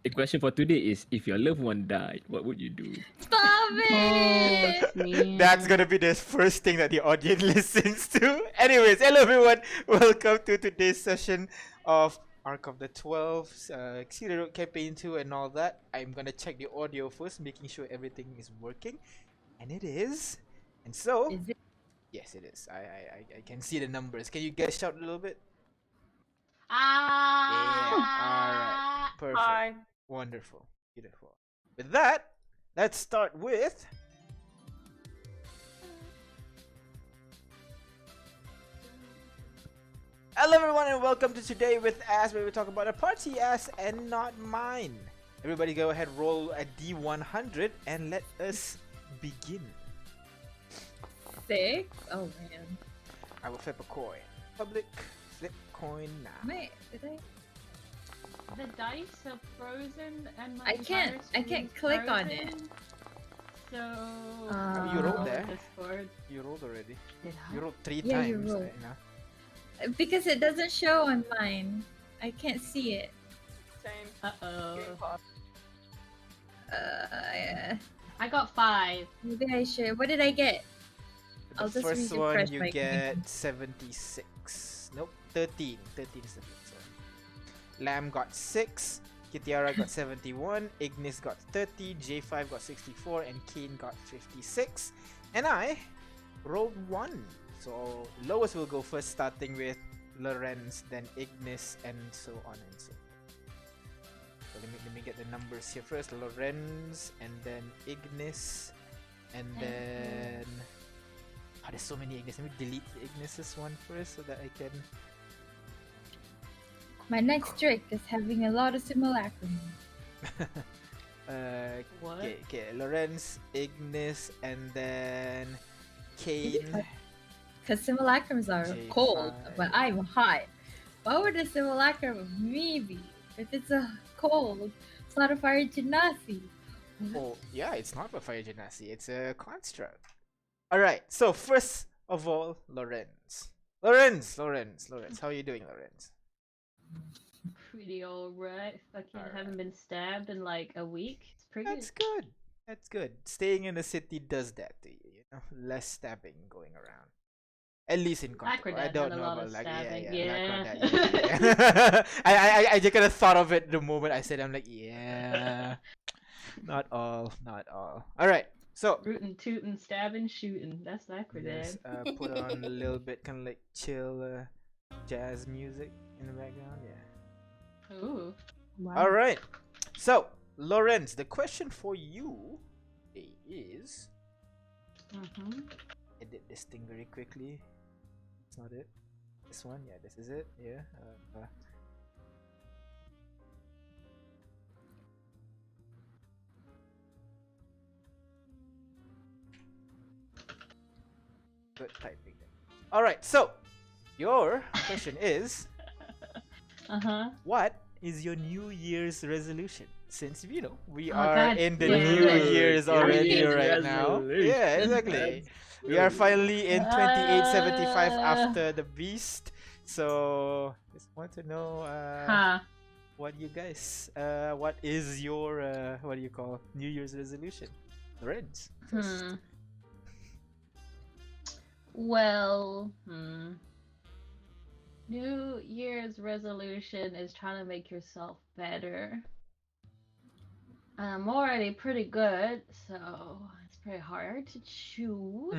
The question for today is: if your loved one died, what would you do? Stop it! That's gonna be the first thing that the audience listens to. Anyways, hello everyone. Welcome to today's session of Arc of the 12, Cedar Road Campaign 2 and all that. I'm gonna check the audio first, making sure everything is working. And it is. And so, Is it? yes it is. I can see the numbers. Can you guys shout a little bit? Ah. Yeah, alright. Perfect. Wonderful. Beautiful. With that, let's start with hello everyone and welcome to Today with Ass, where we talk about a party ass and not mine. Everybody go ahead, roll a D100 and let us begin. 6? Oh man. I will flip a coin. Public flip coin now. Wait, did I? The dice are frozen and my I can't click on it. frozen. So You rolled there. Discord. You rolled already. Did You rolled 3 Yeah, you times. rolled. Right now. Because it doesn't show on mine. I can't see it. Same. Uh-oh. I I got 5. maybe I should. What did I get? The I'll just first refresh one you my get game. 76. Nope, 13. 13 is the first one. Lamb got 6. Kitiara got 71. Ignis got 30. J5 got 64. And Kane got 56. And I rolled 1. So lowest will go first, starting with Lorenz, then Ignis, and so on and so forth. So let me get the numbers here first. Lorenz, and then Ignis, and then there's so many Ignis. Let me delete the Ignis's one first so that I can. My next trick is having a lot of simulacrum. What? Okay, Lorenz, Ignis, and then Kane. Because simulacrums are J5. cold, but I'm hot. Why would a simulacrum of me be? If it's a cold, it's not a fire genasi. Oh, yeah, it's not a fire genasi, it's a construct. Alright, so first of all, Lorenz. Lorenz, how are you doing, Lorenz? Pretty alright. Fucking Alright. haven't been stabbed in like a week. It's pretty That's good. That's good. Staying in the city does that to you, you know? Less stabbing going around. At least in Control. I Acrodat don't had a know lot about of like stabbing, yeah. yeah. Acrodat, yeah. I just kind of thought of it the moment I said I'm like, yeah. Not all. Alright, so Rootin', tootin', stabbing, shooting. That's Acrodat. yes, put on a little bit kind of like chill jazz music in the background, yeah. Ooh. Wow. Alright, so Lorenz, the question for you is edit this thing very quickly. It's not it. This one, yeah, this is it. Yeah. Good typing. All right. So, your question is, what is your New Year's resolution? Since you know we Oh, are God in the damn New it. Year's already New Year's right now. Yeah, exactly. We are finally in 2875 after the beast. So just want to know what you guys what is your what do you call New Year's resolution? Lorenz first. Well, New Year's resolution is trying to make yourself better. I'm already pretty good, so it's pretty hard to choose.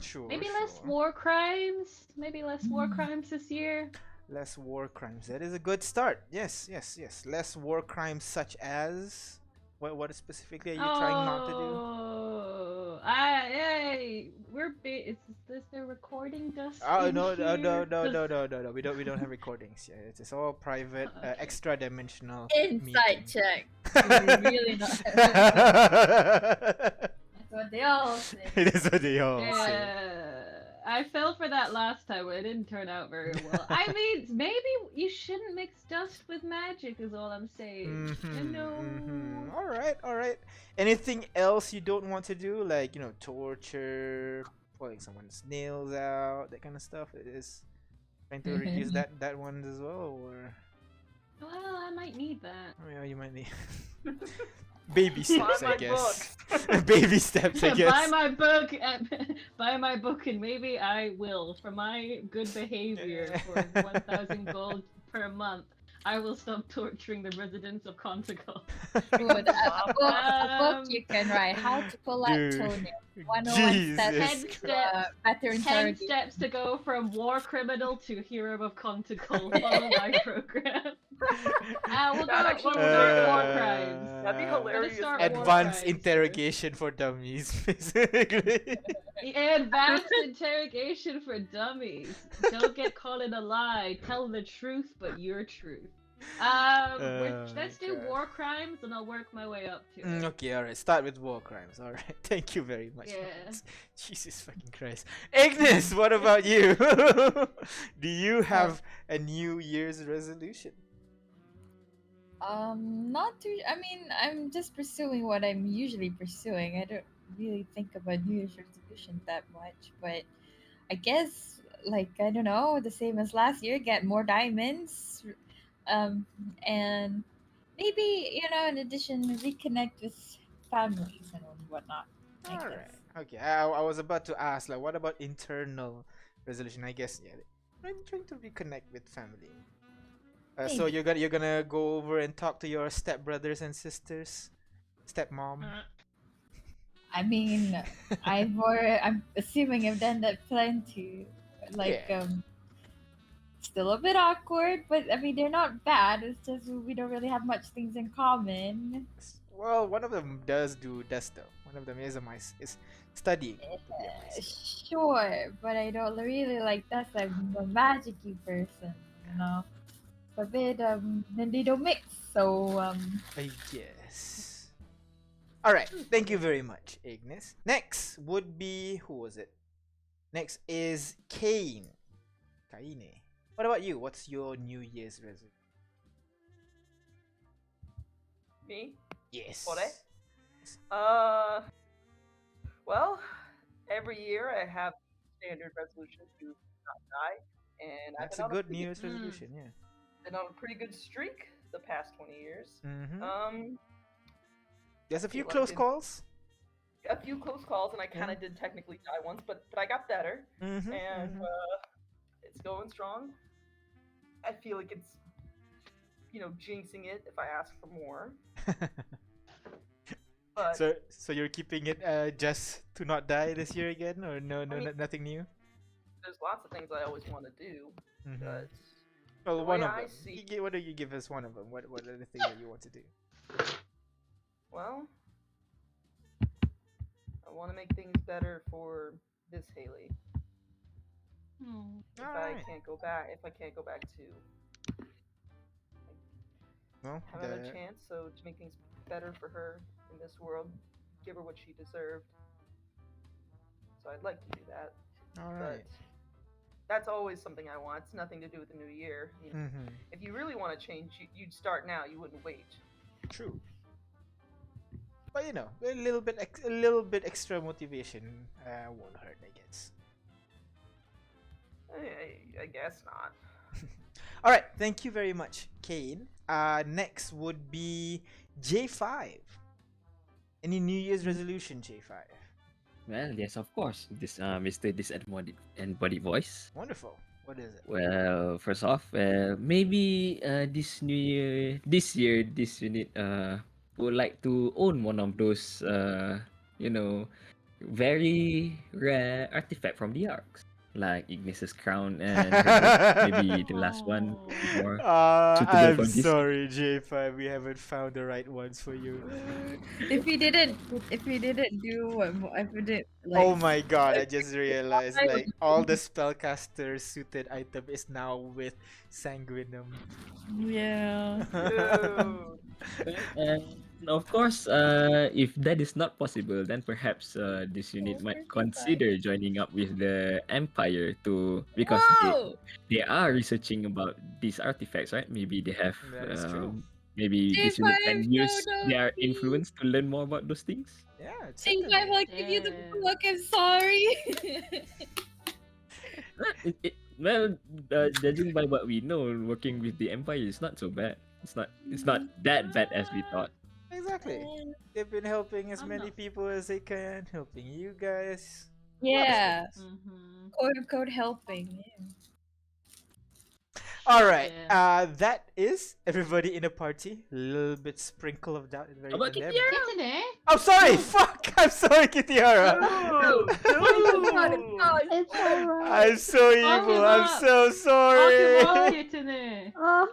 Sure. Maybe sure. less war crimes. Maybe less war crimes this year. Less war crimes. That is a good start. Yes. Less war crimes such as what specifically are you trying not to do? Is this the recording dust? Oh in no. here? We don't have recordings. Yeah, it's all private, Okay. extra dimensional. Inside meeting. check. You're really not. That's what they all say. It is what they all say. Yeah, I fell for that last time, but it didn't turn out very well. I mean, maybe you shouldn't mix dust with magic, is all I'm saying. You know. All right. Anything else you don't want to do, like torture, pulling someone's nails out, that kind of stuff? It is trying to reduce that one as well, or Well, I might need that. Oh, yeah, you might need baby steps, I my guess. Baby steps, I guess. Buy my book, buy my book, and maybe I will. For my good behavior, for 1,000 gold per month, I will stop torturing the residents of Conticle. Good. A book you can write. How to collect Dude. toenails. 101 steps Jesus to Christ. better 10 interrogate. steps to go from war criminal to hero of Conticle. Follow my program. We'll That go actually we'll would start be war good. crimes. That'd be Uh, hilarious. start man. war Advanced crimes interrogation for dummies, basically. Advanced interrogation for dummies. Don't get caught in a lie. Tell the truth, but your truth. Let's do God. war crimes, and I'll work my way up to it. Okay, alright. Start with war crimes. Alright. Thank you very much. Yeah. Max. Jesus fucking Christ. Ignis, what about you? Do you have a New Year's resolution? Not too. I mean, I'm just pursuing what I'm usually pursuing. I don't really think about New Year's resolution that much, but I guess, like, I don't know, the same as last year, get more diamonds, and maybe, in addition, reconnect with families and whatnot. I guess. Alright. Okay. I was about to ask, like, what about internal resolution? I guess, yeah. I'm trying to reconnect with family. So Maybe. you're gonna go over and talk to your stepbrothers and sisters, stepmom. I mean, I'm assuming I've done that plenty. Like, Yeah. still a bit awkward, but I mean, they're not bad. It's just we don't really have much things in common. Well, one of them does though. One of them is studying to be a maestro. Sure, but I don't really like that. I'm a magic-y person, A bit, then they don't mix. So, I guess. Alright, thank you very much, Ignis. Next would be, who was it? Next is Kaine. What about you? What's your New Year's resolution? Me? Yes. Ore? Well, every year I have standard resolution to not die, and That's I've a been on good pretty New Year's resolution, yeah. been on a pretty good streak the past 20 years. Mm-hmm. There's a few feel like close in- calls. A few close calls, and I kind of did technically die once, but I got better, Mm-hmm. and it's going strong. I feel like it's, jinxing it if I ask for more. But So you're keeping it just to not die this year again, or no, I mean- nothing new? there's lots of things I always want to do, Mm-hmm. but Well, the one way of I them. see- Why don't you give us one of them? What are the things that you want to do? well, I want to make things better for this Haley. If I can't go back to No, have another chance, so to make things better for her in this world, give her what she deserved. So I'd like to do that, all but right. that's always something I want. It's nothing to do with the new year. Mm-hmm. If you really want to change, you'd start now. You wouldn't wait. True. But a little bit extra motivation won't hurt, I guess. I guess not. All right, thank you very much, Kaine. Next would be J5. Any New Year's resolution, J5? Well, yes, of course. This Mr. Disembodied Voice. Wonderful. What is it? Well, first off, maybe this year, this unit would like to own one of those very rare artifact from the arcs, like Ignis's crown and her book. Maybe the last one more suitable I'm for this. sorry, J5. We haven't found the right ones for you. if we didn't do, if we did, like, Oh my god, I just realized like all the spellcaster suited item is now with Sanguinum. yeah. Dude. And of course, if that is not possible, then perhaps this unit might consider joining up with the Empire because Whoa! they are researching about these artifacts, right? Maybe they have That is true. maybe this unit can J5, use no, their please. influence to learn more about those things. Yeah, it's Think I will give you the Damn. book. I'm sorry. Well, judging by what we know, working with the Empire is not so bad. It's not that bad as we thought. Exactly. They've been helping as many people as they can, helping you guys. Yeah, Mm-hmm. quote unquote helping. Yeah. All right. Yeah. That is everybody in the party. A little bit sprinkle of doubt at the very How about end there. Kitiara? Isn't it? I'm sorry. Fuck. I'm sorry, Kitiara. Oh, dude. It's alright. I'm so evil. I'm up. so sorry. Kitene. Oh,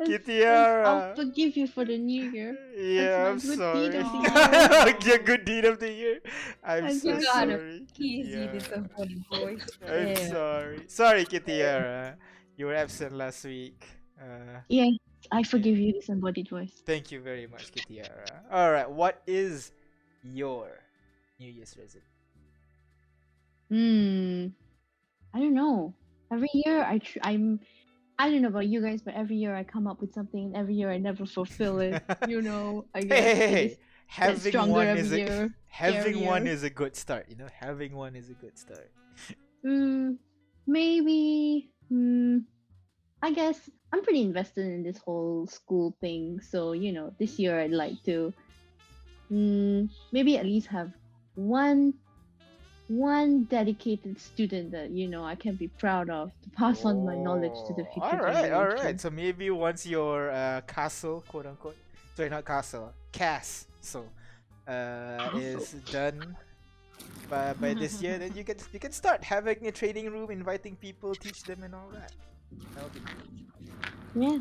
Kitiara. I'll forgive you for the new year. Yeah, I'm That's my good sorry. deed of the year. Your good deed of the year. I'm I so got it. sorry. Easy Kitiara. disappointed voice. I'm Yeah. sorry. Sorry, Kitiara. You were absent last week. Yeah, I forgive you, disembodied voice. Thank you very much, Kitiara. Alright, what is your New Year's resolution? I don't know. Every year I don't know about you guys, but every year I come up with something, and every year I never fulfill it. You know, I guess I Hey, just get having stronger one every is a year. having one scarier. is a good start. You know, having one is a good start. Maybe. I guess I'm pretty invested in this whole school thing, so you know, this year I'd like to maybe at least have one dedicated student that you know I can be proud of to pass on my knowledge to the future Alright, alright. generation. So maybe once your castle, quote unquote, sorry, not castle, castle, is done by this year, then you can start having a trading room, inviting people, teach them, and all that. That'll be cool. Yeah,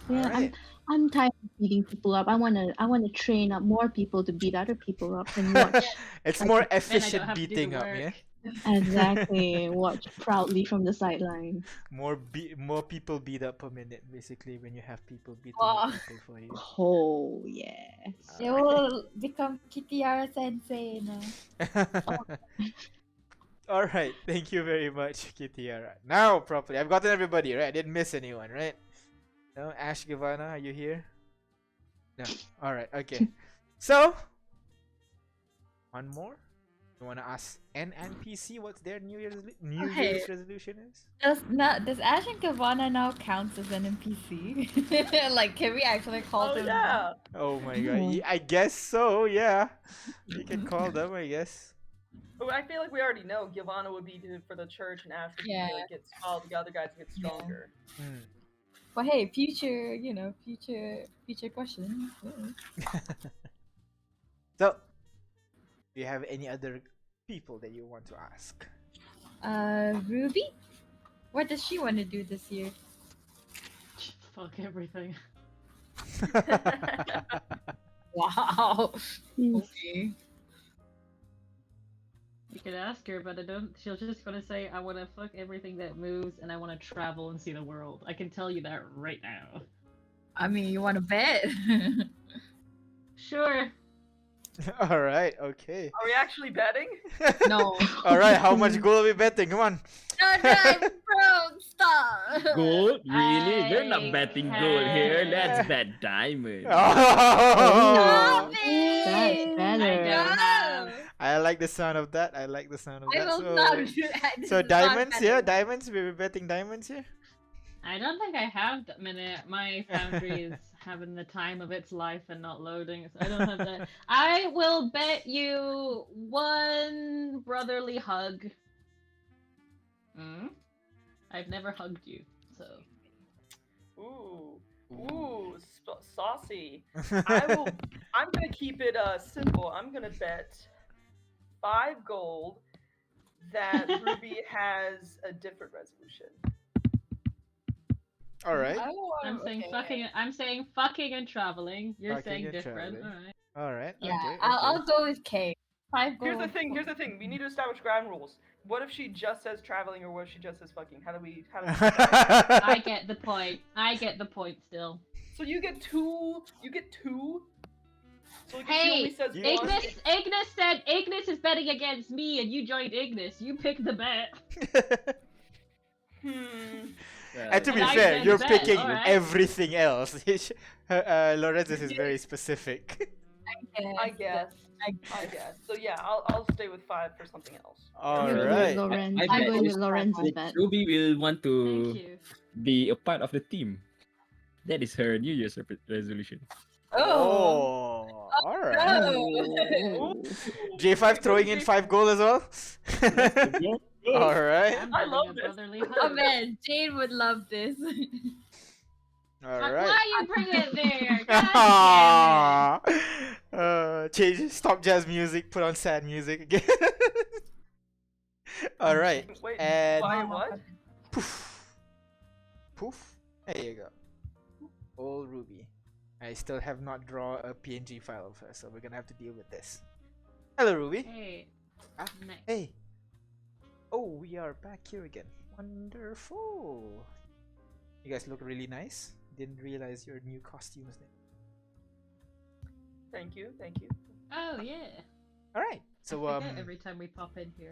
yeah. Alright. I'm tired of beating people up. I wanna train up more people to beat other people up and watch It's I more can- Then I don't efficient have to do the beating up, work. yeah. exactly watch proudly from the sideline. More people beat up per minute, basically, when you have people beating Wow. up people for you. Oh yes. They will become Kitiara Sensei now. All right, thank you very much, Kitiara. Now, properly, I've gotten everybody right. I didn't miss anyone, right? No, Ash, Giovanna, are you here? No. All right, okay. So, one more. You wanna ask N and PC what's their New Year's resolution is? Does Ash and Kavana now count as an NPC? Like, can we actually call Oh them? yeah. Oh my god, Yeah. I guess so. Yeah, you can call them, I guess. But I feel like we already know Giovanna would be for the church and Ash would Yeah. be like get all the other guys get stronger. Hmm. But hey, future questions. So, do you have any other people that you want to ask? Ruby, what does she want to do this year? Fuck everything. Wow. Hmm. Okay. You could ask her, but I don't. She's just gonna say, "I want to fuck everything that moves, and I want to travel and see the world." I can tell you that right now. I mean, you want to bet? Sure. All right, okay. Are we actually betting? No. All right, how much gold are we betting? Come on. No, I'm broke. Stop. Gold? Really? We're not I betting gold here. Let's have- bet diamond. Oh, Stop it. That's I better. don't have. I like the sound of that. I like the sound of I that. will So, not do that. This so is not diamonds, yeah, betting. diamonds. We're betting diamonds here. I don't think I have. My foundry is having the time of its life and not loading, so I don't have that. I will bet you one brotherly hug. I've never hugged you, so. Ooh, saucy. I'm gonna keep it simple. I'm gonna bet 5 gold that Ruby has a different resolution. All right. I'm saying okay. fucking. I'm saying fucking and traveling. You're Fucking saying and different. traveling. All right. All right. Yeah, Okay. I'll go with K. 5 gold. Here's the thing. We need to establish ground rules. What if she just says traveling, or what if she just says fucking? How do we? I get the point. I get the point still. So you get 2. You get 2. So like, if she Hey, only says one, Ignis said Ignis is betting against me, and you joined Ignis. You picked the bet. And to be And I fair, said you're bet, picking alright. everything else. Lorenz's is very specific. I guess. So yeah, I'll stay with 5 for something else. All You go with right. Lorenz. I I'm bet going with this- Lorenz's bet. Ruby will want Thank to you. be a part of the team. That is her New Year's resolution. Oh, All right. no. Oh. J5 Wait, what throwing did in J5 5 gold as well. All right. I'm I having love a this. brotherly Oh hug. man, Jane would love this. All Like, right. why you bring it there? God damn it! Change. Stop jazz music. Put on sad music again. All right. Wait, And why what? poof, poof. There you go. Old Ruby. I still have not drawn a PNG file of her, so we're gonna have to deal with this. Hello, Ruby. Hey, Ah, nice. hey. Oh, we are back here again. Wonderful. You guys look really nice. Didn't realize your new costumes there. Thank you, thank you. Oh yeah. All right. So I forget every time we pop in here.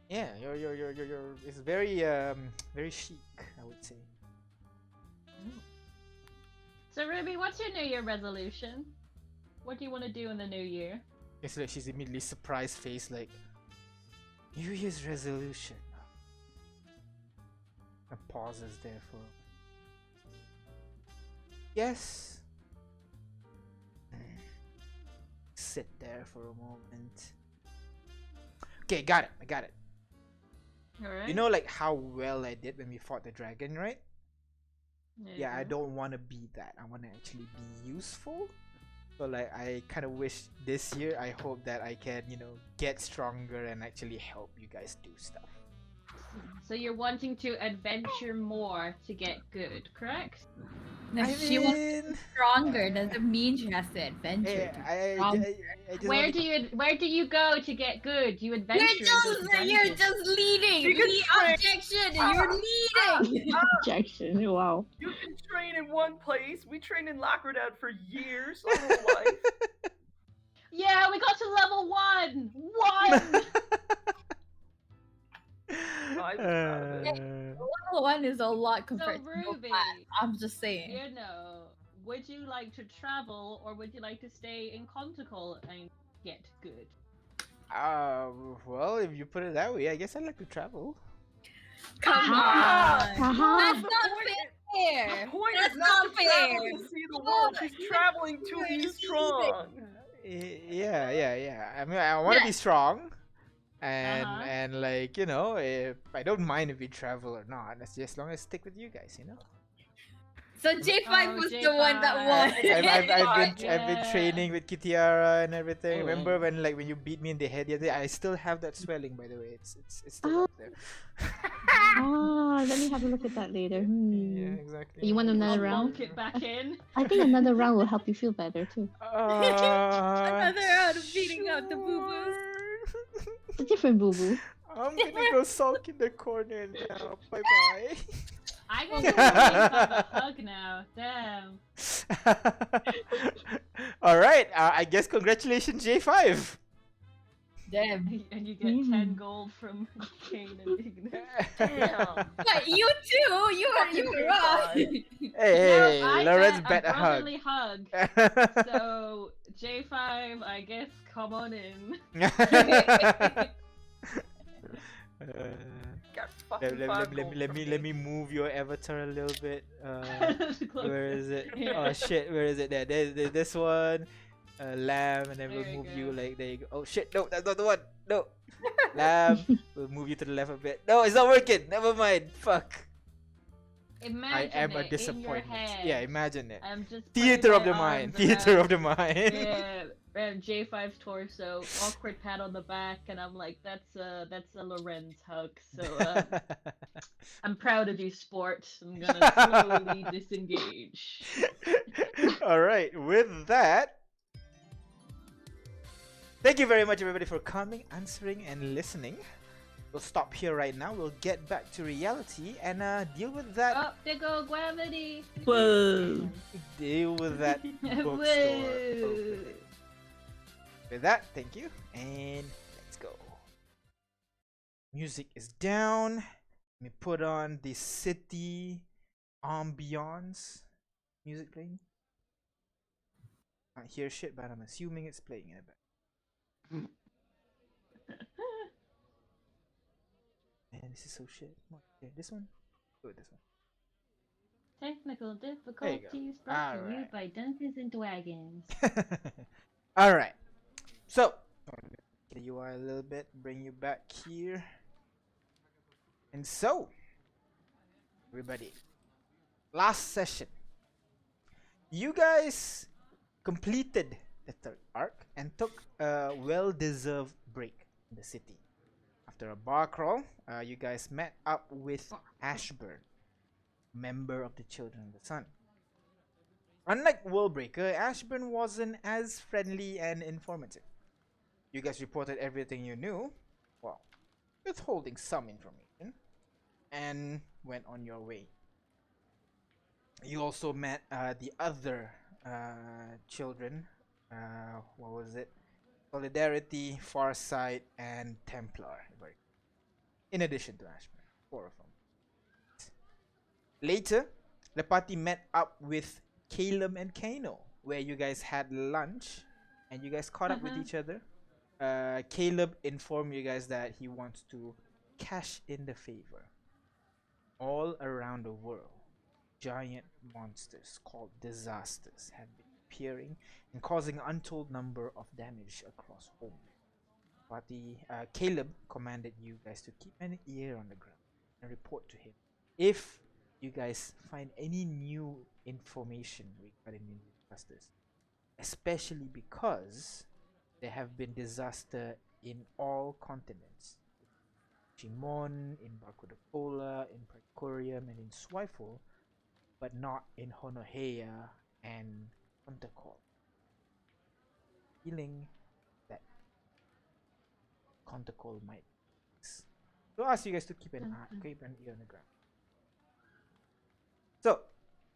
yeah, your it's very very chic, I would say. So Ruby, what's your New Year resolution? What do you want to do in the new year? It's like she's immediately surprised face like New Year's resolution. And pauses there for yes. Sit there for a moment. Okay, got it. I got it. All right. You know like how well I did when we fought the dragon, right? There you Yeah, I go. don't want to be that. I want to actually be useful. So like I kind of wish this year I hope that I can, you know, get stronger and actually help you guys do stuff. So you're wanting to adventure more to get good, correct? No, she wants to be stronger. Doesn't mean she has to adventure. Hey, to be I stronger. just Where wanna- do you go to get good? You adventure. You're just leading. You can Lead train- objection. You're leading. Objection. Wow. You can train in one place. We trained in Lockerdad for years, our whole life. Yeah, we got to level 1. 1. I was proud of it. Level 1 is a lot So compared to level Ruby, 5. I'm just saying. you know, would you like to travel or would you like to stay in Conticle and get good? Well, if you put it that way, I guess I'd like to travel. Come Ah. on. Haha. That's not fair. The point That's is not not to travel fair. to see the world. She's traveling to be You're strong. Yeah. I mean, I want to Yeah. be strong, and Uh-huh. and like you know, if I don't mind if we travel or not. That's just as long as I stick with you guys, you know. So J5 Oh, was the one that J5. won. I've been Yeah. training with Kitiara and everything. Oh, Remember when you beat me in the head the other day? I still have that swelling, by the way. It's still Oh. up there. Ah, let me have a look at that later. Yeah, exactly. You want another I'll round? bonk it back in. I think another round will help you feel better too. Another round of beating up the boo-boos. It's a different boo boo. I'm gonna go sulk in the corner now. Bye bye. I got to have a hug now. Damn. All right. I guess congratulations, J5. Damn. And you get 10 gold from Kane and Ignis. Damn. But you too. You were wrong. Hey, I Lawrence get bet a a hug. brotherly hug. So J5, I guess, come on in. Got fucking five gold let from me move your avatar a little bit. Close Where is it? Here. Oh shit, where is it? There's this one. Lamb, and then There we'll you move you go. like there you go. Oh shit, no, that's not the one. No. Lamb, we'll move you to the left a bit. No, it's not working. Never mind. Fuck. Imagine I am a it in your disappointment. head. Yeah, imagine it. I'm just Theater of putting the my mind. arms Theater around- of the mind. Yeah, around J5's torso, awkward pat on the back, and I'm like, that's a Lorenz hug. So I'm proud of you, sport. I'm gonna slowly disengage. All right, with that, thank you very much, everybody, for coming, answering, and listening. We'll stop here right now. We'll get back to reality and deal with that. Oh, there go gravity. Whoa. Deal with that bookstore. Whoa. opening. With that, thank you, and let's go. Music is down. Let me put on the city ambiance music playing. Can't hear shit, but I'm assuming it's playing in the back. Man, this is so shit. Come on, yeah, this one. Go with this one. Technical There you go. difficulties brought to you Alright. by Dungeons and Dragons. Alright. So, get you a little bit, bring you back here. And so, everybody, last session, you guys completed the third arc and took a well-deserved break in the city. After a bar crawl, you guys met up with Ashburn, member of the Children of the Sun. Unlike Worldbreaker, Ashburn wasn't as friendly and informative. You guys reported everything you knew, well, withholding some information, and went on your way. You also met the other children. What was it? Solidarity, Farsight, and Templar. In addition to Ashburn, 4 of them. Later, the party met up with Caleb and Kano, where you guys had lunch and you guys caught up with each other. Caleb informed you guys that he wants to cash in the favor. All around the world, giant monsters called disasters have been appearing and causing an untold number of damage across home. Party Caleb commanded you guys to keep an ear on the ground and report to him if you guys find any new information regarding the disasters, especially because there have been disasters in all continents. Jimon, in Barcodacola, in Precorium, and in Swifle, but not in Honohea and Puntakol. Feeling that Contakol might. So I ask you guys to keep an ear on the ground. So,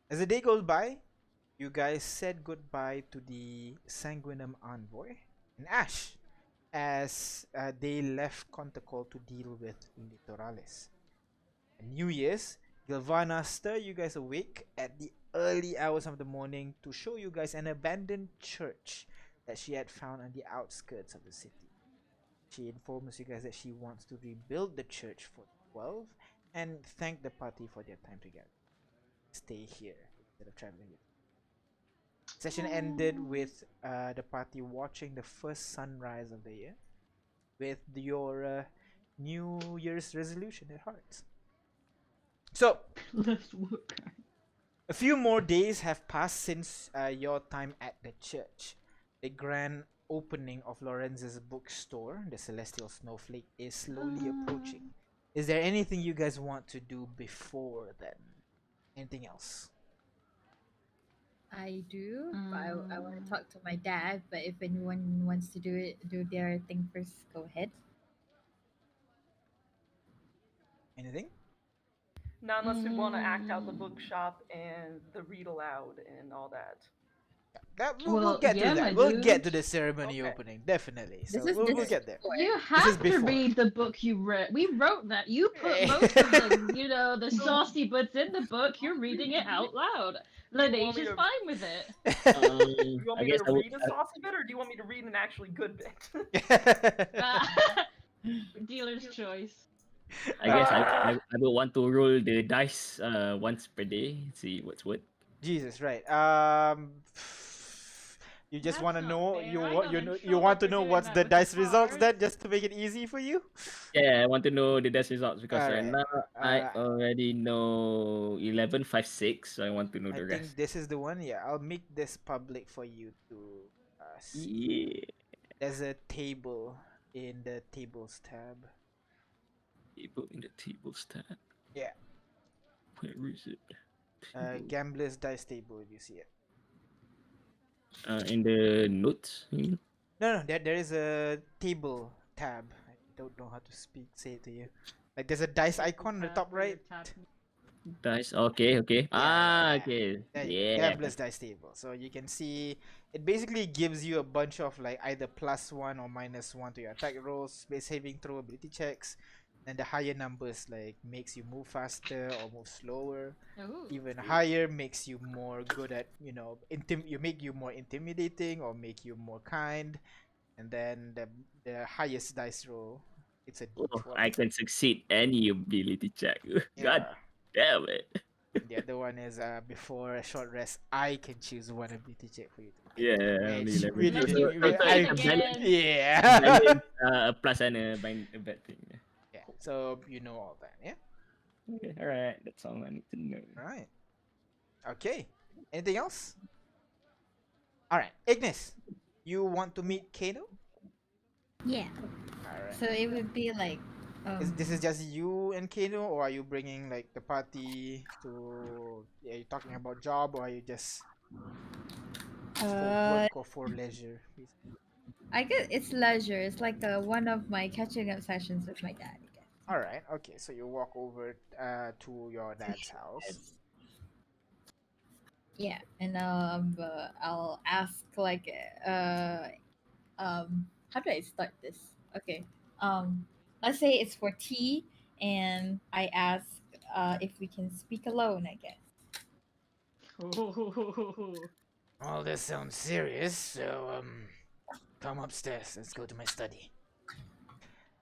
as the day goes by, you guys said goodbye to the Sanguinum envoy and Ash as they left Contakol to deal with Litorales. And New Year's, Gilvana stirred you guys awake at the early hours of the morning to show you guys an abandoned church that she had found on the outskirts of the city. She informs you guys that she wants to rebuild the church for 12 and thank the party for their time together. Stay here instead of traveling with. Session ended with the party watching the first sunrise of the year with your New Year's resolution at heart. So, Let's work. a few more days have passed since your time at the church. The grand opening of Lorenz's bookstore, the Celestial Snowflake, is slowly approaching. Is there anything you guys want to do before then? Anything else? I do, but I want to talk to my dad. But if anyone wants to do their thing first, go ahead. Anything? Not unless we want to act out the bookshop and the read aloud and all that. We'll get to that. We'll get to the ceremony opening, definitely. So we'll get there. You have to read the book you read. We wrote that. You put most of the, the saucy bits in the book. You're reading it out loud. Laneige is fine with it. Do you want me to read a saucy bit, or do you want me to read an actually good bit? Dealer's choice. I guess I will want to roll the dice once per day. See what's what. Jesus, right. You just want to That's know not you want to know what's the dice results then, just to make it easy for you. Yeah, I want to know the dice results because right Alright. now I already know 11, 5, 6. So I want to know I the think rest. this is the one. Yeah, I'll make this public for you to see. Yeah. There's a table in the tables tab. Table in the tables tab. Yeah. Where is it? Gambler's dice table, if you see it. In the notes. You mean? No, there is a table tab. I don't know how to say it to you. Like there's a dice icon on the top right. Dice. Okay. Okay. Okay. There you go. Yeah. Gambler's dice table. So you can see it basically gives you a bunch of like either +1 or -1 to your attack rolls, space saving throw, ability checks. And the higher numbers like makes you move faster or move slower. Ooh. Even higher makes you more good at make you more intimidating or make you more kind. And then the highest dice roll, it's a Oh, d20. I can succeed any ability check. God Yeah. damn it. The other one is before a short rest, I can choose one ability check for you to make. Yeah, only Which 11. really, Let me So repeat it's I a balance, again. yeah. balance, a plus and a bad thing. Yeah. Yeah. Cool. So you know all that, yeah. Okay, all right. That's all I need to know. All right. Okay. Anything else? All right, Ignis, you want to meet Kano? Yeah. All right. So it would be like, Is this is um, just you and Kano, or are you bringing like the party to? Yeah, you talking about job, or are you just for uh, work or for leisure? I guess it's leisure. It's like one of my catching up sessions with my dad. I All right. Okay. So you walk over to your dad's house. guess. Yeah, and I'll ask like, how do I start this? Okay, let's say it's for tea, and I ask if we can speak alone. I guess. All this sounds serious. So come upstairs. Let's go to my study.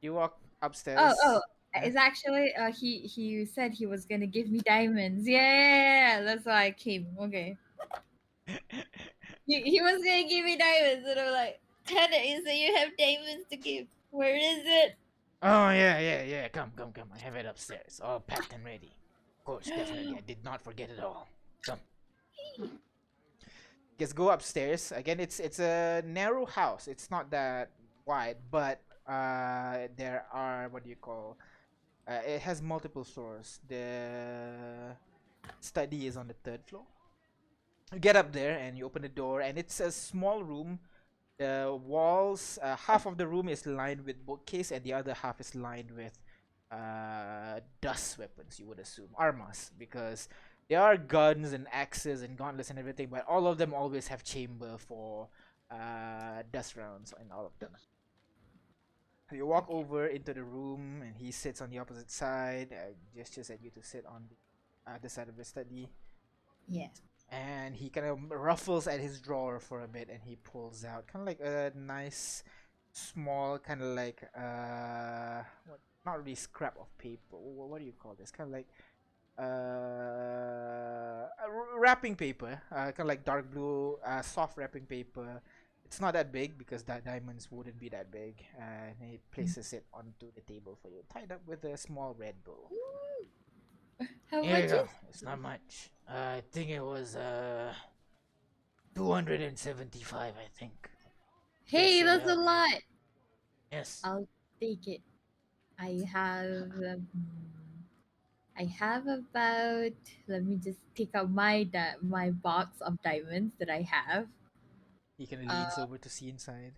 You walk Oh, upstairs. Yeah. it's actually he said he was gonna give me diamonds. Yeah, that's why I came. Okay, he was gonna give me diamonds, and I'm like, Hannah, you say you have diamonds to give. Where is it? Oh yeah. Come, come, come. I have it upstairs, all packed and ready. Of course, definitely. I did not forget it all. Come. Just go upstairs. Again, it's a narrow house. It's not that wide, but there are what do you call? It has multiple floors. The study is on the third floor. You get up there and you open the door, and it's a small room. The walls, half of the room is lined with bookcase, and the other half is lined with dust weapons. You would assume armas, because there are guns and axes and gauntlets and everything, but all of them always have chamber for dust rounds in all of them. So you walk Okay. over into the room, and he sits on the opposite side. Gestures at you to sit on the other side of the study, Yeah. and he kind of ruffles at his drawer for a bit, and he pulls out kind of like a nice small kind of like what, not really scrap of paper, what do you call this, kind of like wrapping paper, kind of like dark blue soft wrapping paper. It's not that big because that diamonds wouldn't be that big, and he places it onto the table for you, tied up with a small red bow. How Here much you is go. it? It's not much. I think it was 275, I think. Yes, Hey, it'll that's a help you. lot. Yes. I'll take it. I have I have about, let me just pick up my box of diamonds that I have. He kind of leans Uh over to see inside.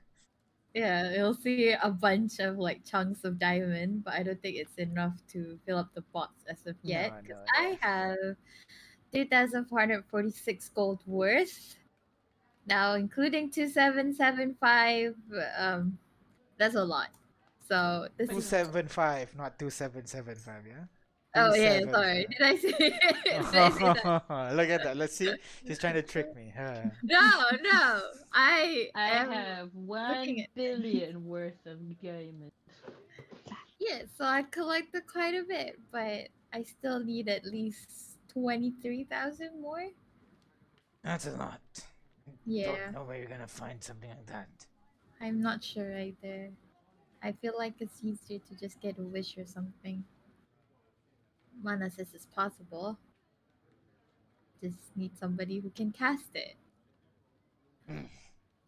yeah, you'll see a bunch of like chunks of diamond, but I don't think it's enough to fill up the box as of yet No, because no, no. I have 3,446 gold worth. Now including 2775, that's a lot. So this Two is, 7 5, not 2775. Yeah. Two oh yeah, seven sorry. five. Did I say did I say that? Look at that. Let's see. She's trying to trick me. Huh. No. I I am have looking 1 at, billion worth of diamonds. yeah, so I collected quite a bit, but I still need at least 23,000 more. That's a lot. Don't Yeah, know where you're gonna find something like that. I'm not sure either. I feel like it's easier to just get a wish or something. Mana says it's possible. Just need somebody who can cast it. Hmm.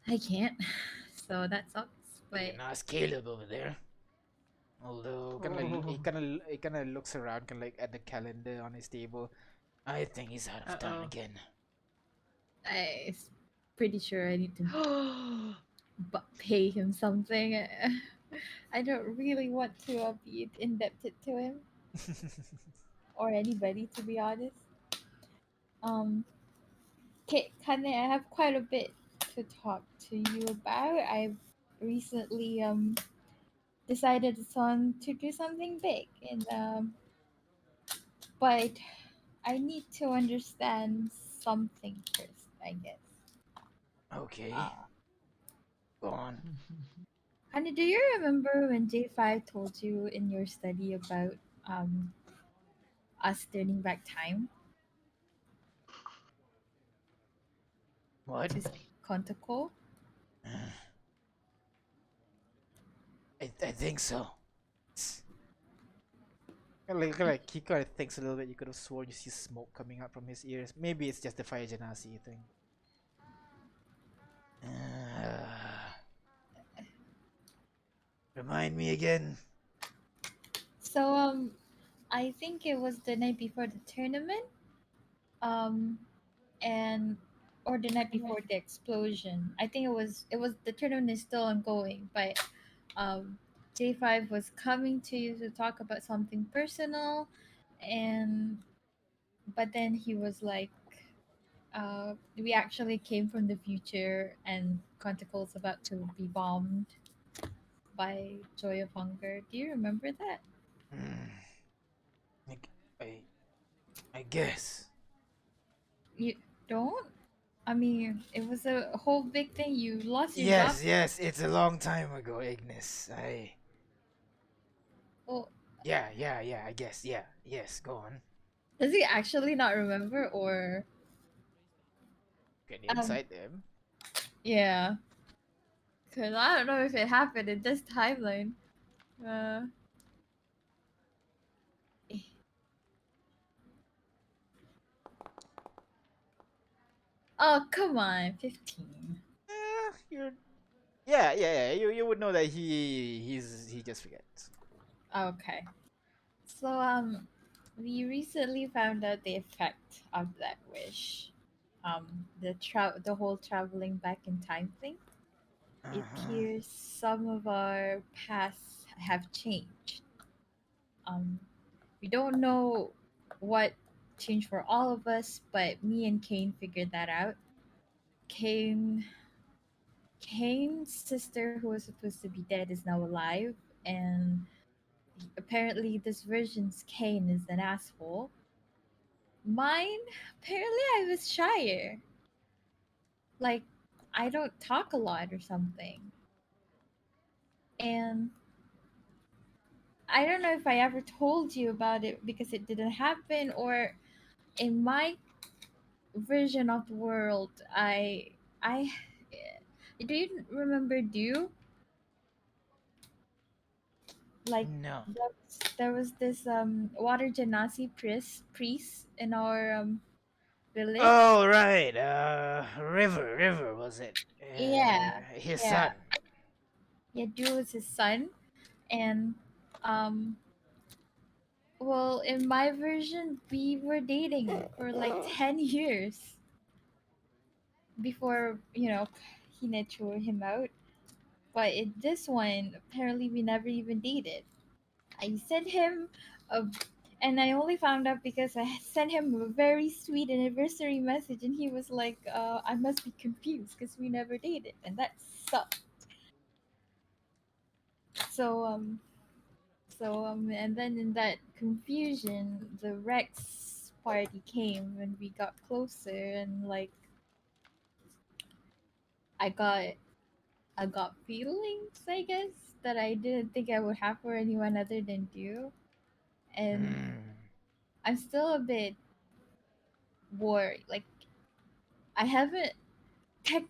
I can't, so that sucks. We But can ask Caleb over there. Although, he kind of looks around, kind of like at the calendar on his table. I think he's out of town Uh again. I'm pretty sure I need to oh. pay him something. I don't really want to be indebted to him or anybody, to be honest. Um, Kane, I have quite a bit to talk to you about. I've recently decided to do something big, and but I need to understand something first, I guess. Okay, Uh, go on. Hannah, do you remember when J5 told you in your study about um us turning back time? What? to Contacle? I think so. Like he kind of thinks a little bit. You could have sworn you see smoke coming out from his ears. Maybe it's just the fire genasi thing. Remind me again. So I think it was the night before the tournament. Um and or the night before the explosion. I think it was the tournament is still ongoing, but J5 was coming to you to talk about something personal, and but then he was like, we actually came from the future, and Contacle's about to be bombed by Joy of Hunger. Do you remember that? Hmm. I, g- I guess. You don't? I mean, it was a whole big thing. You lost your job. Yes, yes. It's a long time ago, Ignis. Well, Yeah. I guess. Yeah. Yes. Go on. does he actually not remember, or Get um inside them. yeah? Cause I don't know if it happened in this timeline. Uh, eh. Oh come on, 15. You're. Yeah. You would know that he just forgets. Okay. So we recently found out the effect of that wish. The whole traveling back in time thing. It Uh-huh. appears some of our paths have changed. Um, we don't know what changed for all of us, but me and Kane figured that out. Kane Kane's sister, who was supposed to be dead, is now alive, and apparently this version's Kane is an asshole. Mine, apparently I was shyer. Like, I don't talk a lot or something. And I don't know if I ever told you about it because it didn't happen, or in my version of the world, I do you remember Dew? Like No. there was this water genasi priest in our village. Oh right. River was it? Yeah, His yeah, son. yeah. Dew was his son, and um, well, in my version, we were dating for like 10 years before Hina threw him out. But in this one, apparently we never even dated. I sent him a, and I only found out because I sent him a very sweet anniversary message, and he was like, "I must be confused because we never dated," and that sucked. So and then in that confusion, the Rex party came when we got closer, and like I got I got feelings, I guess, that I didn't think I would have for anyone other than you, and Hmm. I'm still a bit worried. Like I haven't tech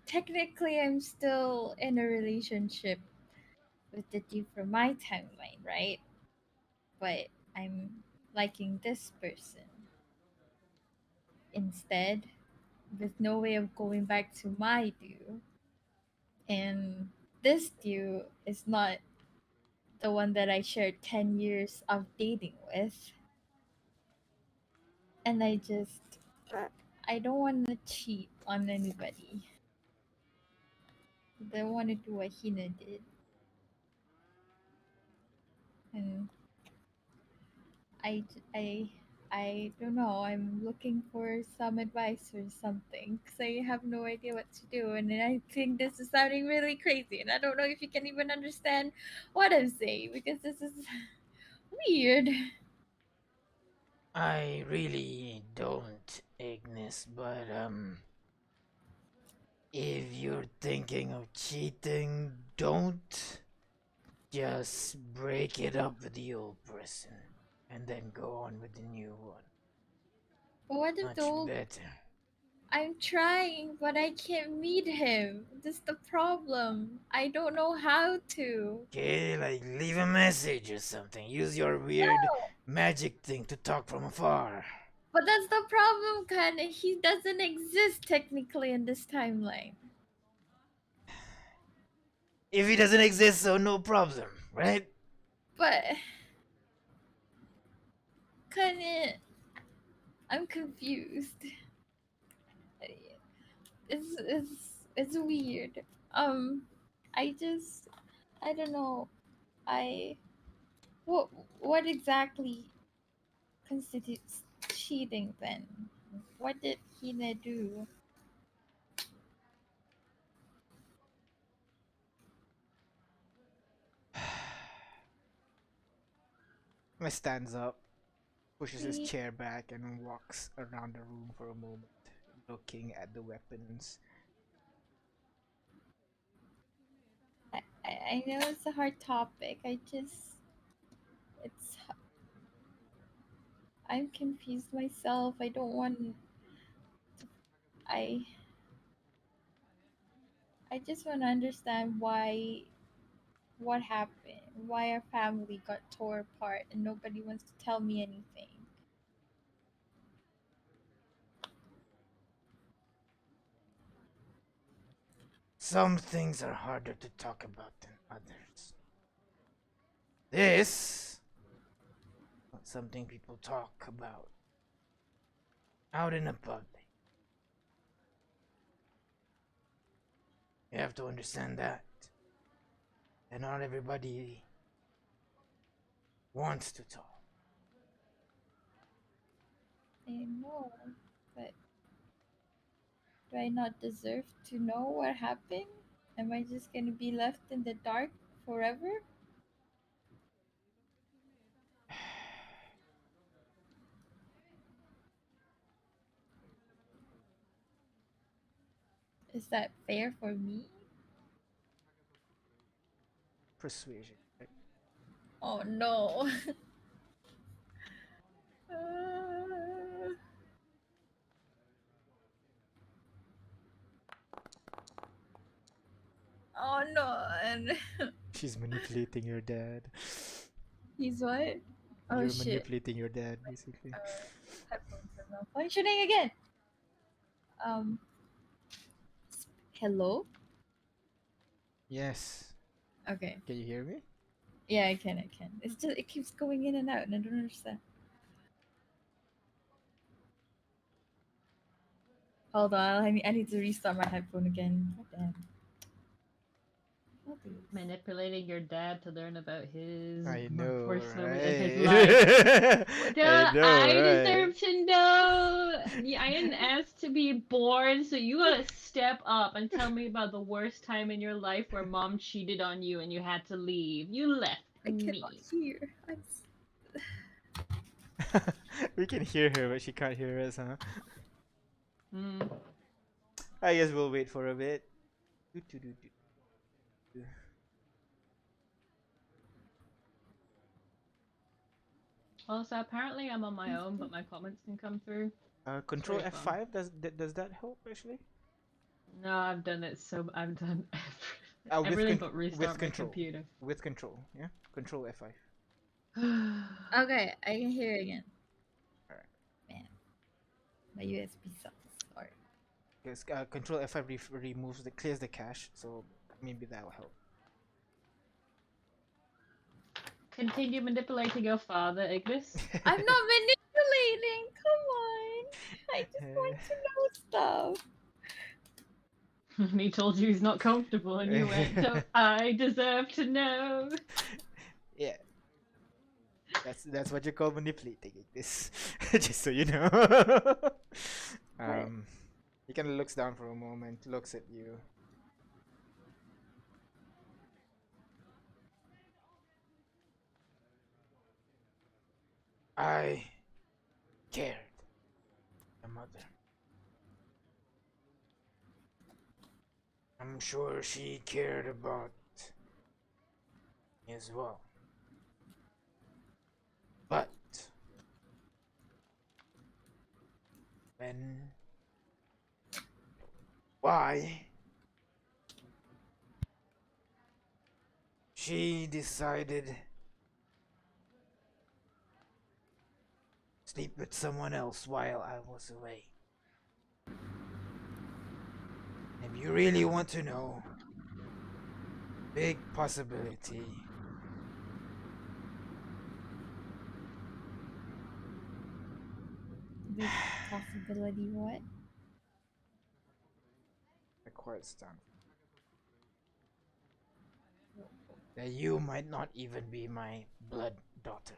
technically I'm still in a relationship with the dude from my timeline, right? But I'm liking this person instead, with no way of going back to my due. And this due is not the one that I shared 10 years of dating with. And I don't want to cheat on anybody. I don't want to do what Hina did. And I, I, I don't know. I'm looking for some advice or something because I have no idea what to do. And I think this is sounding really crazy. And I don't know if you can even understand what I'm saying because this is weird. I really don't, Ignis, but if you're thinking of cheating, don't. Just break it up with the old person and then go on with the new one. But what if the Much old better. I'm trying, but I can't meet him. That's the problem. I don't know how to. Okay, like leave a message or something. Use your weird magic thing to talk from afar. But that's the problem, Kana. He doesn't exist technically in this timeline. If he doesn't exist, so no problem, right? But Kana, I'm confused. It's weird. I just I don't know. I what what exactly constitutes cheating then? What did Hina do? He stands up, pushes his See, chair back, and walks around the room for a moment, looking at the weapons. I know it's a hard topic. It's I'm confused myself. I don't want I I just want to understand what happened, why our family got tore apart, and nobody wants to tell me anything. Some things are harder to talk about than others. This not something people talk about out in the public. You have to understand that. And not everybody wants to talk. I know, but do I not deserve to know what happened? Am I just gonna be left in the dark forever? Is that fair for me? Persuasion. Right? Oh no. Uh, oh no. And She's manipulating your dad. he's what? Oh You're shit. manipulating your dad, basically. Headphones are malfunctioning again. Um. Hello. Yes. Okay. Can you hear me? Yeah, I can. I can. It's just it keeps going in and out, and I don't understand. Hold on. I need to restart my headphone again. God damn. I'll do this. Manipulating your dad to learn about his I know, worst moment in his right? life. I know, I right? deserve to know. I didn't ask to be born, so you gotta step up and tell me about the worst time in your life where mom cheated on you and you had to leave. You left I cannot me. hear. We can hear her, but she can't hear us, huh? Mm. I guess we'll wait for a bit. Do-do-do-do. Also, apparently I'm on my own, but my comments can come through. Control very fun. F5 does that help actually? No, I've done it so I've done With everything but restart my control. computer. With control, yeah. Control F5. Okay, I can hear again. Alright. Man, my USB sucks. Sorry. Because Control F5 removes clears the cache, so maybe that'll help. Continue manipulating your father, Ignis. I'm not manipulating. Come on. I just want to know stuff. And he told you he's not comfortable, and you went, "So I deserve to know." Yeah. That's what you call manipulating this. Just so you know. He kind of looks down for a moment, looks at you. I cared. My mother. I'm sure she cared about me as well. But when why she decided to sleep with someone else while I was away. If you really want to know, big possibility. Big possibility what? A quiet stand. That you might not even be my blood daughter.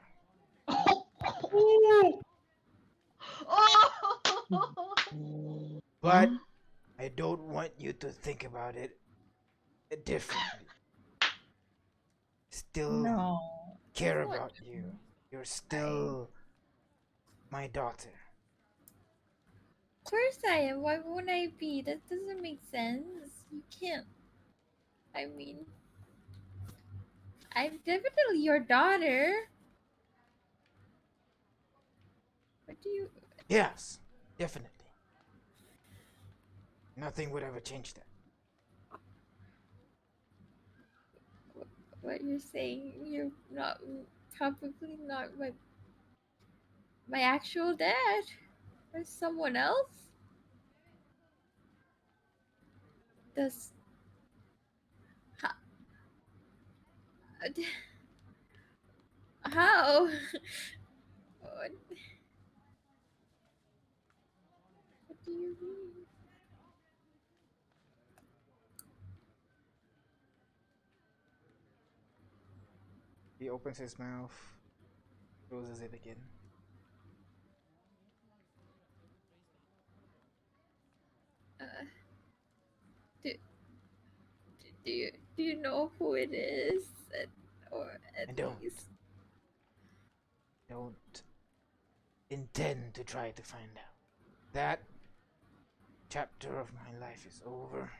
But I don't want you to think about it differently. Still No. care That's not about you. true. You're still my daughter. Of course I am. Why wouldn't I be? That doesn't make sense. You can't. I mean, I'm definitely your daughter. What do you? Yes, definitely. Nothing would ever change that. What you're saying? You're not probably not my actual dad, or someone else. Does how? How? What do you mean? He opens his mouth, closes it again. Uh, do, do you know who it is? Or at I don't least intend to try to find out. That chapter of my life is over.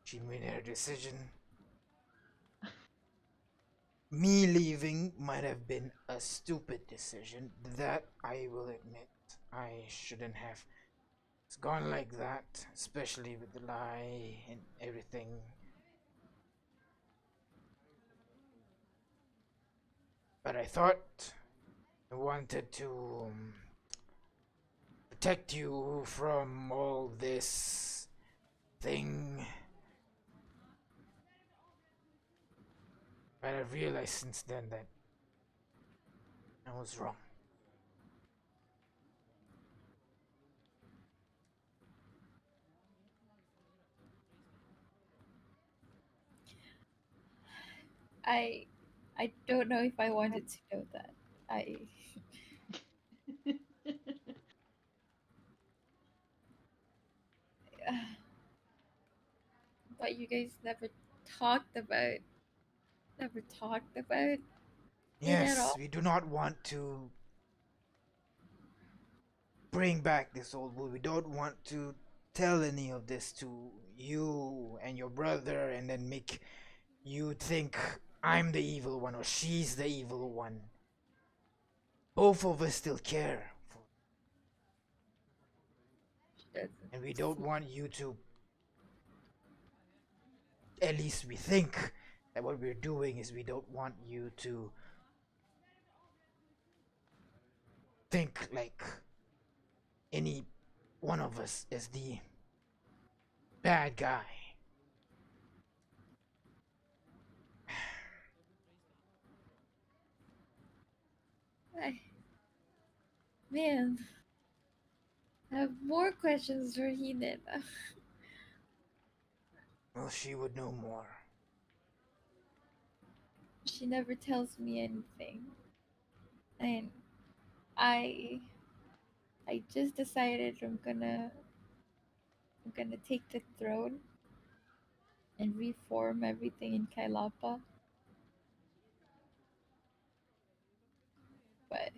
She made her decision. Me leaving might have been a stupid decision. That I will admit. I shouldn't have. It's gone like that, especially with the lie and everything. But I thought I wanted to protect you from all this thing. But I realized since then that I was wrong. I I don't know if I wanted to know that. I but you guys talked about never talked about it at Yes, all. we do not want to bring back this old wound. We don't want to tell any of this to you and your brother and then make you think I'm the evil one or she's the evil one. Both of us still care for, and we don't want you to, at least we think that what we're doing is we don't want you to think like any one of us is the bad guy. Man, I have more questions for Heenan. Well, she would know more. She never tells me anything. And I I just decided I'm gonna take the throne and reform everything in Kailapa. But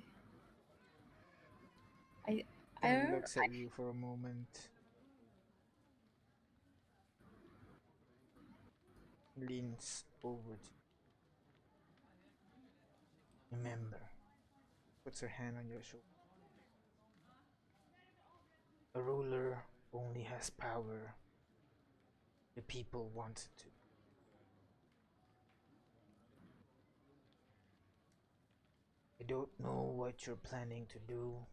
I I Then he don't looks at you for a moment, leans over to you. Remember, puts her hand on your shoulder. A ruler only has power the people want it to. I don't know what you're planning to do,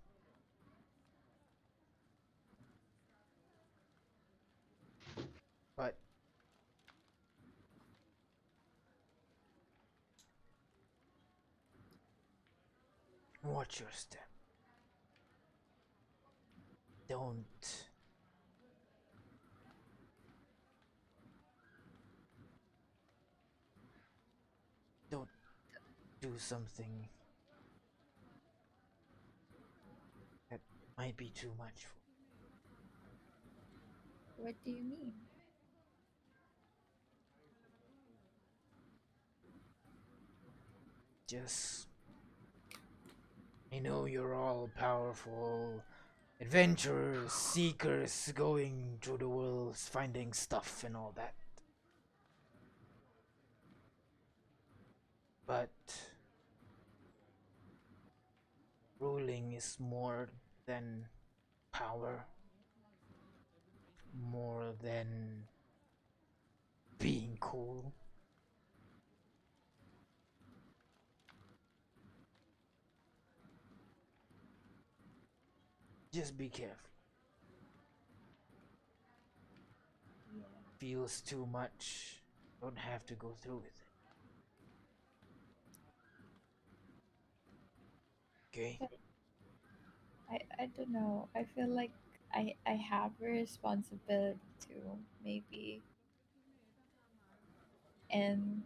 but watch your step. Don't don't do something that might be too much for. What do you mean? Just I know you're all powerful adventurers, seekers, going through the world, finding stuff and all that. But ruling is more than power, more than being cool. Just be careful. Yeah. Feels too much. Don't have to go through with it. Okay? But I don't know. I feel like I have a responsibility too, maybe. And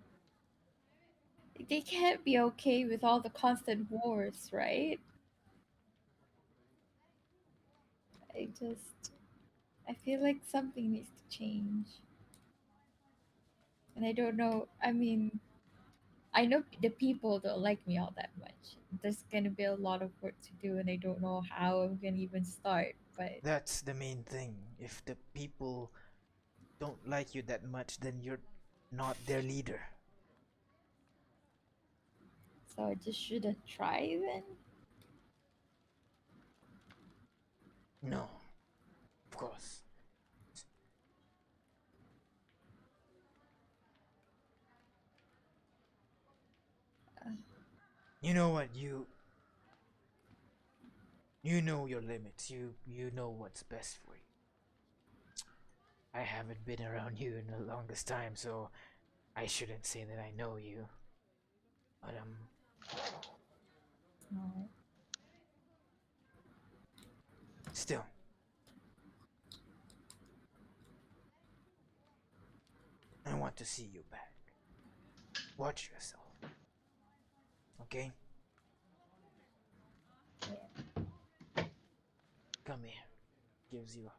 they can't be okay with all the constant wars, right? I feel like something needs to change. And I don't know. I mean, I know the people don't like me all that much. There's gonna be a lot of work to do, and I don't know how I'm gonna even start. But That's the main thing. If the people don't like you that much, then you're not their leader. so I just shouldn't try then. No, of course. You know what? You know your limits. You know what's best for you. I haven't been around you in the longest time, so I shouldn't say that I know you. But No. still, I want to see you back. Watch yourself. Okay? Yeah. Come here. Gives you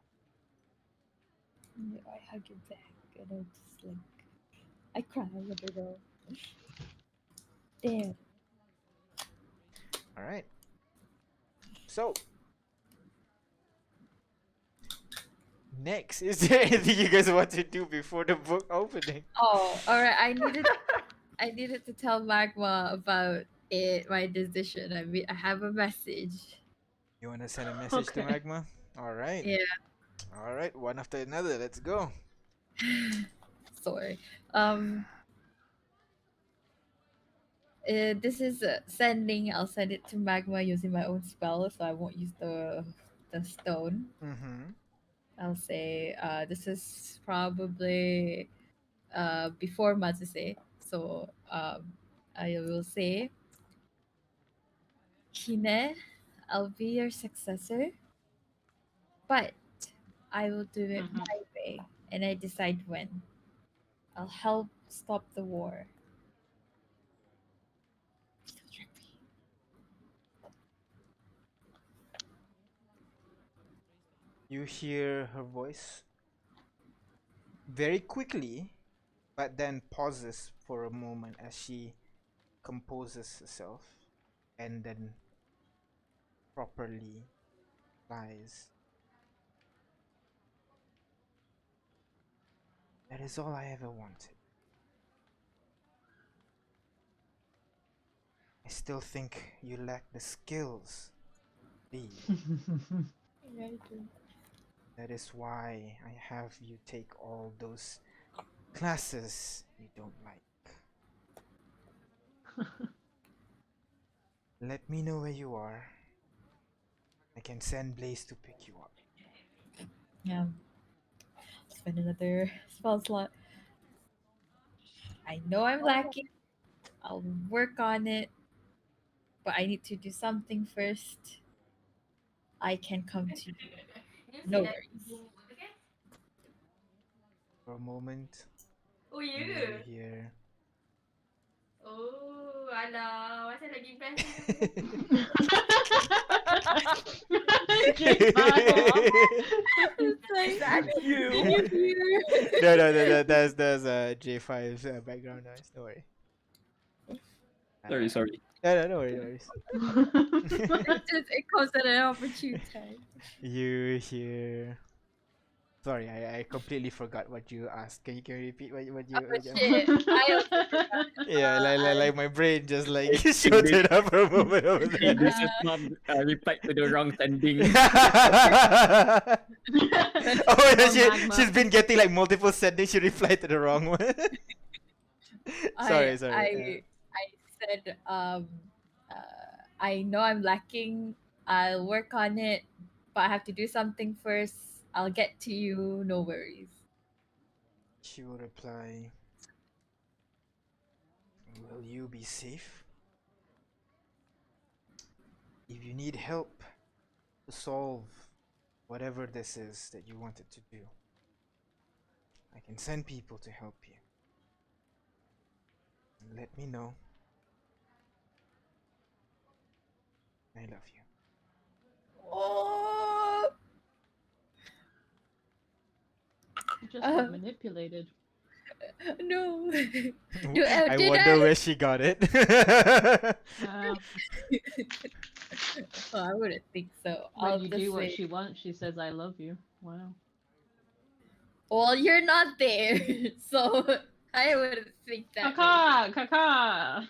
Yeah, I hug him back, and I just like I cry. I don't know. Damn. Alright. So next, is there anything you guys want to do before the book opening? Oh, all right. I needed to tell Magma about it, my decision. I have a message. You wanna send a message to Okay. Magma? Alright. Yeah. Alright, one after another, let's go. Sorry. This is sending. I'll send it to Magma using my own spell, so I won't use the stone. Mm-hmm. I'll say this is probably before Matsuse. So I will say, Hine, I'll be your successor, but I will do it Mhm. my way, and I decide when. I'll help stop the war. Still trippy. You hear her voice very quickly, but then pauses for a moment as she composes herself and then properly lies. That is all I ever wanted. I still think you lack the skills. Leave. Yeah, I do. That is why I have you take all those classes you don't like. Let me know where you are. I can send Blaze to pick you up. Yeah. Spend another spell slot. I know I'm lacking. I'll work on it. But I need to do something first. I can come to you. No worries. For a moment, Oh and ya. you hear. Oh, alah, macam lagi best ni. It's like, Is that you? That's J5's background noise. Don't worry. Sorry. No worry, no worries. it comes at an opportune time. You hear. Sorry, I completely forgot what you asked. Can you repeat what Oh you? shit! I also forgot. Yeah, like my brain just like I think shut this- it up for a moment over Hey, there. this is mom replied to the wrong sending. Oh yeah, Magma. she's been getting like multiple sendings. She replied to the wrong one. sorry. I said I know I'm lacking. I'll work on it, but I have to do something first. I'll get to you. No worries. She will reply, "Will you be safe? If you need help to solve whatever this is that you wanted to do, I can send people to help you. And let me know. I love you." Oh, You just got manipulated. no. I did wonder I? where she got it. Oh, I wouldn't think so. When I'll you just do what say, she wants, she says, "I love you." Wow. well, you're not there, so I wouldn't think that. way. Kaka!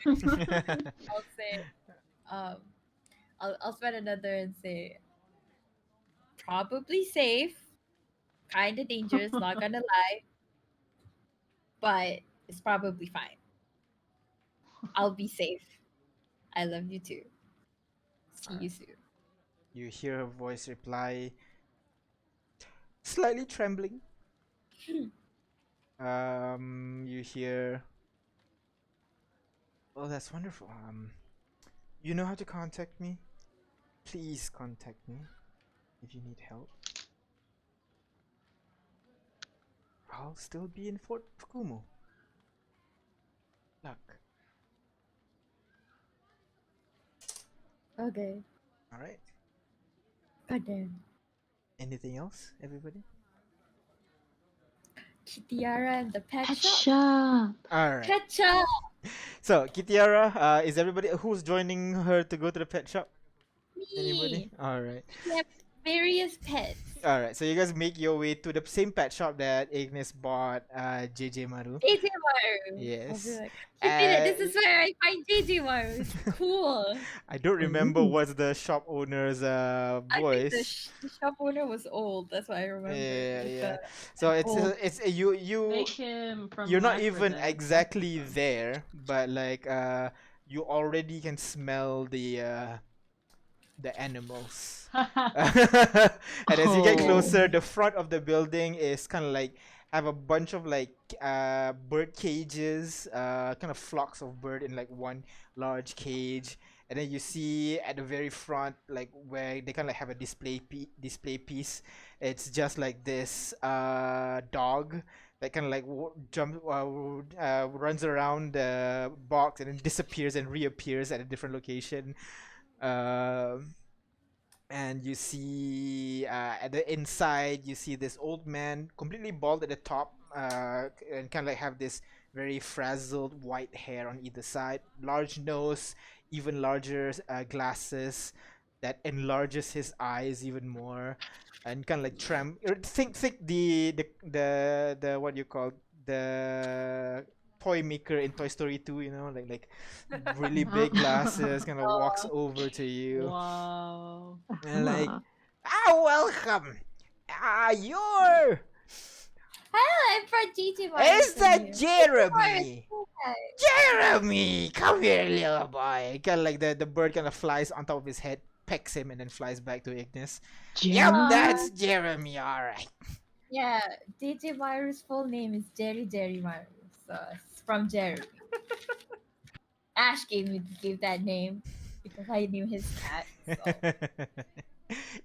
I'll say, um, I'll spend another and say, probably safe, kind of dangerous, not gonna lie, but it's probably fine. I'll be safe. I love you too. See you soon. You hear her voice reply, slightly trembling. You hear, "Oh, that's wonderful. You know how to contact me? Please contact me if you need help. I'll still be in Fort Fukumu. Luck." Okay. All right. God damn. Anything else, everybody? Kitiara and the pet Pet shop. shop. All right. Pet shop. So, Kitiara, is everybody who's joining her to go to the pet shop? Anybody? Me. All right. We have various pets. All right. So you guys make your way to the same pet shop that Ignis bought JJ Maru. JJ Maru. I'll be Yes. like, this is where I find JJ Maru. It's cool. I don't remember Ooh. what's the shop owner's I think voice. the shop owner was old. That's what I remember. Yeah. So it's you Make him from you're not Life or even Dead. exactly there, but like you already can smell the animals. And as you get closer, the front of the building is kind of like have a bunch of like bird cages, kind of flocks of bird in like one large cage. And then you see at the very front, like where they kind of like have a display piece. It's just like this dog that kind of like runs around the box and then disappears and reappears at a different location. And you see at the inside you see this old man completely bald at the top, and kind of like have this very frazzled white hair on either side, large nose, even larger glasses that enlarges his eyes even more, and kind of like think the what you call the toy maker in Toy Story 2, like really big glasses, kind of walks over to you Wow. and like, welcome. You're. Hi, I'm from Gigi Is that Morris. Jeremy? Hi. Jeremy, come here, little boy. Kind of like the bird kind of flies on top of his head, pecks him, and then flies back to Ignis. Yep, Jeremy? that's Jeremy. All right. Yeah, DJ Myra's full name is Jerry Myra. So it's from Jerry. Ash gave that name because I knew his cat. So.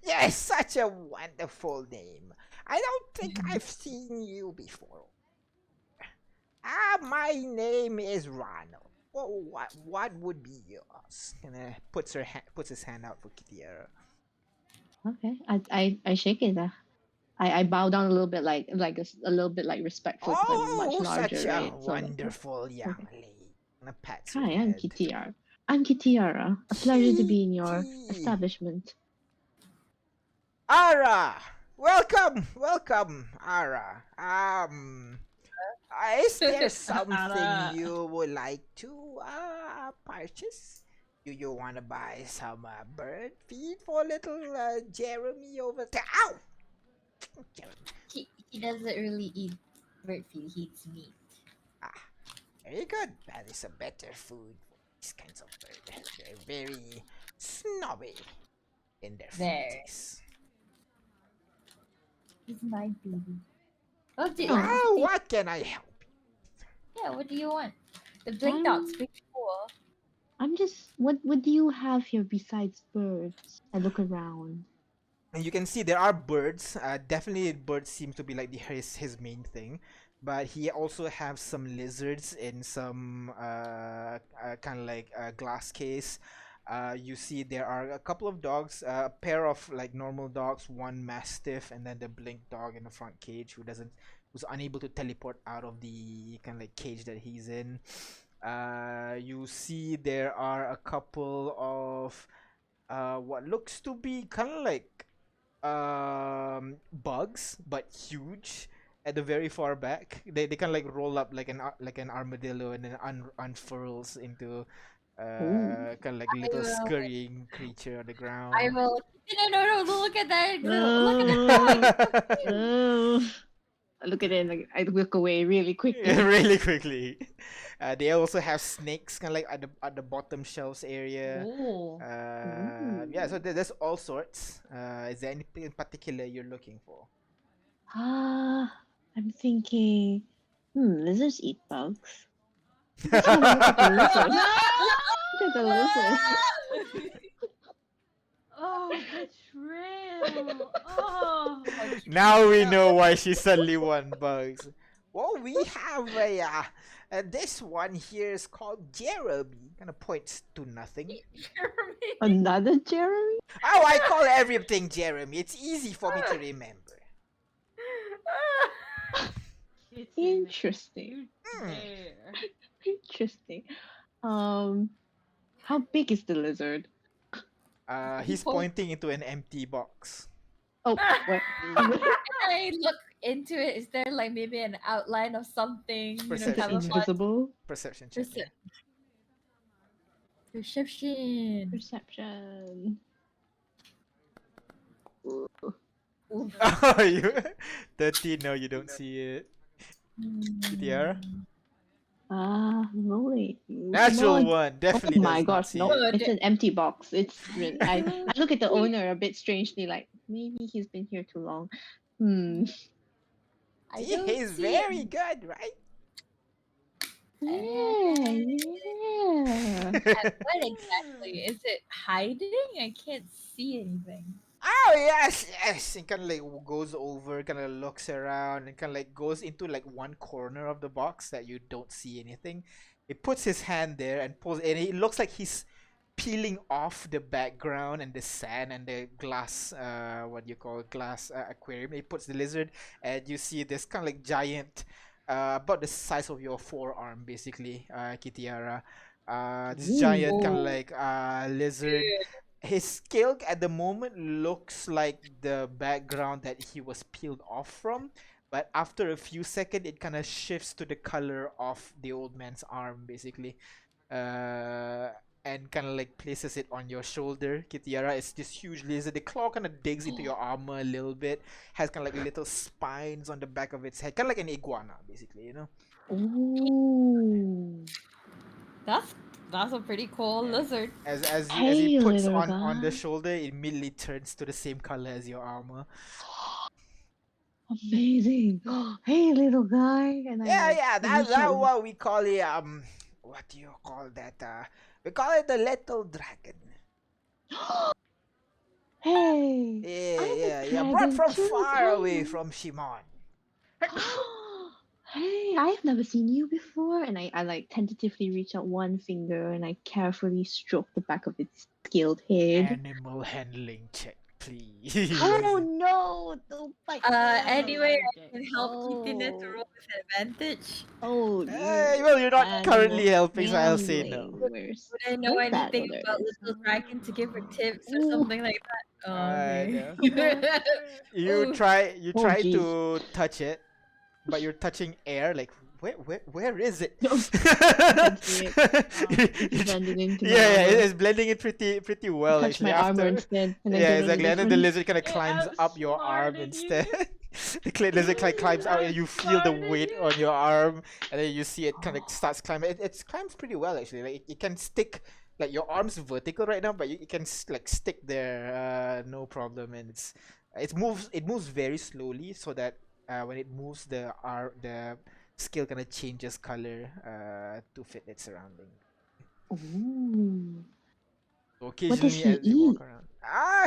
Yeah, it's such a wonderful name. I don't think I've seen you before. My name is Ronald. Well, what would be yours? And puts his hand out for Kitiara. Okay. I shake it. I bow down a little bit, like a little bit like respectful because I'm much Oh, larger, such a right? So like, wonderful young okay. lady. And pats your Hi, I'm head. Kitiara. I'm Kitiara. A pleasure to be in your Kitty. establishment. Ara, welcome, Ara. Is there something Ara. you would like to purchase? Do you want to buy some bird feed for little Jeremy over there? Ow! Jeremy. He doesn't really eat bird feed. He eats meat. Very good. That is a better food for these kinds of birds. They're very snobby in their food There. taste. He's my baby. Oh, Well, what can I help you? Yeah, what do you want? The blink dog's pretty cool. I'm just what do you have here besides birds? I look around. And you can see there are birds. Definitely, birds seem to be like his main thing. But he also have some lizards in some kind of like glass case. You see there are a couple of dogs, a pair of like normal dogs, one mastiff, and then the blink dog in the front cage who's unable to teleport out of the kind of like cage that he's in. You see there are a couple of what looks to be kind of like bugs, but huge at the very far back. They kind of like roll up like an armadillo and then unfurls into kind of like little scurrying creature on the ground. I will. No! Look at that! Look at that! Oh. I look at it and I look away really quickly. Really quickly. They also have snakes kind of like at the bottom shelves area. Ooh. Yeah, so there's all sorts. Is there anything in particular you're looking for? I'm thinking, lizards eat bugs. Let's have a look at the lizard. Look at the lizard. Oh, betrayal. Oh. Now we know why she suddenly won bugs. Well, we have this one here is called Jeremy. Kind of points to nothing. Jeremy. Another Jeremy? Oh, I call everything Jeremy. It's easy for me to remember. Interesting. There. Interesting. How big is the lizard? He's pointing into an empty box. Oh, what? I look into it. Is there like maybe an outline of something? Perception check. Invisible? Perception check. Yeah. Perception. Perception. Oof. Oh, you 13? No, you don't see it. Tiara? Rolling. Natural one. Definitely. Oh my does not gosh, see no, it. it's an empty box. It's I look at the owner a bit strangely, like maybe he's been here too long. See, he's very good, right? Yeah. What exactly? Is it hiding? I can't see anything. Oh yes, yes. And kind of like goes over, kind of looks around, and kind of like goes into like one corner of the box that you don't see anything. He puts his hand there and pulls, and it looks like he's peeling off the background and the sand and the glass, what you call glass aquarium. He puts the lizard, and you see this kind of like giant, about the size of your forearm, basically, Kitiara. This giant kind of like lizard. His scale at the moment looks like the background that he was peeled off from, but after a few seconds, it kind of shifts to the color of the old man's arm, basically. and kind of like places it on your shoulder. Kitiara is this huge lizard. The claw kind of digs into your armor a little bit. Has kind of like little spines on the back of its head, kind of like an iguana, basically. You know. Ooh. That's a pretty cool Yeah. lizard. As he Hey, puts little on the guy. shoulder, it immediately turns to the same color as your armor. Amazing. Hey, little guy. And I Yeah, like yeah, that's reach out. what we call it. What do you call that? We call it the little dragon. Hey, Yeah, I'm yeah, a yeah. Brought dragon from too. far away Hey. from Shimon. Hey, I've never seen you before. And I like tentatively reach out one finger and I carefully stroke the back of its scaled head. Animal handling check, please. Oh no, don't bite me. Anyway, I Allergic. can help Kitina to Oh. roll with advantage. Oh, Well, you're not currently animal helping, so I'll say no. handling. Where's Would I know where's that? anything Oh, there about it is. Little Dragon to give her tips or Ooh. something like that? Oh, okay. You Ooh. try Oh, try geez. to touch it, but you're touching air. Like where is it? No, can't see it. It's blending into my Yeah, armor. it's blending it pretty well Touch actually. my armor After instead, and I yeah, don't know exactly. the And then the difference. lizard kind of It climbs up your arm outsmarted instead. you. The lizard climbs out, and you feel the Outsmarted weight you. on your arm, and then you see it kind of starts climbing. It climbs pretty well actually. Like it can stick. Like your arm's vertical right now, but you can like stick there, no problem. And it moves very slowly, so that when it moves, the scale kind of changes color to fit its surrounding. Ooh. So What does occasionally, he as you walk eat? around,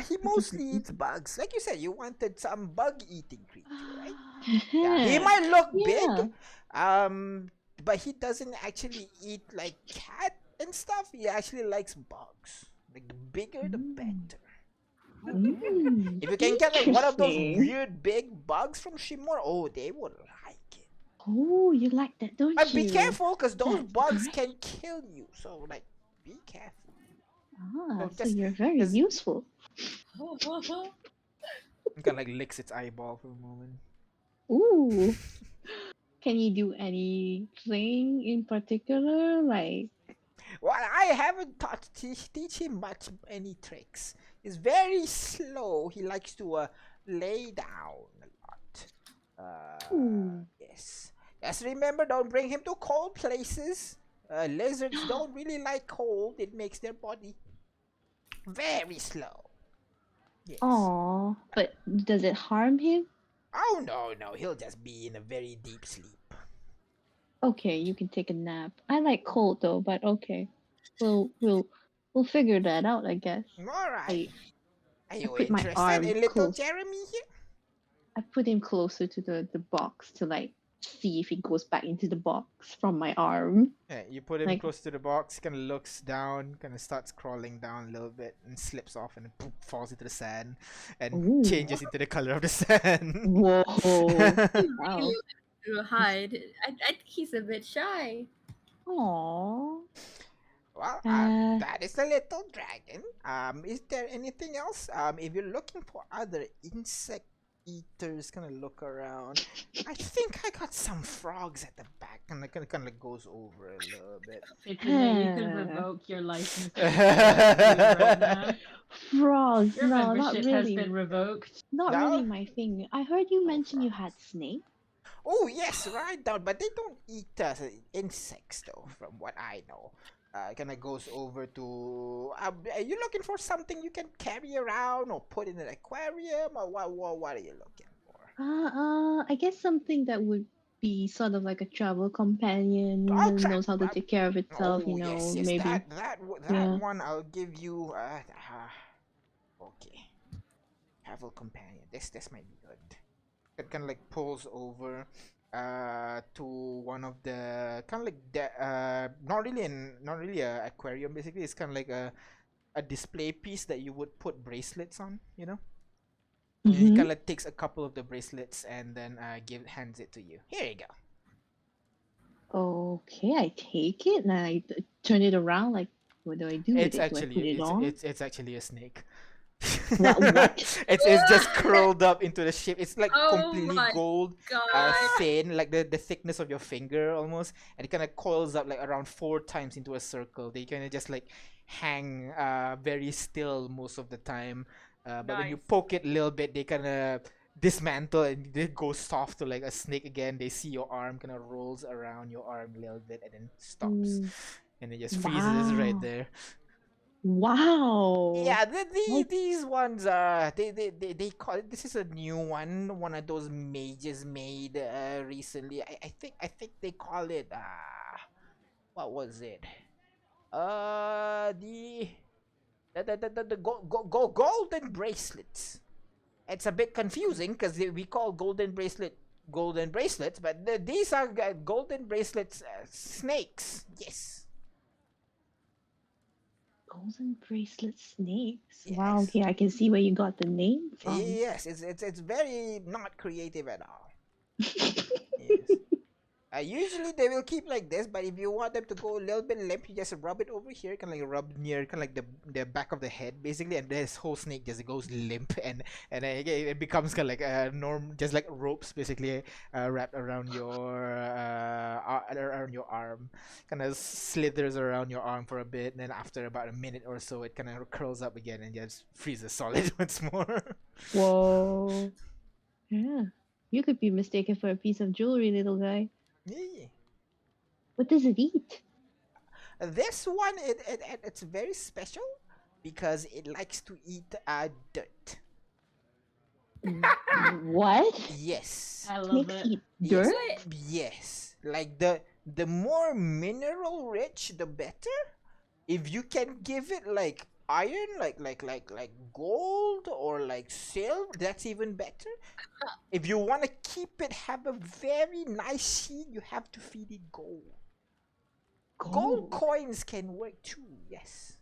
he What does mostly he eats bugs. Like you said, you wanted some bug-eating creature, right? eat? Yeah, he might look Yeah. big, but he doesn't actually eat like cat and stuff. He actually likes bugs. Like the bigger, the Mm. better. Mm. If you can get like one of those Interesting. weird big bugs from Shimor, oh, they would like it. Oh, you like that, don't But you? be careful, cause those That's bugs great. can kill you. So like, be careful. Ah, so just- you're very just- useful. It kind of like licks its eyeball for a moment. Ooh. Can you do anything in particular? Like, Well, I haven't taught teach him much any tricks. He's very slow. He likes to lay down a lot. ooh. Yes. Just remember, don't bring him to cold places. Lizards don't really like cold. It makes their body very slow. Yes. Aw, but does it harm him? Oh no, he'll just be in a very deep sleep. Okay, you can take a nap. I like cold though, but okay. We'll figure that out, I guess. All right. Are you put my interested arm in little close. Jeremy here? I put him closer to the box to like see if he goes back into the box from my arm. Yeah, you put him Like- close to the box, kind of looks down, kind of starts crawling down a little bit, and slips off and poof, falls into the sand, and Ooh. changes into the color of the sand. Whoa. Wow. To hide. I think he's a bit shy. Aww. Well, Uh, that is the little dragon. Is there anything else? If you're looking for other insect eaters, kind of look around. I think I got some frogs at the back, and it kind of goes over a little bit. You can Uh. revoke your license to right now. Frogs. Your No, not membership has really. been revoked. Not No? really my thing. I heard you Oh, mention you frogs. had snake. Oh yes, right down, but they don't eat insects though, from what I know. Kind of goes over to. Are you looking for something you can carry around or put in an aquarium, or what are you looking for? I guess something that would be sort of like a travel companion Oh, that knows how to take care of itself, you know, yes, maybe. that Yeah. one I'll give you. Okay, travel companion. This might be good. It kind of like pulls over to one of the kind of like not really a aquarium, basically. It's kind of like a display piece that you would put bracelets on, you know. And he Mhm. kind of takes a couple of the bracelets and then hands it to you. Here you go. Okay, I take it and I turn it around. Like, what do I do with It's it? Do I actually put it on? it's actually a snake. What? It's just curled up into the shape. It's like Oh completely my gold, God. thin, like the thickness of your finger almost, and it kind of coils up like around 4 times into a circle. They kind of just like hang very still most of the time. But when you Nice. poke it a little bit, they kind of dismantle and they go soft to like a snake again. They see your arm kind of rolls around your arm a little bit and then stops, Mm, and it just freezes right wow. there. Wow. Yeah, Like, these ones are they call it. This is a new one of those mages made recently. I think they call it what was it? The golden bracelets. It's a bit confusing because we call golden bracelets, but these are golden bracelets snakes. Yes. golden bracelet snakes. Wow, Yes. okay, I can see where you got the name from. Yes, it's very not creative at all. Yes. Usually they will keep like this, but if you want them to go a little bit limp, you just rub it over here, kind of like rub near, kind of like the back of the head, basically, and this whole snake just goes limp, and it becomes kind of like a just like ropes, basically, wrapped around your arm, kind of slithers around your arm for a bit, and then after about a minute or so, it kind of curls up again and just freezes solid once more. Whoa. Yeah. You could be mistaken for a piece of jewelry, little guy. Yeah. What does it eat? This one, it's very special because it likes to eat dirt. What? Yes. I love Snakes it. eat Yes. dirt? Yes. Like the more mineral rich, the better. If you can give it like iron, like gold or like silver, that's even better. If you want to keep it have a very nice sheen, you have to feed it gold. Gold coins can work too. Yes.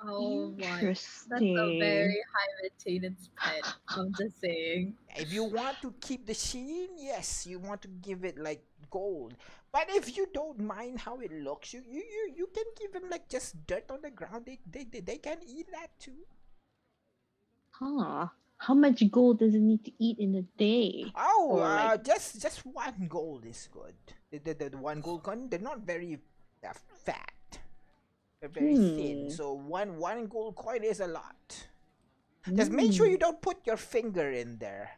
Oh my. That's a Interesting. very high maintenance pet. I'm just saying. If you want to keep the sheen, yes, you want to give it like gold. But if you don't mind how it looks, you can give them like just dirt on the ground. They can eat that too. Huh. How much gold does it need to eat in a day? Oh, Or like, just one gold is good. The one gold coin, they're not very fat. They're very thin. So one gold coin is a lot. Just make sure you don't put your finger in there.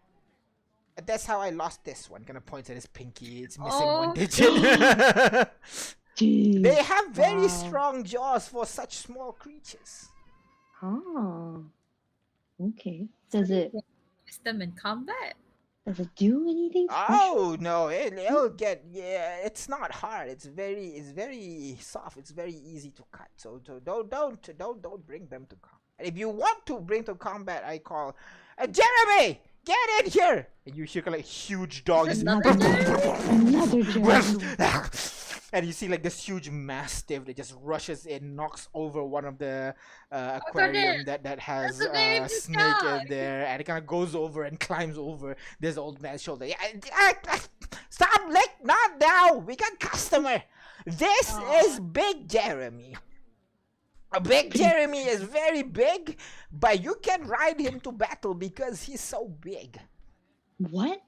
That's how I lost this one. Kind of points at his pinky. It's missing one Oh. digit. Jeez. They have very Wow. strong jaws for such small creatures. Oh. Okay. Does it Use them in combat. do anything special? Oh no, it'll get it's not hard. It's very soft. It's very easy to cut. So don't bring them to combat. If you want to bring to combat, I call Jeremy, get in here. And you hear like huge dog just Another Jeremy? Another Jeremy. and you see like this huge mastiff that just rushes in, knocks over one of the goodness. aquarium that has That's a very a big snake in dog. there, and it kind of goes over and climbs over this old man's shoulder. Stop, not now. We got customer. This is Big Jeremy. Big Jeremy is very big, but you can ride him to battle because he's so big. What?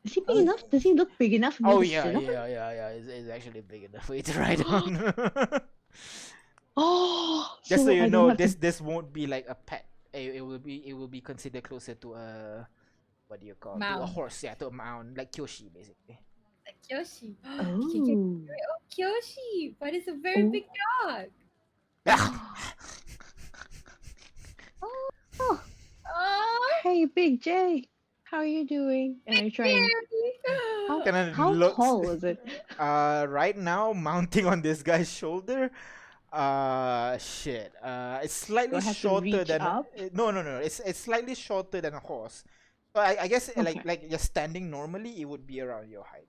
Is he big enough? Does he look big enough for me Oh to yeah. sit on? It's actually big enough for you to ride on. Oh, Just so I you don't know, have to- this won't be like a pet. It will be considered closer to a what do you call to a Mound. horse? Yeah, to a mound, like Kyoshi basically. Like Kyoshi. Oh. Oh, Kyoshi, but it's a very Oh. big dog. Oh. Oh, Hey, Big J. How are you doing? And I try and Jeremy. Kinda how looks- tall is it? Right now, mounting on this guy's shoulder. Shit. It's slightly I have to shorter reach than up? no. It's slightly shorter than a horse. So I guess Okay. like just standing normally, it would be around your height.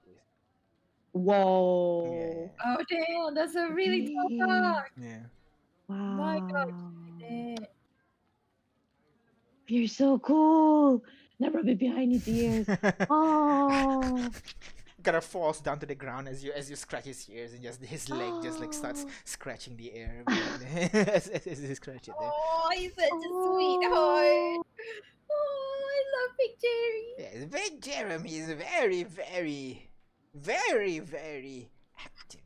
Whoa. Oh damn, that's a really tall Dang. dog. Yeah. Wow. My God. Eh, You're so cool. Now rub it behind his ears. Oh. Kind of falls down to the ground as you scratch his ears, and just his leg just like starts Oh. scratching the air as you scratch it there. Oh, he's such a sweetheart. Oh, I love Big Jerry. Yes, Big Jeremy is very active.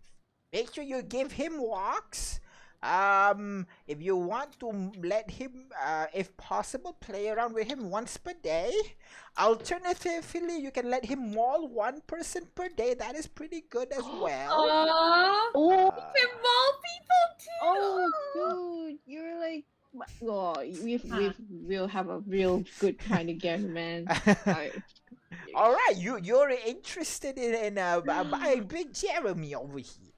Make sure you give him walks. If you want to let him, if possible, play around with him once per day. Alternatively, you can let him maul one person per day. That is pretty good as well. Aww. Oh, Can maul people too. oh, dude, you're like, oh, we'll have a real good time together, man. All right, you're interested in buying Big Jeremy over here.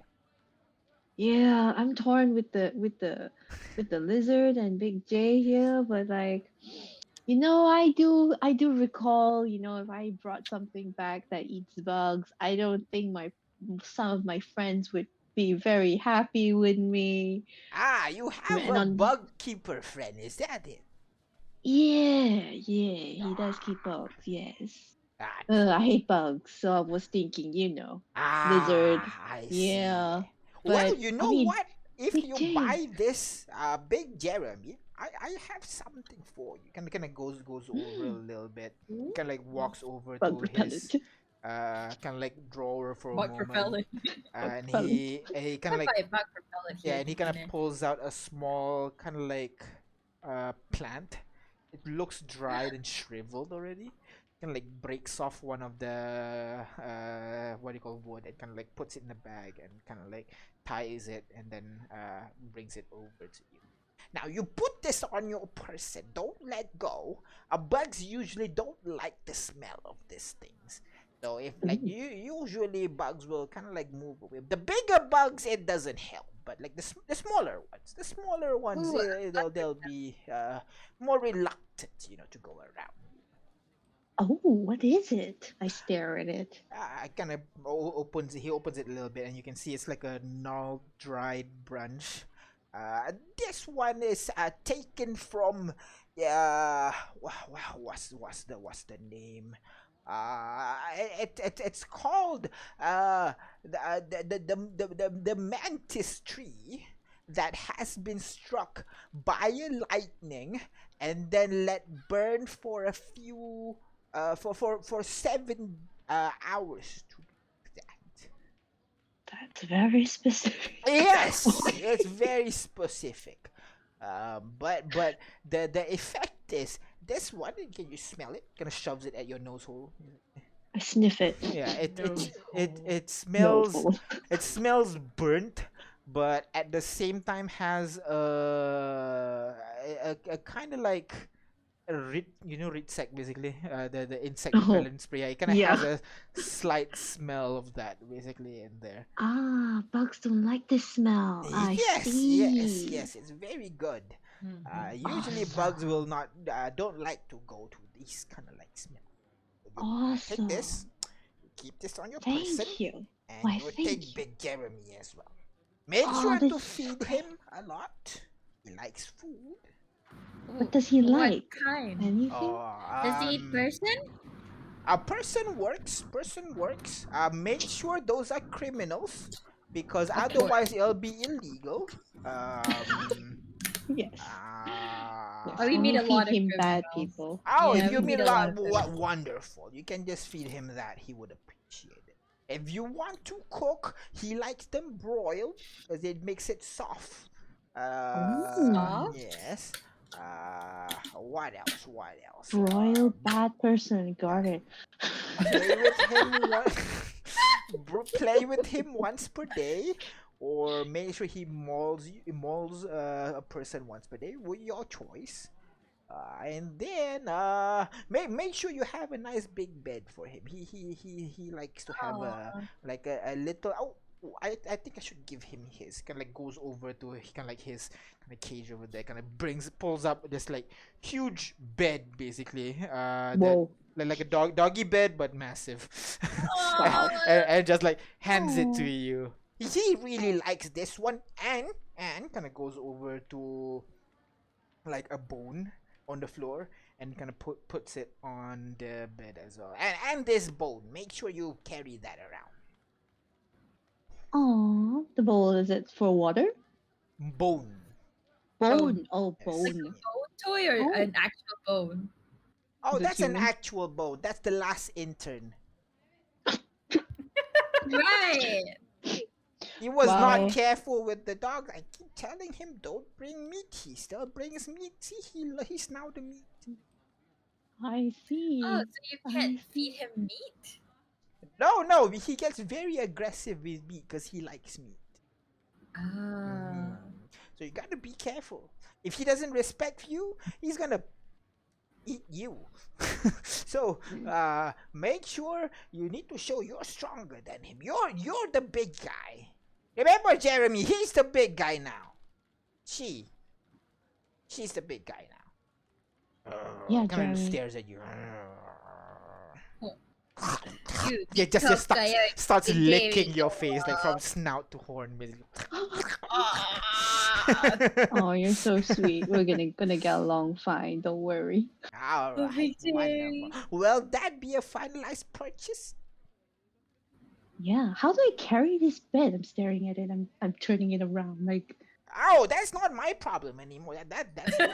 Yeah, I'm torn with the lizard and Big J here, but like, I do recall, if I brought something back that eats bugs, I don't think some of my friends would be very happy with me. Ah, you have And a on bug keeper friend, is that it? Yeah, he does keep Ah, bugs, yes. ah, I hate bugs, so I was thinking, lizard. I see. Yeah, Well, but you I know mean, what? If Big you J. buy this Big Jeremy, I have something for you. Kind of goes over a Mm, little bit. Ooh. Kind of like walks over bug to his repellent. kind of like drawer for a Bug moment, repellent. Bug and repellent. he kind Can of I like buy a bug repellent yeah, here, and he kind of Tina? pulls out a small kind of like plant. It looks dried and shriveled already. Kind of like breaks off one of the what do you call wood and kind of like puts it in a bag and kind of like ties it and then brings it over to you. Now you put this on your person. Don't let go. Bugs usually don't like the smell of these things. So if like Ooh. usually bugs will kind of like move away. The bigger bugs it doesn't help, but like the smaller ones Ooh, they'll be more reluctant, to go around. Oh, what is it? I stare at it. I kind of he opens it a little bit and you can see it's like a gnarled dried branch. This one is taken from what's the name? It's called the mantis tree that has been struck by a lightning and then let burn for a few for 7 hours to be exact. That's very specific. Yes, Okay. it's very specific. But the effect is this one. Can you smell it? Kind of shoves it at your nose hole. I sniff it. Yeah, Nose it Nose smells hole. it smells burnt, but at the same time has a kind of like a Ritsak basically, the insect Oh, repellent spray. Yeah, it kind of has yeah. a slight smell of that basically in there. Bugs don't like the smell. I see. Yes, it's very good. Usually bugs will Awesome. not don't like to go to these kind of like smell. You take this, Awesome. you keep this on your person, Thank you. and Why, you thank take you. Big Jeremy as well. Make Oh, sure this to is so feed great. him a lot. He likes food. What does he What like? kind? Anything? Oh, Does he eat person? a person works. Person works. Make sure those are criminals, because Of course. otherwise it'll be illegal. Um. Yes. Uh, Yes. Oh, we meet Only a lot feed of him bad criminals. people. oh, if Yeah, you we meet mean a lot lot, of what criminals. wonderful! You can just feed him that. He would appreciate it. If you want to cook, he likes them broiled because it makes it soft. Soft? Yes. What else? What else? Broiled bad person. Yeah. Got it. Play with him play with him once per day, or make sure he mauls a person once per day. With your choice. And then make sure you have a nice big bed for him. He likes to have Aw. a little. Oh, I think I should give him his. Kind of like goes over to kind of like his kind of cage over there. Kind of pulls up this like huge bed basically. That Whoa. like a doggy bed but massive. Wow. And just like hands it to Oh. you. He really likes this one, and kind of goes over to like a bone on the floor and kind of puts it on the bed as well. And this bone, make sure you carry that around. Oh, the bowl, is it for water? Bone. Bone. Oh, Yes. Like a bone. bone toy or Oh. an actual bone? Oh, Is it that's an human? actual bone. That's the last intern. Right. He was Wow. not careful with the dog. I keep telling him don't bring meat. He still brings meat. See, he's now the meat. I see. Oh, so you can't I feed see. him meat? No, he gets very aggressive with meat because he likes meat. Ah. So you gotta be careful. If he doesn't respect you, he's gonna eat you. So make sure you need to show you're stronger than him. You're the big guy. Remember, Jeremy, he's the big guy now. She's the big guy now. Yeah, Kind of Jeremy. stares at you. You Yeah, just tough starts, guy, starts big licking Jerry. your face like from snout to horn. Ah. Oh, you're so sweet. We're gonna get along fine. Don't worry. All Oh, right, big wonderful. Jerry. Will that be a finalized purchase? Yeah. How do I carry this bed? I'm staring at it. I'm turning it around. Like, Oh, that's not my problem anymore. That's yours.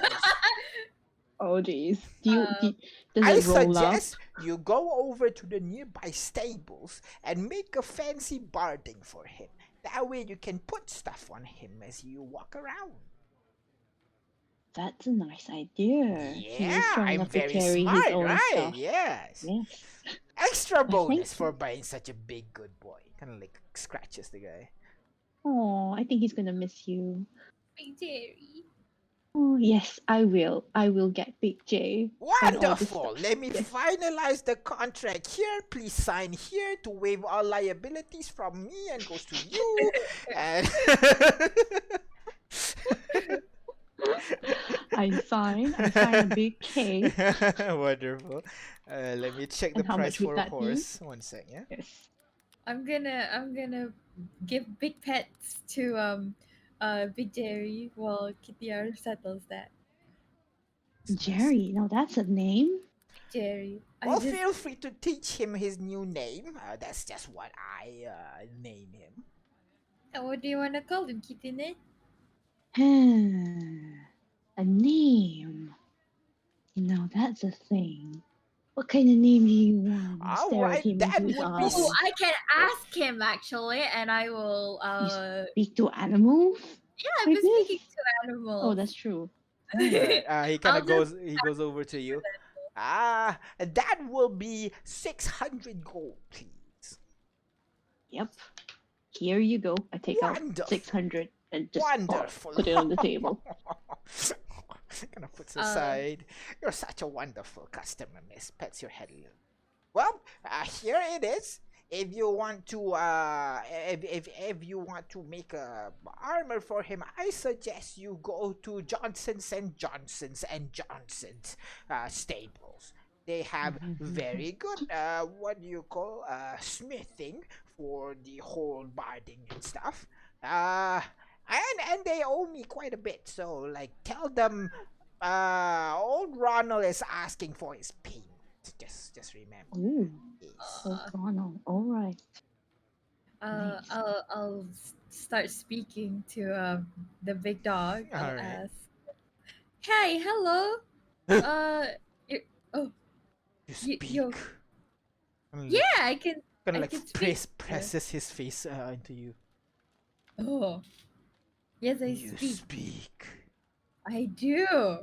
oh jeez. Does I it roll up? suggest you go over to the nearby stables and make a fancy barding for him. That way you can put stuff on him as you walk around. That's a nice idea. He is Yeah, strong I'm enough to very carry smart, his own right? stuff. Yes. Yes. Extra bonus think for so. buying such a big good boy. Kind of like scratches the guy. Oh, I think he's gonna miss you. Big Jerry. Oh yes, I will. I will get Big J. and all the Wonderful. stuff. Let me Yes. finalize the contract here. Please sign here to waive all liabilities from me and goes to you. And I sign a big K. Wonderful. Let me check the And how price much would for a that be? horse. One sec, yeah. Yes. I'm gonna give big pets to Big Jerry while Kitty settles that. It's nice. Jerry. Now that's a name. Jerry. Well, feel free to teach him his new name. That's just what I name him. What do you wanna call him, Kitty? A name. Now that's a thing. What kind of name do you want? All Stare right, at him that into his would be eyes. Oh, I can ask him actually, and I will. Speak to animals? Yeah, I've been like this? speaking to animals. Oh, that's true. Alright, he kind I'll of goes over to you. That will be 600 gold, please. Yep. Here you go. I take out Wonderful. 600 and just Wonderful. put it on the table. Kind of puts aside. You're such a wonderful customer, miss. Pets your head a little. Well, here it is. If you want to, if you want to make a armor for him, I suggest you go to Johnson's and Johnson's and Johnson's stables. They have very good, what do you call, smithing for the whole barding and stuff. And they owe me quite a bit, so like tell them, old Ronald is asking for his payment. Just remember. Ooh. Yes. Oh, Ronald. All right. Nice. I'll start speaking to the big dog. I'll Alright. ask. Hey, hello. You, oh You speak. yo. Kinda Yeah, I can. Kind I of like can speak. presses his face into you. Oh, yes, I You speak. speak. I do.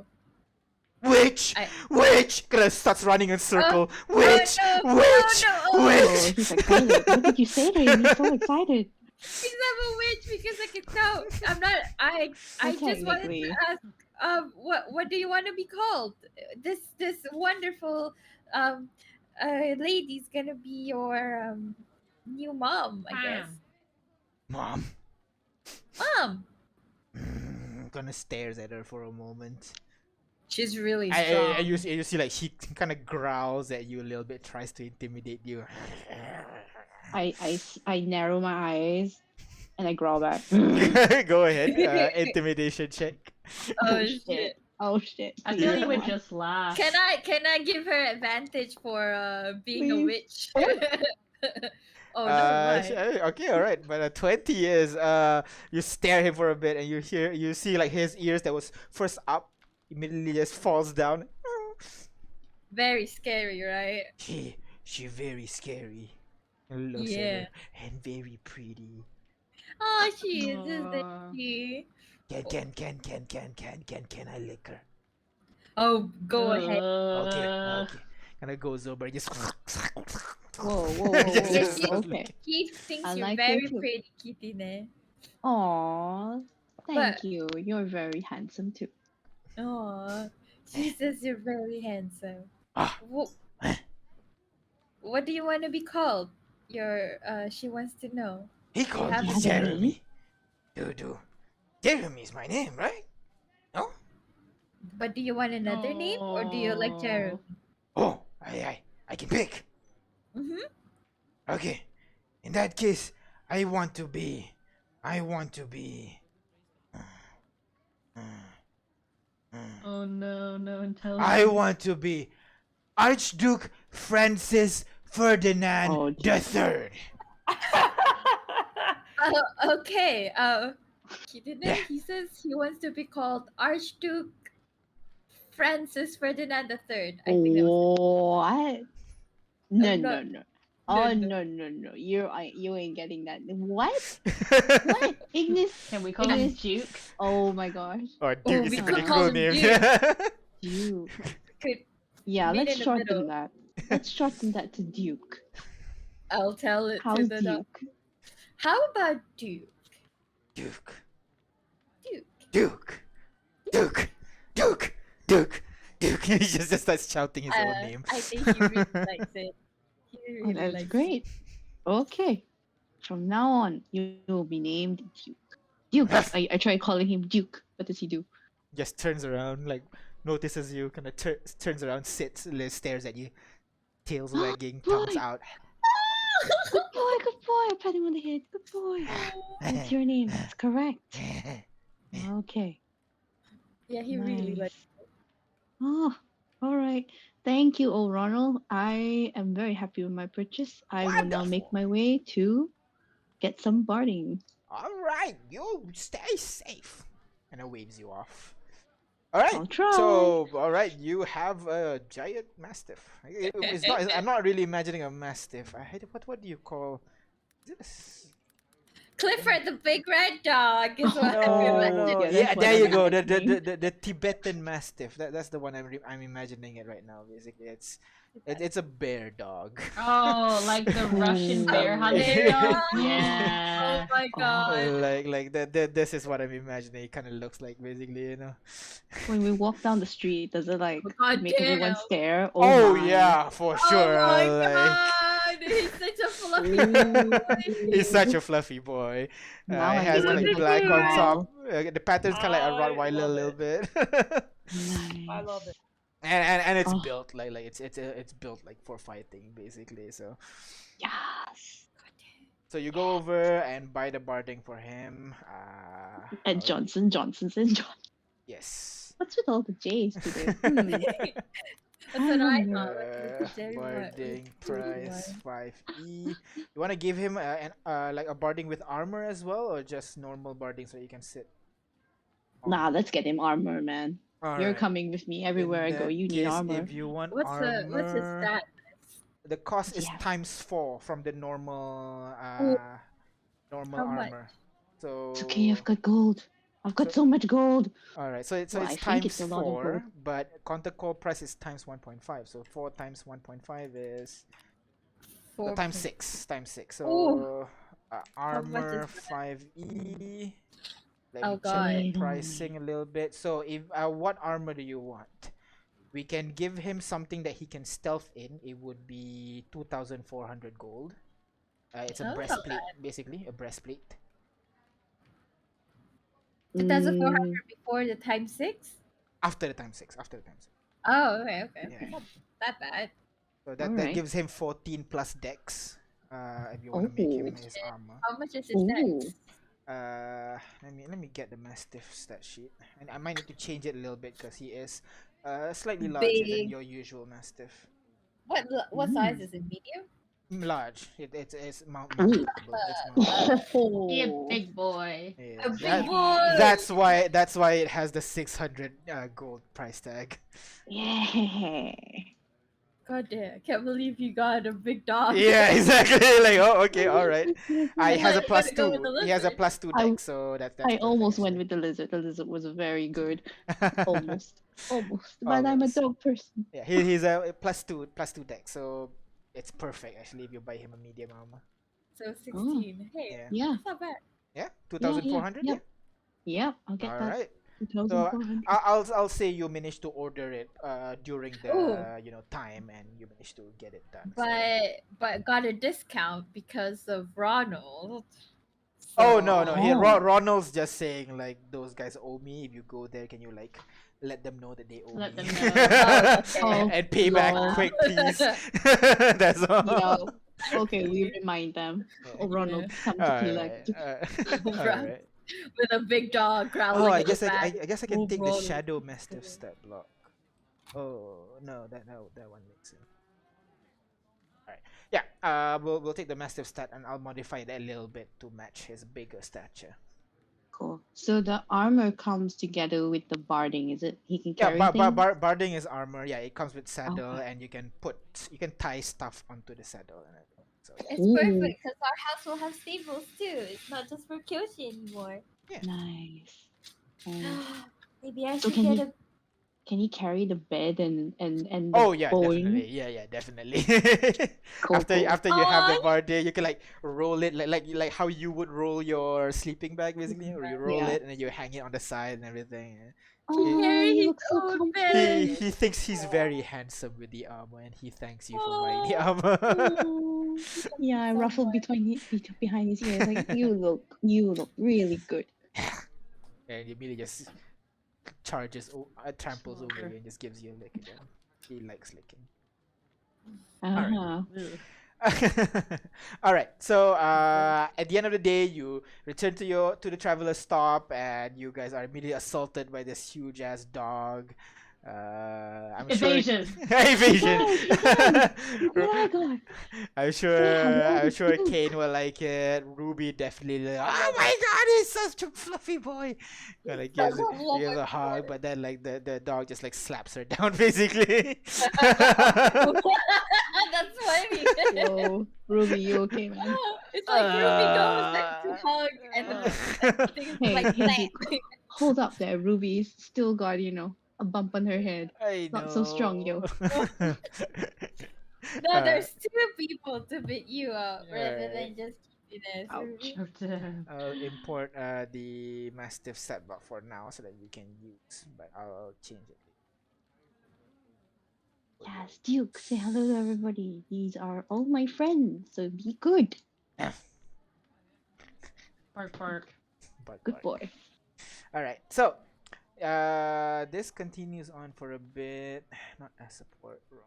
Witch! I- Witch! Kinda starts running in a circle. Witch! Oh, no, Witch! no, no. Oh, Witch! he's excited. What did you say to him? He's so excited. Because I'm a witch. Because I can tell. I'm not. I just wanted technically. to ask. What do you want to be called? This wonderful lady's gonna be your new mom, I guess. Mom. Mom. Kinda stares at her for a moment. She's really strong. And you see like he kind of growls at you a little bit, tries to intimidate you. I narrow my eyes and I growl back. Go ahead, intimidation check. Oh shit. Oh shit. I feel you would just laugh. Can I give her advantage for being a Please. witch? Oh, never mind. Okay, all right. But 20 is you stare him for a bit, and you see like his ears that was first up immediately just falls down. Very scary, right? She very scary. And looks at Yeah. her, and very pretty. Oh, she is, isn't Aw. she? Can I lick her? Oh, go ahead. Okay. And I goes over and just. Whoa, whoa, whoa, Just- whoa, just whoa. lick Okay. it. He thinks I you're like very it too. pretty, Kitty ne. Aw, But thank you. You're very handsome too. oh, she says you're very handsome. Ah, What, what do you want to be called? She wants to know. he Do you called have me You have a name? Jeremy. Dude. Jeremy is my name, right? No? But do you want another name or do you like Jeremy? Oh, I can pick. Mm-hmm. Okay. In that case, I want to be. uh, uh, Oh no, no, tell I me. want to be Archduke Francis Ferdinand Oh, the Third. Okay. Kitty Yeah. he says he wants to be called Archduke Francis Ferdinand III. I think that was what? No, I'm no, not. no. No, Oh no. no. You ain't getting that. What? What? Ignis? Can we call him Ignis? Duke? Oh my gosh. Oh, Oh, Duke is we a could pretty call cool him name. Duke. Duke. Could Yeah, meet let's in the shorten middle. that. Let's shorten that to Duke. I'll tell it to How's the Duke? How about Duke? Duke. Duke. Duke. Duke. Duke. Duke. Duke. He just starts shouting his own name. I think he really likes it. He Oh, really that's likes it. great. Okay. From now on, you will be named Duke. Duke. I try calling him Duke. What does he do? Just turns around, like notices you, kind of turns around, sits, stares at you, tails wagging, tongues Boy. out. Good boy, good boy. I pat him on the head. Good boy. That's your name. That's correct. Okay. Yeah, he really Nice. likes Oh, all right. Thank you, old Ronald. I am very happy with my purchase. I will now make Wonderful. my way to get some barding. All right, you stay safe. And it waves you off. All right. I'll try. So, all right, you have a giant mastiff. It's not. I'm not really imagining a mastiff. What do you call? Is it a Clifford the big red dog is what I'm Oh, imagining. yeah, yeah, that's what there I'm you go. imagining. The Tibetan Mastiff. That's the one I'm imagining it right now. Basically, it's a bear dog. Oh, like the Russian bear A hunter bear dog? dog? Oh Yeah. my god. like this is what I'm imagining. It kind of looks like basically, you know. When we walk down the street, does it like God make everyone damn. stare? Oh my. yeah, for sure. Oh my Like god. He's such a fluffy Ooh. boy. he's such a fluffy boy. Now It I has know like him like black on top. wow. The pattern's kind of like a I Rottweiler a love little it. bit. I love Nice. it. and it's Oh. built like it's built like for fighting basically. So Yes. you go over and buy the barding for him. And Johnson, Johnson's and John. Yes. What's with all the J's today? That's what I don't know. thought. It's very Barding price one. 5e. You want to give him like a barding with armor as well, or just normal barding so you can sit? on? Nah, let's get him armor, man. You're Alright. coming with me everywhere I In go. that You need case, armor. if you want What's his armor, stat? the cost is Yeah. times 4 from the normal Oh. normal How much? armor. So It's okay, I've got gold. I've got so much gold. Alright, so it's Well, I it's think times it's a lot of 4, gold. but contact call price is times 1.5. So 4 times 1.5 is Four times point- 6. Times 6. Ooh. So much armor is that? 5e. Let Oh me check god. the Wait on pricing a little bit. So if what armor do you want? We can give him something that he can stealth in. It would be 2,400 gold. It's a Oh, not breastplate, basically a breastplate. 2,400 before the times 6? After the times 6. Oh, okay. Yeah. Not that bad. So that Alright. gives him 14 plus dex. If you want to make him Oh. his armor. How much is his Ooh. stats? Let me get the mastiff stat sheet, and I might need to change it a little bit because he is slightly larger than Big. your usual mastiff. What size is it? Medium? Large. It's mount Ooh. mountable. It's mountable. Be a big boy. Yeah, A big that- boy. that's why it has the 600 gold price tag. Yeah. God damn, I can't believe you got a big dog. Yeah, exactly. Like, oh, okay, all right. He has a I'm plus gonna go with two. the He has a lizard. plus two I deck, so that's I perfect almost went actually. with the lizard. The lizard was very good. Almost. Almost. But I'm a Almost. dog person. Yeah, he's a plus two deck, so it's perfect actually if you buy him a medium armor. So Oh, 16. Hey, Yeah. yeah. that's not bad. Yeah, Yeah, yeah. 2,400. Yeah. Yep. Yep. I'll get All that. right. So 2,400. I'll say you managed to order it during Ooh, the time, and you managed to get it done. So. but got a discount because of Ronald. Oh no So no! Here Oh. Ronald's just saying like those guys owe me. If you go there, can you like let them know that they owe Let me them know. oh, okay. Oh, and pay back lol. quick, please. That's all. Yeah. Okay, we remind them. Yeah. Oh, Ronald, Yeah. come to collect. All Right. right. With a big dog Oh, growling I at guess the back. I guess I can Oh, take the Ronald. shadow mastiff stat block. Oh no, that one makes sense. Alright. Yeah, we'll take the mastiff stat and I'll modify it a little bit to match his bigger stature. Cool. So the armor comes together with the barding, is it? He can Yeah, carry things? barding is armor. Yeah, it comes with saddle Okay. and you can tie stuff onto the saddle and everything. So yeah. It's Ooh, perfect because our house will have stables too. It's not just for Kyoshi anymore. Yeah. nice. And Maybe I so should get a. can he carry the bed and the Oh yeah, bone? definitely. Yeah, definitely. Cool, after cool. you have the Aw. barday, you can like roll it like how you would roll your sleeping bag basically, or you roll Yeah. it and then you hang it on the side and everything. Oh, Carry you his look so own comfy. bed. He thinks he's very handsome with the armor and he thanks you for buying the Oh, armor. Oh, yeah, I so ruffled much. behind his ears. Like you look really good. And Emilio just tramples over you and just gives you a lick again. He likes licking. Uh-huh. All right. So at the end of the day, you return to the traveler stop, and you guys are immediately assaulted by this huge ass dog. I'm Evasion. sure evasion. What I got? I'm sure Kane will like it. Ruby definitely like, oh my god, he's such a fluffy boy. And like gives a hug, but then like the dog just like slaps her down basically. That's funny. Whoa, Ruby, you okay, man? It's like Ruby goes like to hug and the thing Hey, like hey, that. hold up there. Ruby's still got, a bump on her head. I know. Not so strong, yo. No, there's two people to beat you up rather Alright. than just keeping us. Ouch. Oh, damn. I'll import the mastiff set block for now so that you can use, but I'll change it. Yes, Duke, say hello to everybody. These are all my friends, so be good. Bark, bark. Good boy. All right, so this continues on for a bit. Not as support, wrong.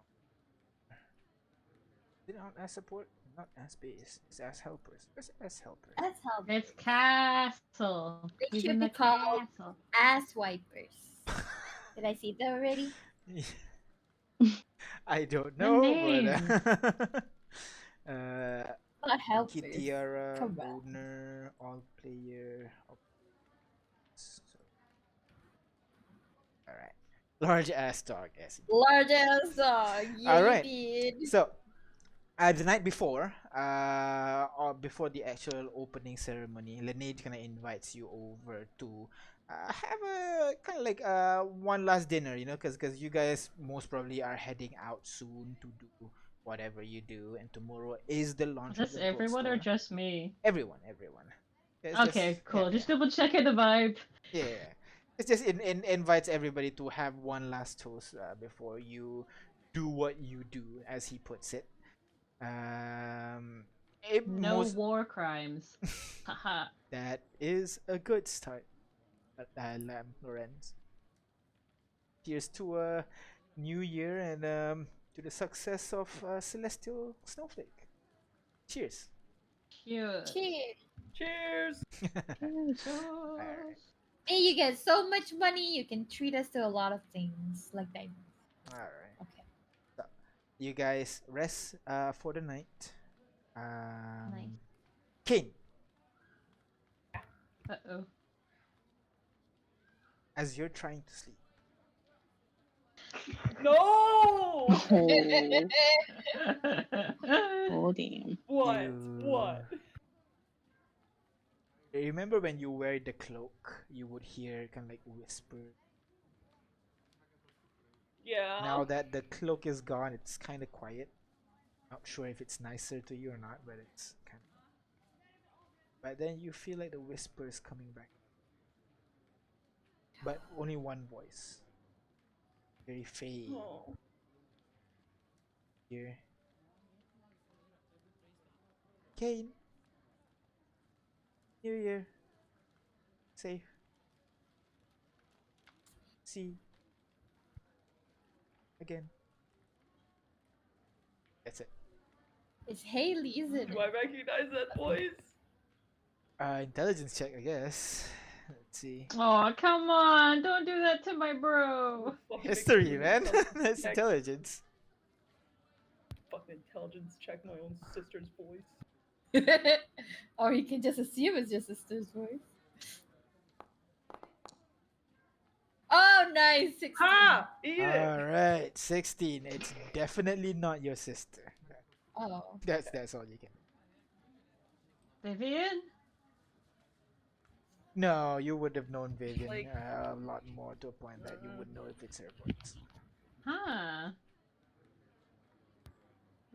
Is it not as support? Not as base. It's as helpers. Where's as helpers? That's how It's castle. They He's should in be the called- castle. ass wipers. Did I see that already? I don't The know, name. but Not helpers. Kitiara, Come on. owner, all player. All right, large ass dog. Yes. Large ass dog. Yeah, Alright. you did. So, the night before, or before the actual opening ceremony, Lineage kind of invites you over to have a kind of like one last dinner, because you guys most probably are heading out soon to do whatever you do, and tomorrow is the launch Is of this the everyone or bookstore. just me? Everyone. It's Okay, just, cool. yeah, Just double checking the vibe. yeah. It's just invites everybody to have one last toast before you do what you do, as he puts it. No Most war crimes. Haha. that is a good start, Lorenz. Cheers to a new year and to the success of Celestial Snowflake. Cheers. Cute. Cheers. Cheers. Alright. Hey, you get so much money, you can treat us to a lot of things like diamonds. Alright. Okay. So, you guys rest for the night. Nice. King, Uh-oh. as you're trying to sleep, No! Oh, oh damn. What? What? Remember when you wear the cloak, you would hear kind of like whisper. Yeah. Now that the cloak is gone, it's kind of quiet. Not sure if it's nicer to you or not, but it's kind of. But then you feel like the whisper is coming back. But only one voice. Very faint. Oh. Here. Kane. New Year. Safe. See. Again. That's it. It's Haley, isn't Do it? I recognize that voice? Intelligence check, I guess. Let's see. Oh, come on. Don't do that to my bro. Fucking History, experience man. intelligence That's check. intelligence. Fucking intelligence check my own sister's voice. Or you can just assume it's your sister's voice. Oh, nice. 16. Ha! Eat it! Alright, 16. It's definitely not your sister. Oh. That's all you can. Vivian? No, you would have known Vivian Like- a lot more to a point that you would know if it's her voice. Huh.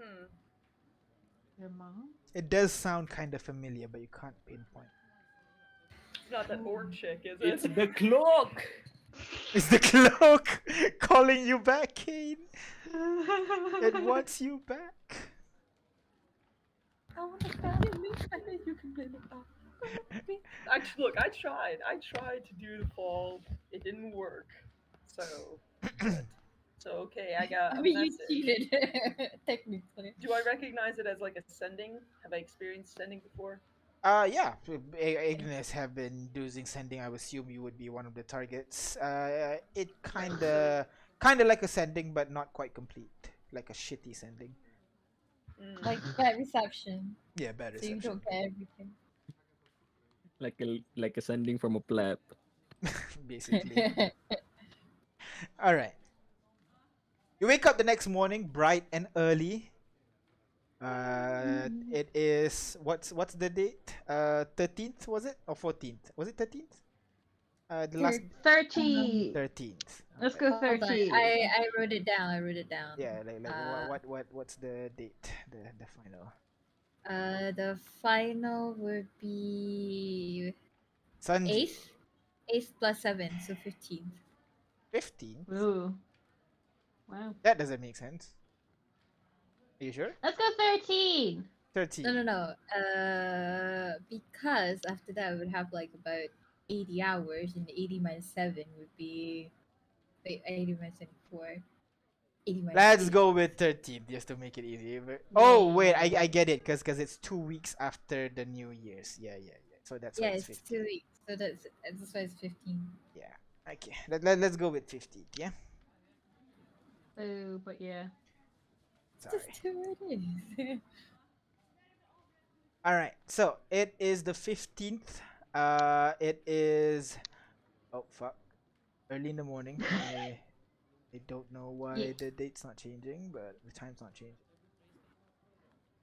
Hmm. Your mom? It does sound kind of familiar, but you can't pinpoint. It's not that orc chick, is It's it? the cloak. Is the cloak calling you back, Kane? It wants you back. I want to find me. I think you can blame it on me. Actually, look, I tried. I tried to do the fall. It didn't work. So, so okay, I got I a mean, message. you cheated, technically. Do I recognize it as like ascending? Have I experienced sending before? Yeah. Ignis have been using sending. I would assume you would be one of the targets. It kinda like a sending, but not quite complete. Like a shitty sending. Like bad reception, Yeah, bad so you reception. don't get everything. Like a sending from a pleb. Basically. All right. You wake up the next morning, bright and early. It is what's the date? 13th was it or 14th? Was it 13th? The last 30. 13th. Let's Okay. go Hold on, 30. I wrote it down. I wrote it down. Yeah, like Uh, what's the date? The final. The final would be Sunday. 8th plus 7, so 15th. 15th. Ooh. Wow. That doesn't make sense. Are you sure? Let's go 13. 13. No. Because after that, I would have like about 80 hours, and 80 minus 7 would be. Wait, 80 minus 24. 80 minus Let's 8. go with 13 just to make it easy. Oh wait, I Yeah. get it, cause it's 2 weeks after the New Year's. Yeah. So that's why Yeah, it's it's 15. 2 weeks, so that's why it's 15. Yeah. Okay. Let's go with 15. Yeah. Ooh, but yeah. Sorry. Just 2 days. All right. So it is the 15th. It is. Oh fuck. Early in the morning. I don't know why Yeah. the date's not changing, but the time's not changing.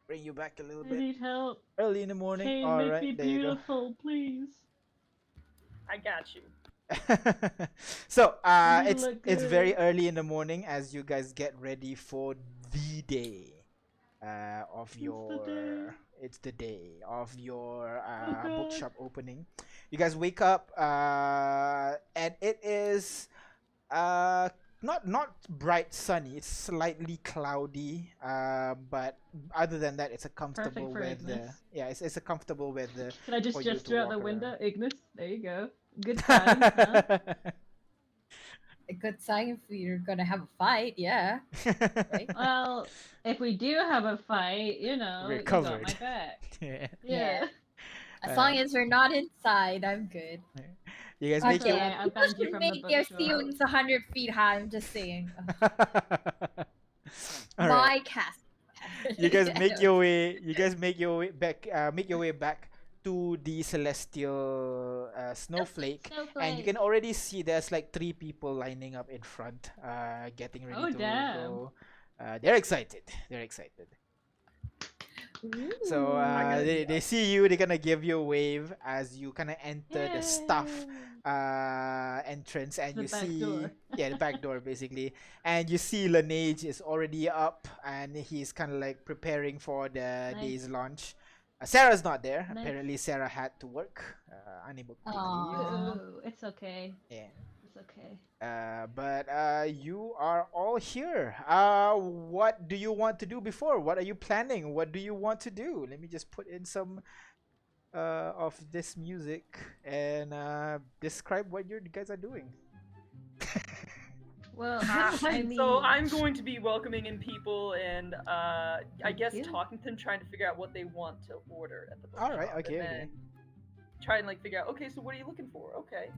Bring you back a little I bit. need help. Early in the morning. Hey, All make right. me There you go. beautiful, please. I got you. So You it's look very good. early in the morning as you guys get ready for the day of your it's the day of your God. bookshop opening. You guys wake up and it is not bright sunny, it's slightly cloudy, but other than that it's a comfortable for weather. Ignis. Yeah, it's a comfortable weather. Can I just for you to gesture out the walk window? around. Ignis, there you go. Good times, huh? A good sign if we're gonna have a fight, yeah. Right? Well, if we do have a fight, you know, We're you got covered. my back. Yeah. Yeah. As long as we're not inside, I'm good. You guys make Okay, your I People banned you should from the make their bookshop. ceilings 100 feet high. I'm just saying. All right. My castle. You guys make your way. You guys make your way back. Make your way back to the Celestial Snowflake, and you Snowflake. can already see there's like 3 people lining up in front, getting ready Oh, to damn. go. They're excited. They're excited. So gotta they be see you. They're gonna give you a wave as you kind of enter the staff Yay. entrance, and The you back see door. the back door basically, and you see Laneige is already up, and he's kind of like preparing for the Nice. day's launch. Sarah's not there. Nice. Apparently, Sarah had to work, unable to leave. Aw. Ooh, it's okay. Yeah. It's okay. But you are all here. What do you want to do before? What are you planning? What do you want to do? Let me just put in some of this music and describe what you guys are doing. Well, So I mean, I'm going to be welcoming in people and I Thank guess you. talking to them, trying to figure out what they want to order at the bookshop. All right, okay, and okay. then try and like figure out. Okay, so what are you looking for? Okay.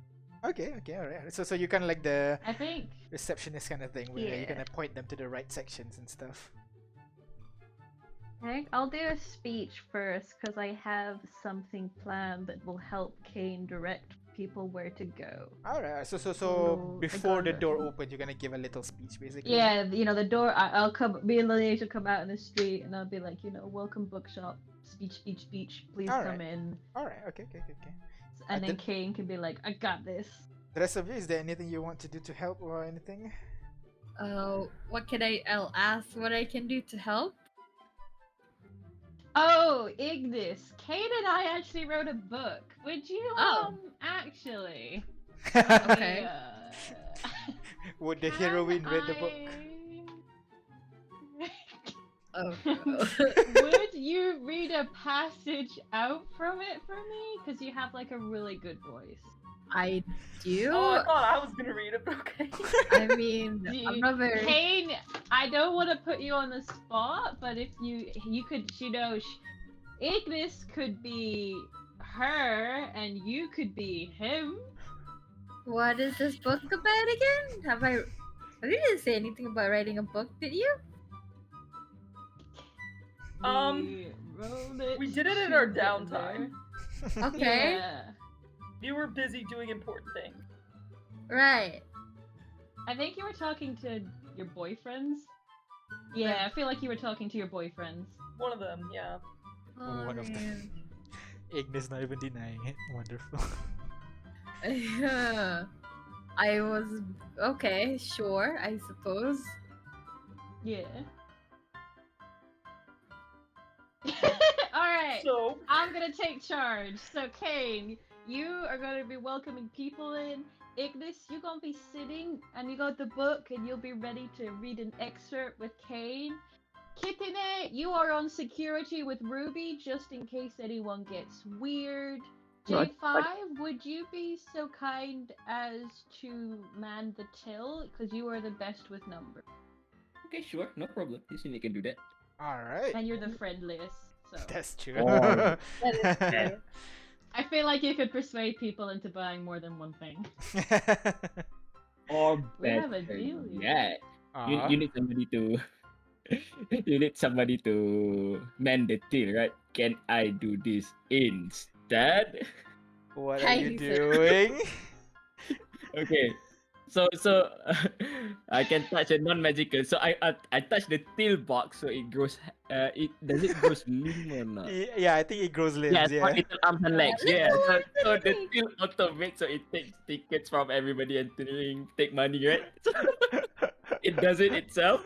Okay, all right. So you're kind of like the I think receptionist kind of thing, where you're Yeah. gonna point them to the right sections and stuff. I'll do a speech first because I have something planned that will help Kane direct people where to go. All right. So Oh, I before got the it. door opens, you're gonna give a little speech, basically. Yeah, the door. I'll come. Me and Lineage will come out in the street, and I'll be like, welcome bookshop. Speech. Please All come right. in. All right. Okay. And then the- Kane can be like, I got this. The rest of you, is there anything you want to do to help or anything? What can I'll ask what I can do to help? Oh, Ignis. Kane and I actually wrote a book. Would you Oh. actually? Okay. Would the Can heroine read the book? Oh. Would you read a passage out from it for me? Because you have like a really good voice. I do. Oh, I thought I was gonna read it, but okay. I mean, Do I'm you- not very. Kane, I don't want to put you on the spot, but if you could, Ignis could be her, and you could be him. What is this book about again? I didn't say anything about writing a book, did you? We wrote it We did it in our together. downtime. Okay. Yeah. You were busy doing important things. Right. I think you were talking to your boyfriends. Yeah, I feel like you were talking to your boyfriends. One of them, yeah. Oh, One of them. man. Ignis not even denying it. Wonderful. I was okay, sure, I suppose. Yeah. Alright. So I'm gonna take charge. So, Kane, you are gonna be welcoming people in. Ignis, you're gonna be sitting and you got the book and you'll be ready to read an excerpt with Kane. Kitine, you are on security with Ruby just in case anyone gets weird. Right, J5, would you be so kind as to man the till? Because you are the best with numbers. Okay, sure, no problem. You see, you can do that. All right. And you're the friendliest, so. That's true. Oh. That is fair. I feel like you could persuade people into buying more than one thing. Or We have a better deal here. yet, you, Aw. you need somebody to you need somebody to man the till, right? Can I do this instead? What are you Thanks. doing? Okay. So I can touch a non-magical. So I touch the till box so it grows does it grow limb or not? Yeah, I think it grows limbs. Yeah, Yeah. for little arms and legs. Yeah. Little So, arms so and the legs. till automates so it takes tickets from everybody and take money, right? So it does it itself.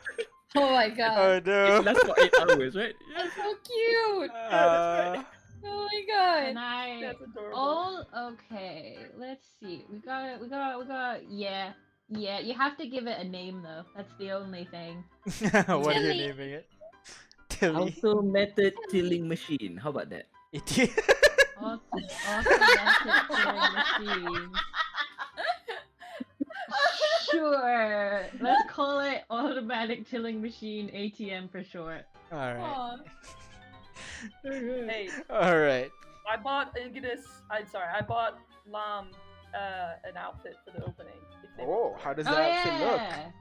Oh my Oh god. It no. lasts for 8 hours, right? That's so cute. Uh, Oh my god. And I that's adorable. all okay. Let's see. We got yeah. You have to give it a name though. That's the only thing. what are you Tilly. naming it? Tilly. Automated tilling machine. How about that? Automatic killing machine. Sure. Let's call it automatic tilling machine ATM for short. All right. Aw. Hey, All right. I bought I bought Lam an outfit for the opening. If they Oh, want. how does Oh that outfit look? yeah.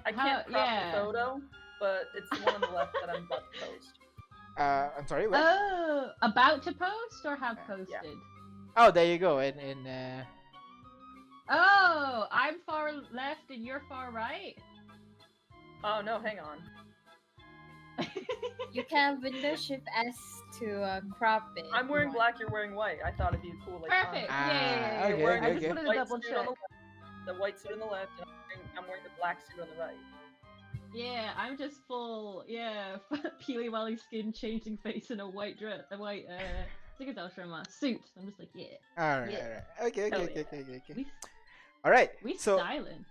I can't crop yeah. the photo, but it's the one on the left that I'm about to post. I'm sorry. What? Oh, about to post or have Yeah. posted? Oh, there you go. Oh, I'm far left and you're far right. Oh no, hang on. You can window shift S to crop it. I'm if you wearing want. black. You're wearing white. I thought it'd be a cool like. Perfect. contrast. Yeah. okay, Wearing I okay, just okay. wanted to white double suit on check. the white suit on the left, and I'm wearing the black suit on the right. Yeah, I'm just full. Yeah, peely wally skin, changing face in a white dress, a white suit. I'm just like, yeah, All right, Yeah. all right. Okay, Hell okay, yeah. okay, okay, okay. we All right. we So, styling.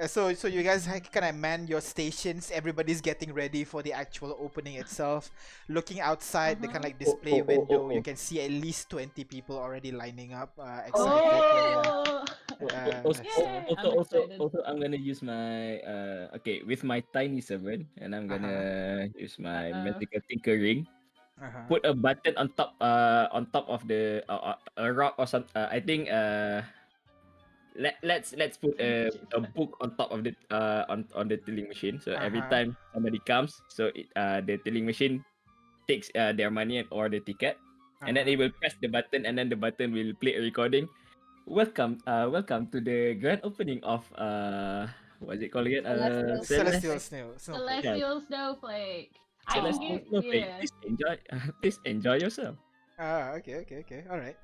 so you guys kind of man your stations. Everybody's getting ready for the actual opening itself. Looking outside the kind of like display window, you can see at least 20 people already lining up, excited. Oh, Also, Yay, I'm also, excited. I'm gonna use my okay with my tiny servant, and I'm gonna use my Uh-oh. magical tinkering. Uh-huh. Put a button on top of the a rock or something. I think let's put a book on top of the on the tilling machine. So every Uh-huh. time somebody comes, so the tilling machine takes their money or the ticket, and then Uh-huh. it will press the button, and then the button will play a recording. Welcome to the grand opening of what's it called again? Celestial Snowflake. Celestial Snowflake. I can Celestial give Snowflake. yeah. Please enjoy yourself. Ah, okay, okay, okay. All right.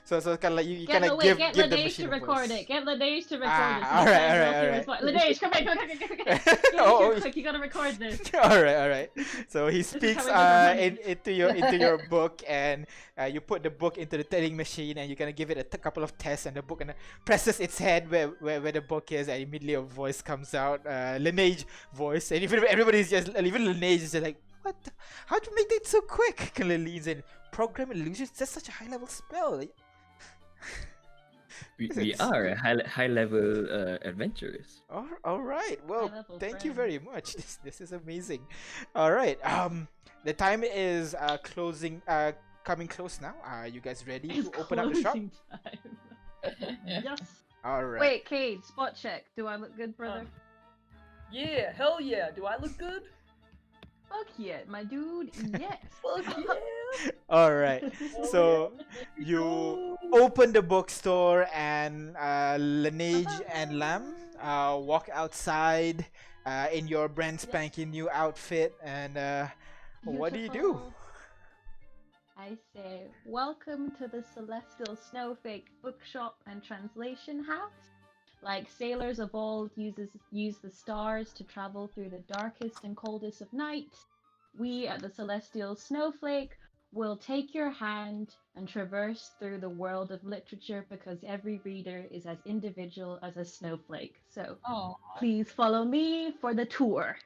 So kind of like you Get kind of give get the Laneige machine to a record voice. it. Get Laneige to record Ah, it. So all the right, fans all all right, hear all his voice. Laneige, come here. Get Oh, here quick. You gotta record this. all right, all right. So he is speaks how we make our money. into your book, and you put the book into the telling machine, and you kind of give it a couple of tests, and the book and presses its head where the book is, and immediately a voice comes out, Laneige voice, and even everybody's just even Laneige is just like, what? How'd you make that so quick? Kind of leans in. Program illusions. That's such a high level spell. We are a high level adventurers. All right. Well, High-level thank you friend. very much. This is amazing. All right. The time is coming close now. Are you guys ready It's to open up the shop? closing time. Yes. All right. Wait, Cade, spot check. Do I look good, brother? Yeah, hell yeah. Do I look good? Fuck yeah, my dude. Yes. Fuck yeah. All right. Hell So yeah. you open the bookstore, and Laneige and Lam walk outside in your brand spanking new outfit, and what do you do? Beautiful. I say, welcome to the Celestial Snowflake bookshop and translation house. Like sailors of old use the stars to travel through the darkest and coldest of nights, we at the Celestial Snowflake will take your hand and traverse through the world of literature because every reader is as individual as a snowflake. So Oh. please follow me for the tour.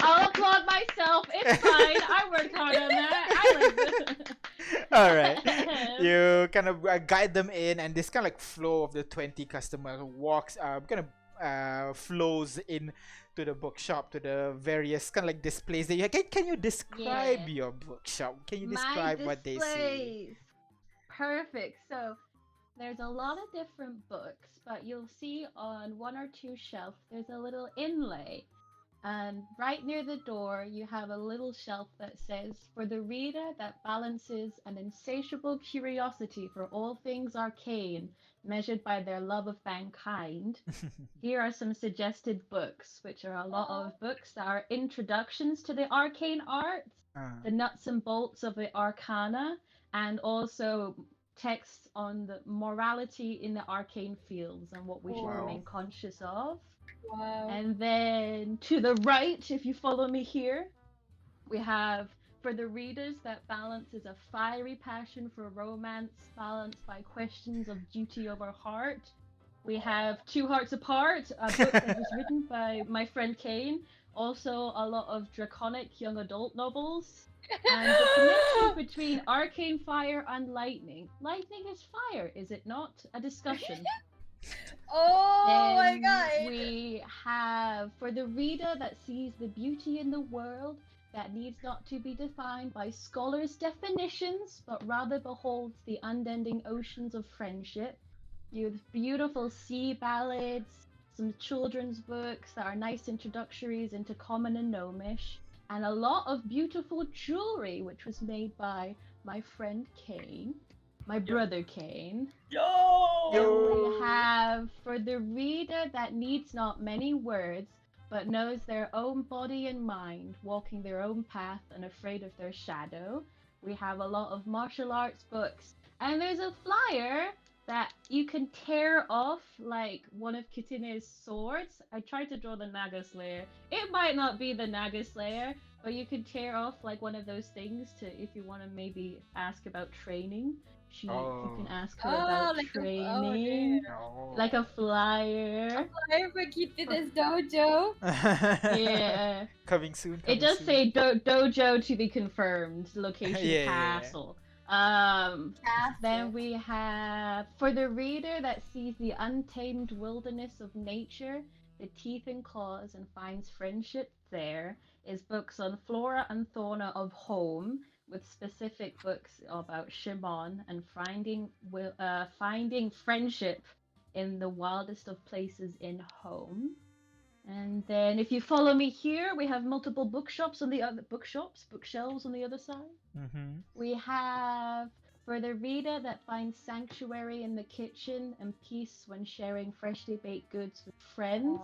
I'll applaud myself. It's fine. I worked hard on that. I like this. All right. You kind of guide them in, and this kind of like flow of the 20 customers walks, flows in to the bookshop, to the various kind of like displays that you can you describe Yeah. your bookshop? Can you My describe what they see? displays. Perfect. So there's a lot of different books, but you'll see on one or two shelves there's a little inlay. And right near the door, you have a little shelf that says, for the reader that balances an insatiable curiosity for all things arcane, measured by their love of mankind, here are some suggested books, which are a lot of books that are introductions to the arcane arts, the nuts and bolts of the arcana, and also texts on the morality in the arcane fields and what we should Wow. remain conscious of. Wow. And then to the right, if you follow me here, we have for the readers that balances a fiery passion for romance balanced by questions of duty over heart. We have Two Hearts Apart, a book that was written by my friend Kane. Also a lot of draconic young adult novels. And the connection between arcane fire and lightning. Lightning is fire, is it not? A discussion. Oh my Then god. we have for the reader that sees the beauty in the world that needs not to be defined by scholars' definitions, but rather beholds the unending oceans of friendship. You have beautiful sea ballads, some children's books that are nice introductories into Common and Gnomish, and a lot of beautiful jewelry, which was made by my friend Kane, my brother Kane. Yo! Then we have for the reader that needs not many words, but knows their own body and mind, walking their own path and afraid of their shadow. We have a lot of martial arts books. And there's a flyer that you can tear off like one of Kitine's swords. I tried to draw the Naga Slayer. It might not be the Naga Slayer, but you could tear off like one of those things to if you want to maybe ask about training. You can ask her about like training. Like a flyer. Flyer for Kitina's dojo. Yeah. Coming soon. It does say dojo to be confirmed. Location Yeah. castle. Then we have for the reader that sees the untamed wilderness of nature, the teeth and claws, and finds friendship there, is books on flora and fauna of home, with specific books about Shimon and finding friendship in the wildest of places in home. And then if you follow me here, we have multiple bookshelves on the other side. Mm-hmm. We have for the reader that finds sanctuary in the kitchen and peace when sharing freshly baked goods with friends.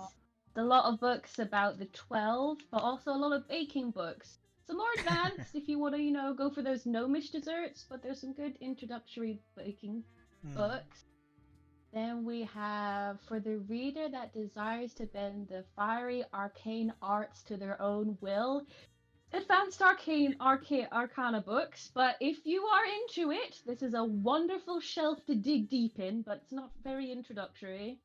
A lot of books about the 12, but also a lot of baking books. Some more advanced if you want to, go for those gnomish desserts, but there's some good introductory baking books. Then we have for the reader that desires to bend the fiery arcane arts to their own will, advanced arcana books, but if you are into it, this is a wonderful shelf to dig deep in, but it's not very introductory.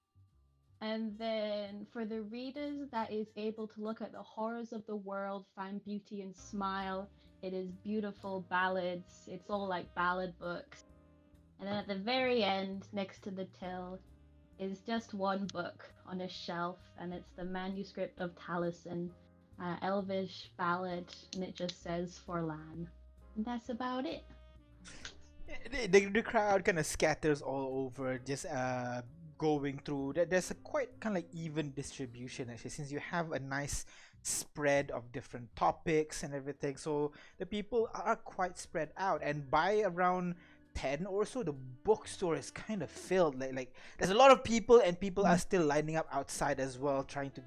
And then for the readers that is able to look at the horrors of the world, find beauty and smile, it is beautiful ballads. It's all like ballad books. And then at the very end, next to the till, is just one book on a shelf, and it's the manuscript of Taliesin, Elvish ballad, and it just says Forlan. And that's about it. The crowd kind of scatters all over, just going through. There's a quite kind of like even distribution actually, since you have a nice spread of different topics and everything. So the people are quite spread out, and by around 10 or so, the bookstore is kind of filled. Like there's a lot of people, and people are still lining up outside as well, trying to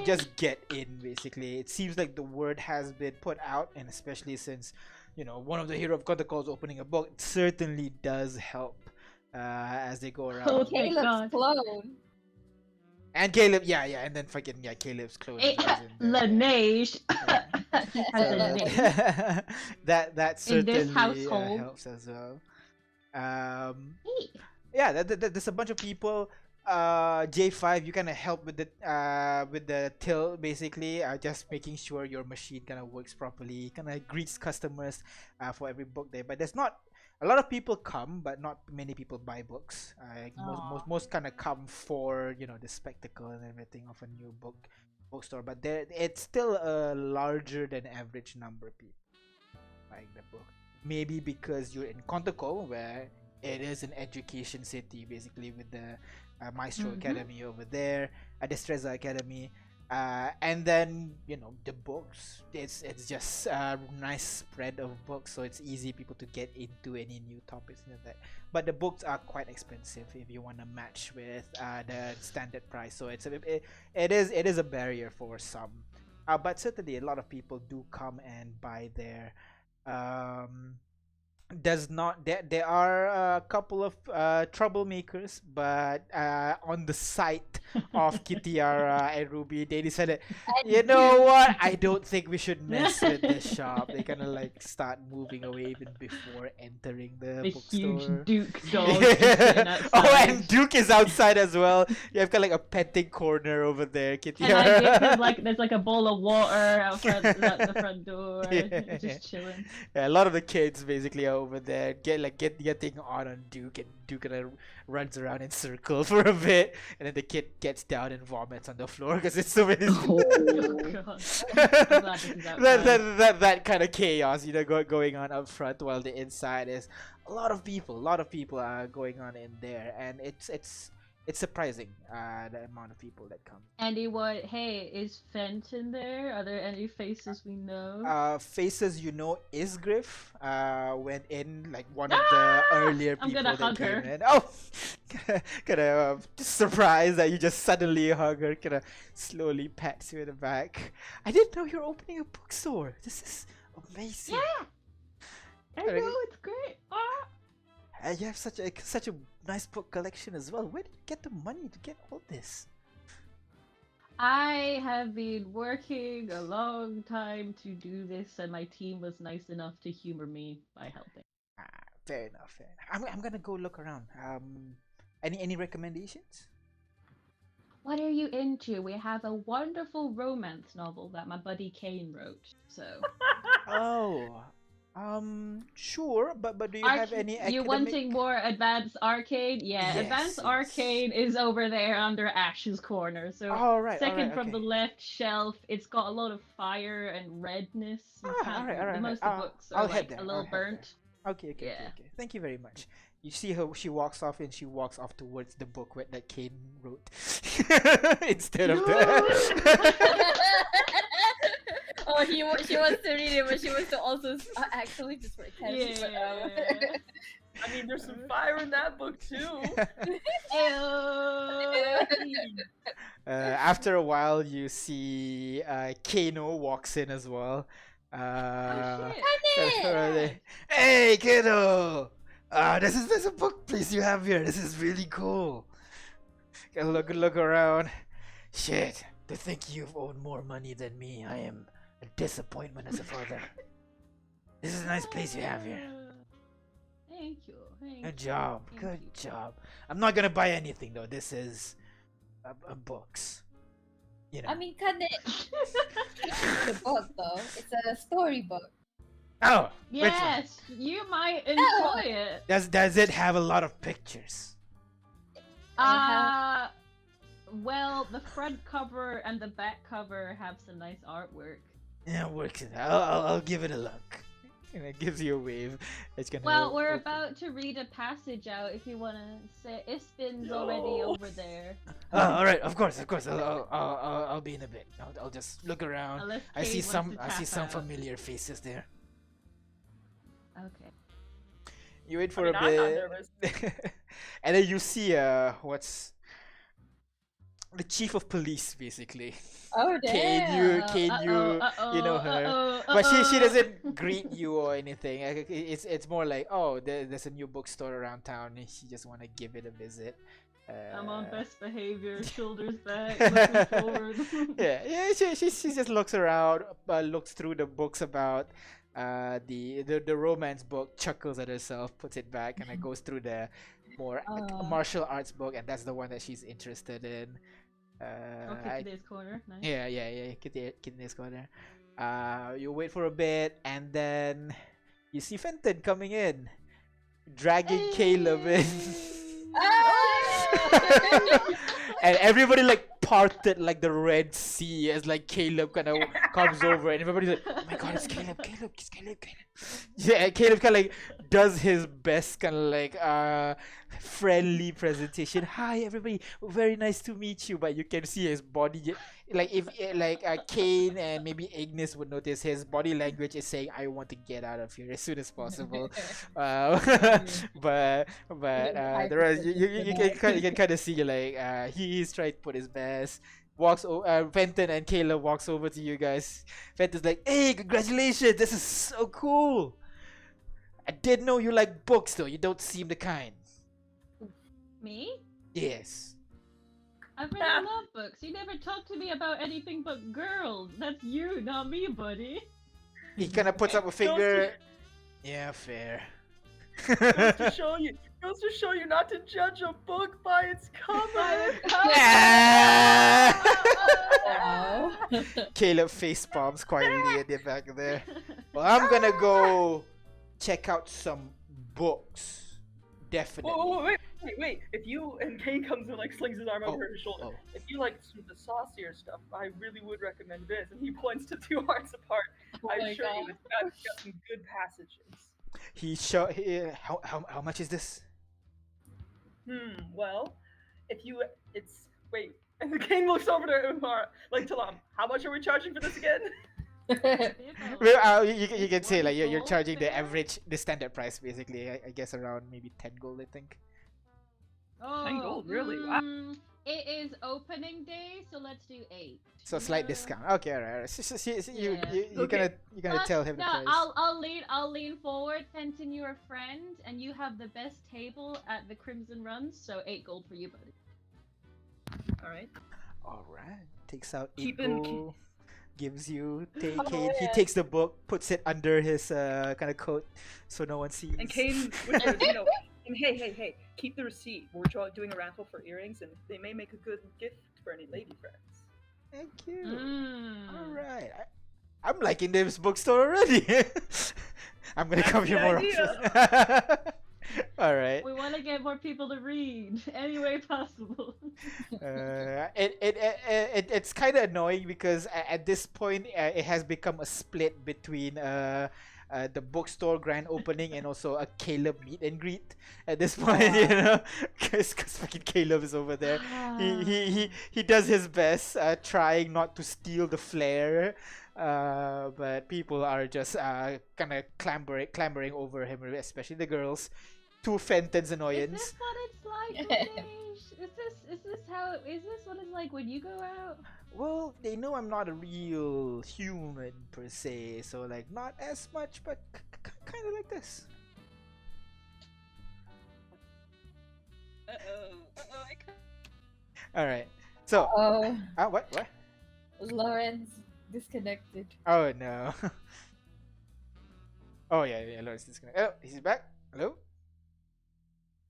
just get in. Basically, it seems like the word has been put out, and especially since one of the Hero of Protocols opening a book, it certainly does help as they go around. Oh, Caleb's clone. And Caleb, and then Caleb's clone. Laneige. That certainly in this household helps as well. There's a bunch of people. J5, you kind of help with the till, basically, just making sure your machine kind of works properly, kind of greets customers for every book day. But there's not a lot of people come, but not many people buy books. Most kind of come for the spectacle and everything of a new bookstore. But it's still a larger than average number of people buying the book. Maybe because you're in Kontokol, where it is an education city, basically, with the Maestro Academy over there, Destreza Academy, and then the books. It's just a nice spread of books, so it's easy people to get into any new topics and that. But the books are quite expensive if you want to match with the standard price. So it is a barrier for some, but certainly a lot of people do come and buy there. There are a couple of troublemakers, but on the site of Kitiara and Ruby, they decided, you know what, I don't think we should mess with this shop. They kind of like start moving away even before entering the bookstore. Huge Duke dog just sitting outside. And Duke is outside as well. You have kind of like a petting corner over there, Kitiara. And there's like a bowl of water out the front door, just chilling. Yeah, a lot of the kids basically are over there, getting on Duke, and Duke kind of runs around in circle for a bit, and then the kid gets down and vomits on the floor because it's so many. Oh god! I'm glad this is outside. that kind of chaos, going on up front, while the inside is a lot of people are going on in there, and it's it's surprising the amount of people that come. Andy, what? Hey, is Fenton there? Are there any faces we know? Faces you know is Griff. Went in like one of the earlier I'm people gonna that hug came her. in. Oh, kind of just surprised that you just suddenly hug her. Kind of slowly pats you in the back. I didn't know you're opening a bookstore. This is amazing. Yeah, I Very know good. it's great. Ah. And you have such a nice book collection as well. Where did you get the money to get all this? I have been working a long time to do this, and my team was nice enough to humor me by helping. Ah, fair enough. Fair enough. I'm gonna go look around. Any recommendations? What are you into? We have a wonderful romance novel that my buddy Kane wrote. So, Oh, sure, but do you have any academic? you wanting more advanced arcane? Yeah, Yes, advanced yes. arcane is over there under Ash's corner. So, All right, second from okay. the left shelf, it's got a lot of fire and redness. You Ah, can't- all right. Most of the books I'll are head like there, a I'll little head there. burnt. Okay. Yeah. Thank you very much. You see her, she walks off and she walks off towards the book that Kane wrote instead of the. Oh, she wants to read it, but she wants to also actually just pretend. Yeah. I mean, there's some fire in that book too. After a while, you see Kano walks in as well. Oh shit! Hey, Kano! This is a book piece you have here. This is really cool. Get a look around. Shit, to think you've owed more money than me. I am a disappointment as a father. This is a nice place you have here. Thank you. Good job. Thank Good you. job. I'm not gonna buy anything though. This is books. You know. I mean, can it? It's a book though. It's a storybook. Oh, which one? Yes, you might enjoy it. Does it have a lot of pictures? Well, the front cover and the back cover have some nice artwork. Yeah, works. I'll give it a look. And it gives you a wave. It's gonna. Well, we're open. about to read a passage out. If you wanna say, Ispin's already over there. Oh, all right. Of course. I'll be in a bit. I'll just look around. Unless I see Kate some. wants I to see tap some out. familiar faces there. Okay. You wait I for mean, a I'm not bit, nervous. and then you see what's the chief of police basically. Oh damn! You know her. But she doesn't greet you or anything. It's more like, oh, there's a new bookstore around town and she just want to give it a visit. I'm on best behavior, shoulders back, looking forward. yeah. She just looks around, looks through the books about the romance book, chuckles at herself, puts it back, and then goes through the more martial arts book, and that's the one that she's interested in. Today's corner. Nice. Yeah. Kidney's corner. You wait for a bit, and then you see Fenton coming in, dragging Caleb in. And everybody like parted like the Red Sea as like Caleb kind of comes over, and everybody's like, "Oh my God, it's Caleb! Yeah, Caleb kind of like does his best, kind of like friendly presentation. Hi, everybody, very nice to meet you. But you can see his body, like if Kane and maybe Ignis would notice, his body language is saying, "I want to get out of here as soon as possible." But the rest you can kind of see like he's trying to put his best. Fenton and Caleb walks over to you guys. Fenton's like, "Hey, congratulations! This is so cool. I didn't know you like books though. You don't seem the kind." Me? Yes. I really love books. You never talk to me about anything but girls. That's you, not me, buddy. He kind of puts up a finger. Yeah, fair. Goes to show you not to judge a book by its cover. Wow. Caleb face palms quietly at the back there. Well, I'm gonna go check out some books. Definitely. Whoa, wait. If you and Kane comes and like slings his arm over her shoulder. oh. If you like some of the saucier stuff, I really would recommend this. And he points to two hearts apart. Oh I my assure you, God. it's got some good passages. How much is this? Well, if you, it's wait. And the king looks over to Umar, like Talam. How much are we charging for this again? Well, you can say like you're Gold charging the there? average, the standard price basically. I guess around maybe 10 gold, I think. Oh, 10 gold, really? Wow. It is opening day, so let's do 8. So slight discount. Okay, alright. So you Yeah. you Okay. you're gonna tell him the No, price. I'll lean forward, Fenton, you're a friend, and you have the best table at the Crimson Runs, so 8 gold for you, buddy. All right. Alright. Takes out 8 Keep in- gold. Gives you take Oh, Kane. He yeah. takes the book, puts it under his kind of coat, so no one sees. And Kane whispers, and hey, keep the receipt. We're doing a raffle for earrings, and they may make a good gift for any lady friends. Thank you. Mm. Alright. I'm liking this bookstore already. I'm gonna That's come here the more idea. often. Alright. We want to get more people to read any way possible. It's kind of annoying because at this point it has become a split between the bookstore grand opening and also a Caleb meet and greet at this point, you know, because fucking Caleb is over there. He does his best, trying not to steal the flair, but people are just kind of clambering over him, especially the girls, to Fenton's Is annoyance. this what it's like, Ganesh? Is this what it's like when you go out? Well, they know I'm not a real human per se, so like not as much, but kind of like this. All right. So, Oh, what? Lawrence disconnected. Oh no. Oh yeah, Lawrence disconnected. Oh, he's back. Hello.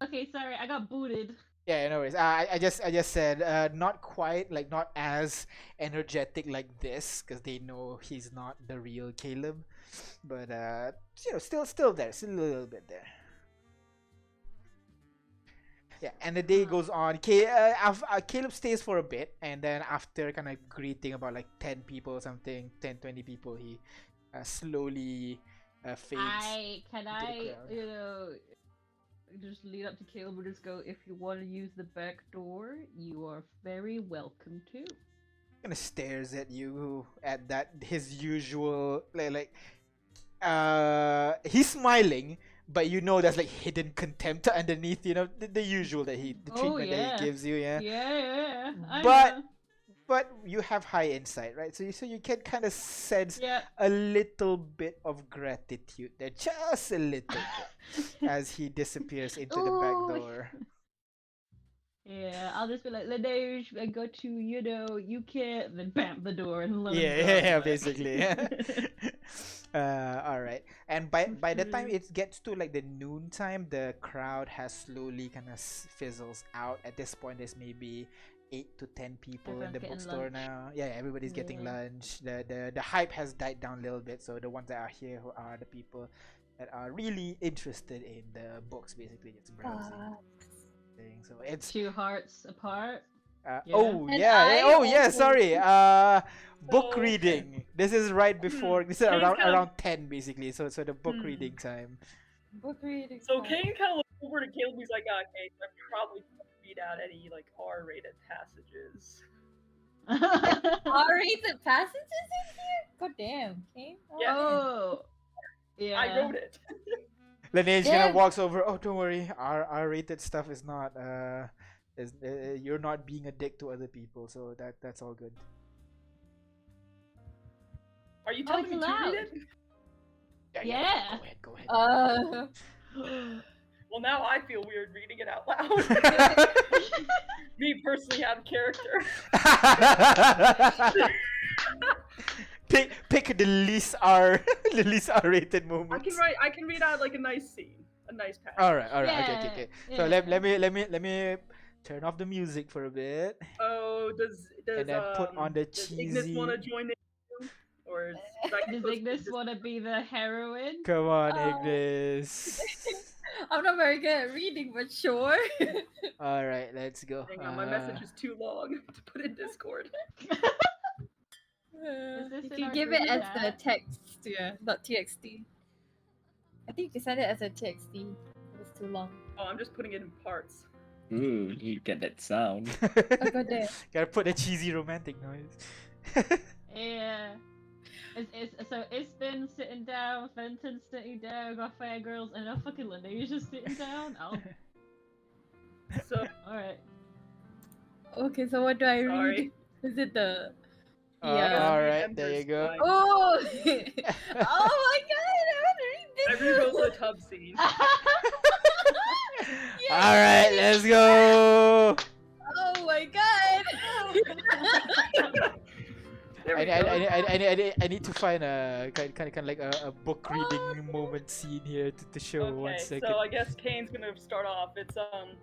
Okay, sorry, I got booted. Yeah, no worries. I just said not quite, like not as energetic like this, because they know he's not the real Caleb, but still there, still a little bit there. Yeah, and the day goes on. Caleb stays for a bit, and then after kind of greeting about like 10 people or something, 10, 20 people, he slowly fades. Can the I, crowd. just lead up to Caleb and just go, if you want to use the back door, you are very welcome to. Kind of stares at you at that his usual he's smiling, but you know there's like hidden contempt underneath, the usual the treatment that he gives you, Yeah. I But- know. but you have high insight, right? So you can kind of sense Yeah. a little bit of gratitude there, just a little bit, as he disappears into the back Ooh. door. Yeah, I'll just be like, Laneige, I got you, you can't, then bam, the door, and let Yeah, him go. yeah, basically. All right. And by the time it gets to like the noon time, the crowd has slowly kind of fizzles out. At this point, there's maybe 8 to 10 people in Everyone's the getting bookstore lunch. now. Yeah, everybody's getting Yeah. lunch. The hype has died down a little bit. So the ones that are here who are the people that are really interested in the books, basically, it's browsing. Thing. So it's 2 hearts apart. yeah. Yeah. Oh And yeah, I oh yeah, also- sorry. Book So- reading. This is right before. This is Kane's around kind of- around 10 basically. So the book Hmm. reading time. Book reading. So time. Kane kind of looks over to Caleb. He's like, "Okay, I probably can't read out any like R-rated passages." R-rated passages in here? God damn, Kane. Yeah. Oh. Yeah. I wrote it. Laneige Yeah. kind of walks over. Oh, don't worry. R rated stuff is not you're not being a dick to other people. So that's all good. Are you Oh, telling it's me to allowed. read it? Yeah. Go ahead. Well, now I feel weird reading it out loud. Me personally out of character. pick the least R the least R rated I moments. can read out like a nice scene, a nice passage. All right. Okay. Yeah, So yeah. let me turn off the music for a bit. Oh, does And then put on the does Ignis cheesy- want to join in? Or is that Does supposed to be Ignis just- want to be the heroine? Come on, Oh. Ignis. I'm not very good at reading, but sure. All right, let's go. Hang on, my message is too long to put in Discord. this You in can our give it group as chat? a text, yeah, not TXT. I think you can send it as a TXT. It's too long. Oh, I'm just putting it in parts. Ooh, you get that sound. I got there. Gotta put a cheesy romantic noise. Yeah. It's been sitting down, Fenton sitting down, got fangirls, and now fucking Linesia's sitting down. Oh, So alright. Okay, so what do I Sorry. read? Is it the? Uh, Yeah. Alright, there you go. Ember's Oh! Oh my god! I want to read this. I rewrote the tub scene. Alright, let's go! Oh my god! There we I need to find a kind of like a book reading moment scene here to show. One Okay, second. so I guess Kane's gonna start off. It's gonna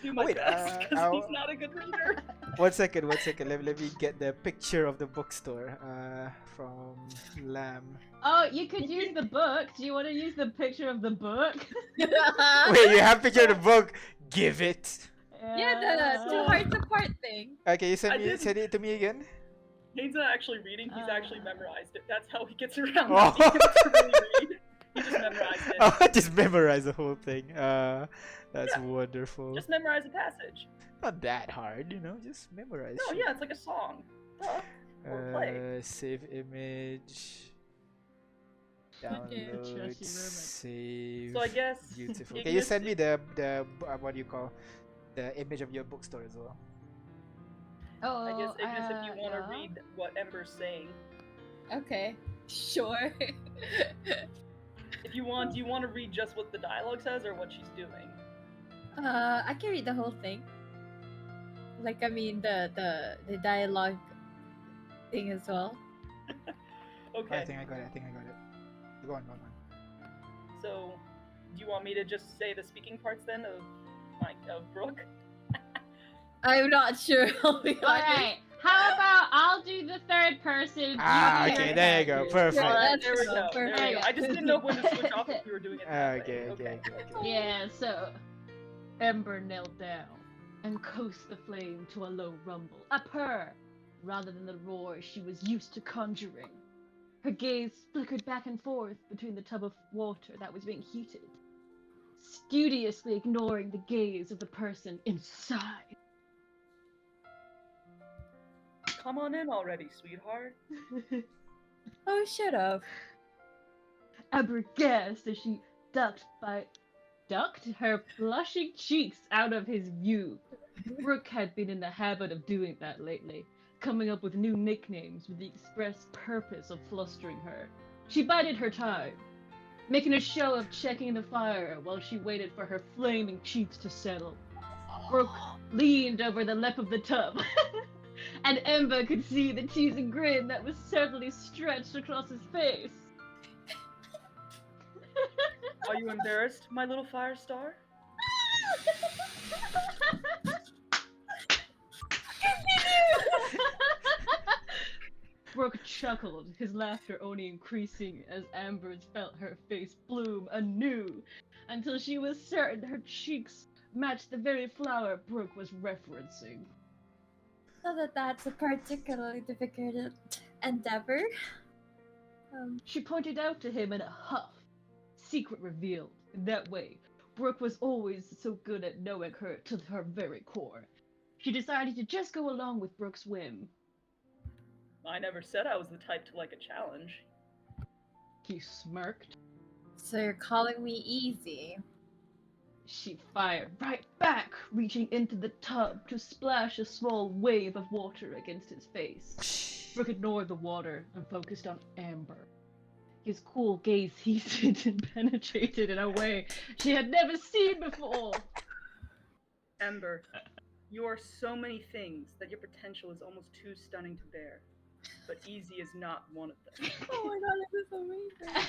do my Wait, best because I'll- he's not a good reader. One second. Let me get the picture of the bookstore. From Lamb. Oh, you could use the book. Do you want to use the picture of the book? Wait, you have picture of the book? Give it. Yeah, the two hearts apart thing. Okay, you I send it to me again. Kane's not actually reading. He's actually memorized it. That's how he gets around. Oh. Not being able to really read. He just memorized it. Oh, just memorize the whole thing. That's wonderful. Just memorize a passage. Not that hard, just memorize. No, shit. yeah, it's like a song. Duh. Or play. Save image. Download. Trashy Save. So I guess Beautiful. Ignis- Can you send me the what do you call the image of your bookstore as well? Oh, I guess Ignis, if you want to yeah. read what Ember's saying. Okay, sure. If you want, do you want to read just what the dialogue says or what she's doing? I can read the whole thing. Like, I mean, the dialogue thing as well. Okay. I think I got it. Go on. So, do you want me to just say the speaking parts then of Brooke? I'm not sure. I'll be honest. Alright, how about I'll do the third person? Ah, you do okay, the there you third go. person. Perfect. Yeah, Alright, that's there we go. There we go. perfect. I just didn't know when to switch off if you were doing it that Okay, way. okay. Yeah, so Ember knelt down and coaxed the flame to a low rumble, a purr, rather than the roar she was used to conjuring. Her gaze flickered back and forth between the tub of water that was being heated, studiously ignoring the gaze of the person inside. Come on in already, sweetheart. Oh, shut up. Ember gasped as she ducked her flushing cheeks out of his view. Brooke had been in the habit of doing that lately, coming up with new nicknames with the express purpose of flustering her. She bided her time, making a show of checking the fire while she waited for her flaming cheeks to settle. Brooke leaned over the lip of the tub, and Ember could see the teasing grin that was certainly stretched across his face. Are you embarrassed, my little fire star? Brooke chuckled, his laughter only increasing as Amber felt her face bloom anew, until she was certain her cheeks matched the very flower Brooke was referencing. Not that that's a particularly difficult endeavor. She pointed out to him in a huff. Secret revealed. In that way, Brooke was always so good at knowing her to her very core. She decided to just go along with Brooke's whim. I never said I was the type to like a challenge. He smirked. So you're calling me easy. She fired right back, reaching into the tub to splash a small wave of water against his face. Brooke ignored the water and focused on Amber. His cool gaze heated and penetrated in a way she had never seen before. Ember, you are so many things that your potential is almost too stunning to bear. But easy is not one of them. Oh my god, this is amazing.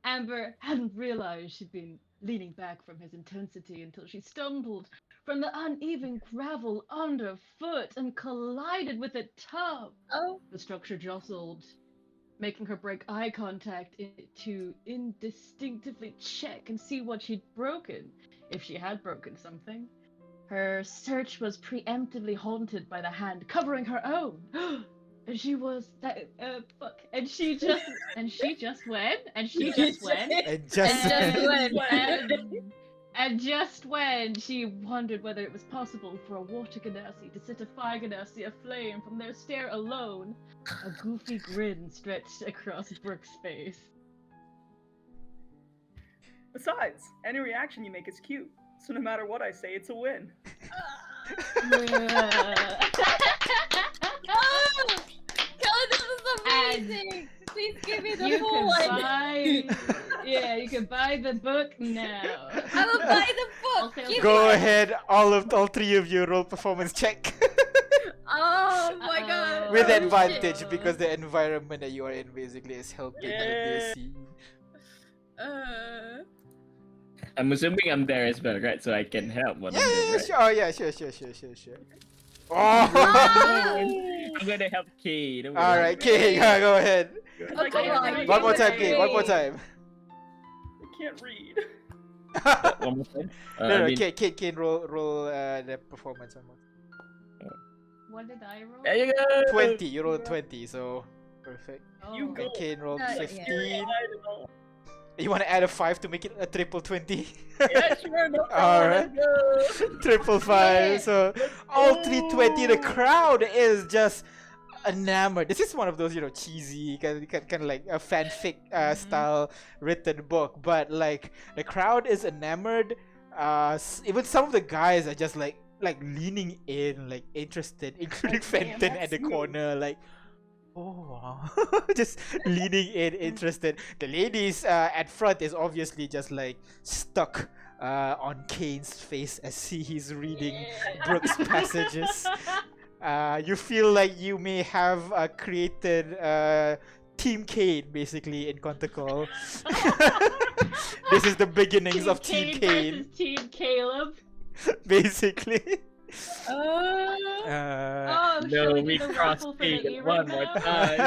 Amber hadn't realized she'd been leaning back from his intensity until she stumbled from the uneven gravel underfoot and collided with a tub. Oh, The structure jostled, making her break eye contact to indistinctively check and see what she'd broken, if she had broken something. Her search was preemptively haunted by the hand covering her own. And she was fuck. And she just went. And just just went. And just when she wondered whether it was possible for a water ganassi to set a fire ganassi aflame from their stare alone, a goofy grin stretched across Brooke's face. Besides, any reaction you make is cute. So no matter what I say, it's a win. God, this is amazing! Please give me the You full can one. buy, yeah, you can buy the book now. I will buy the book. Okay, Give Go me- ahead, all three of you roll performance check. Oh my god. With Oh, advantage shit. because the environment that you are in basically is helping with this Yeah. scene. shit. I'm assuming I'm there as well, right? So I can help what Yeah, I'm yeah, doing, yeah, right? sure. Oh, yeah, sure. Oh! I'm gonna help Kay. Don't worry. Alright, King, go ahead. Like, Okay, I right. can't One more read. time, King, one more time. I can't read. One more time. No, I mean, King, roll the performance one more. What did I roll? there you go. 20, you rolled 20, so perfect. You Oh. go. And Kane rolled Yeah. 15. I don't know. You want to add a 5 to make it a triple 20? Yeah, sure, no problem. Alright. Let's go. Triple 5. So all 320. The crowd is just enamored. This is one of those, cheesy kind of like a fanfic style written book, but like the crowd is enamored. Even some of the guys are just like leaning in, like interested, including Fenton at the corner, like. Oh wow. Just leaning in, interested. The ladies at front is obviously just like stuck on Kane's face as he's reading Brooke's passages. You feel like you may have created Team Kane basically in Quantico. This is the beginnings of Team Kane, versus Team Caleb. basically. Oh, No, shall we we do the crossed raffle for the Kane E one right more now?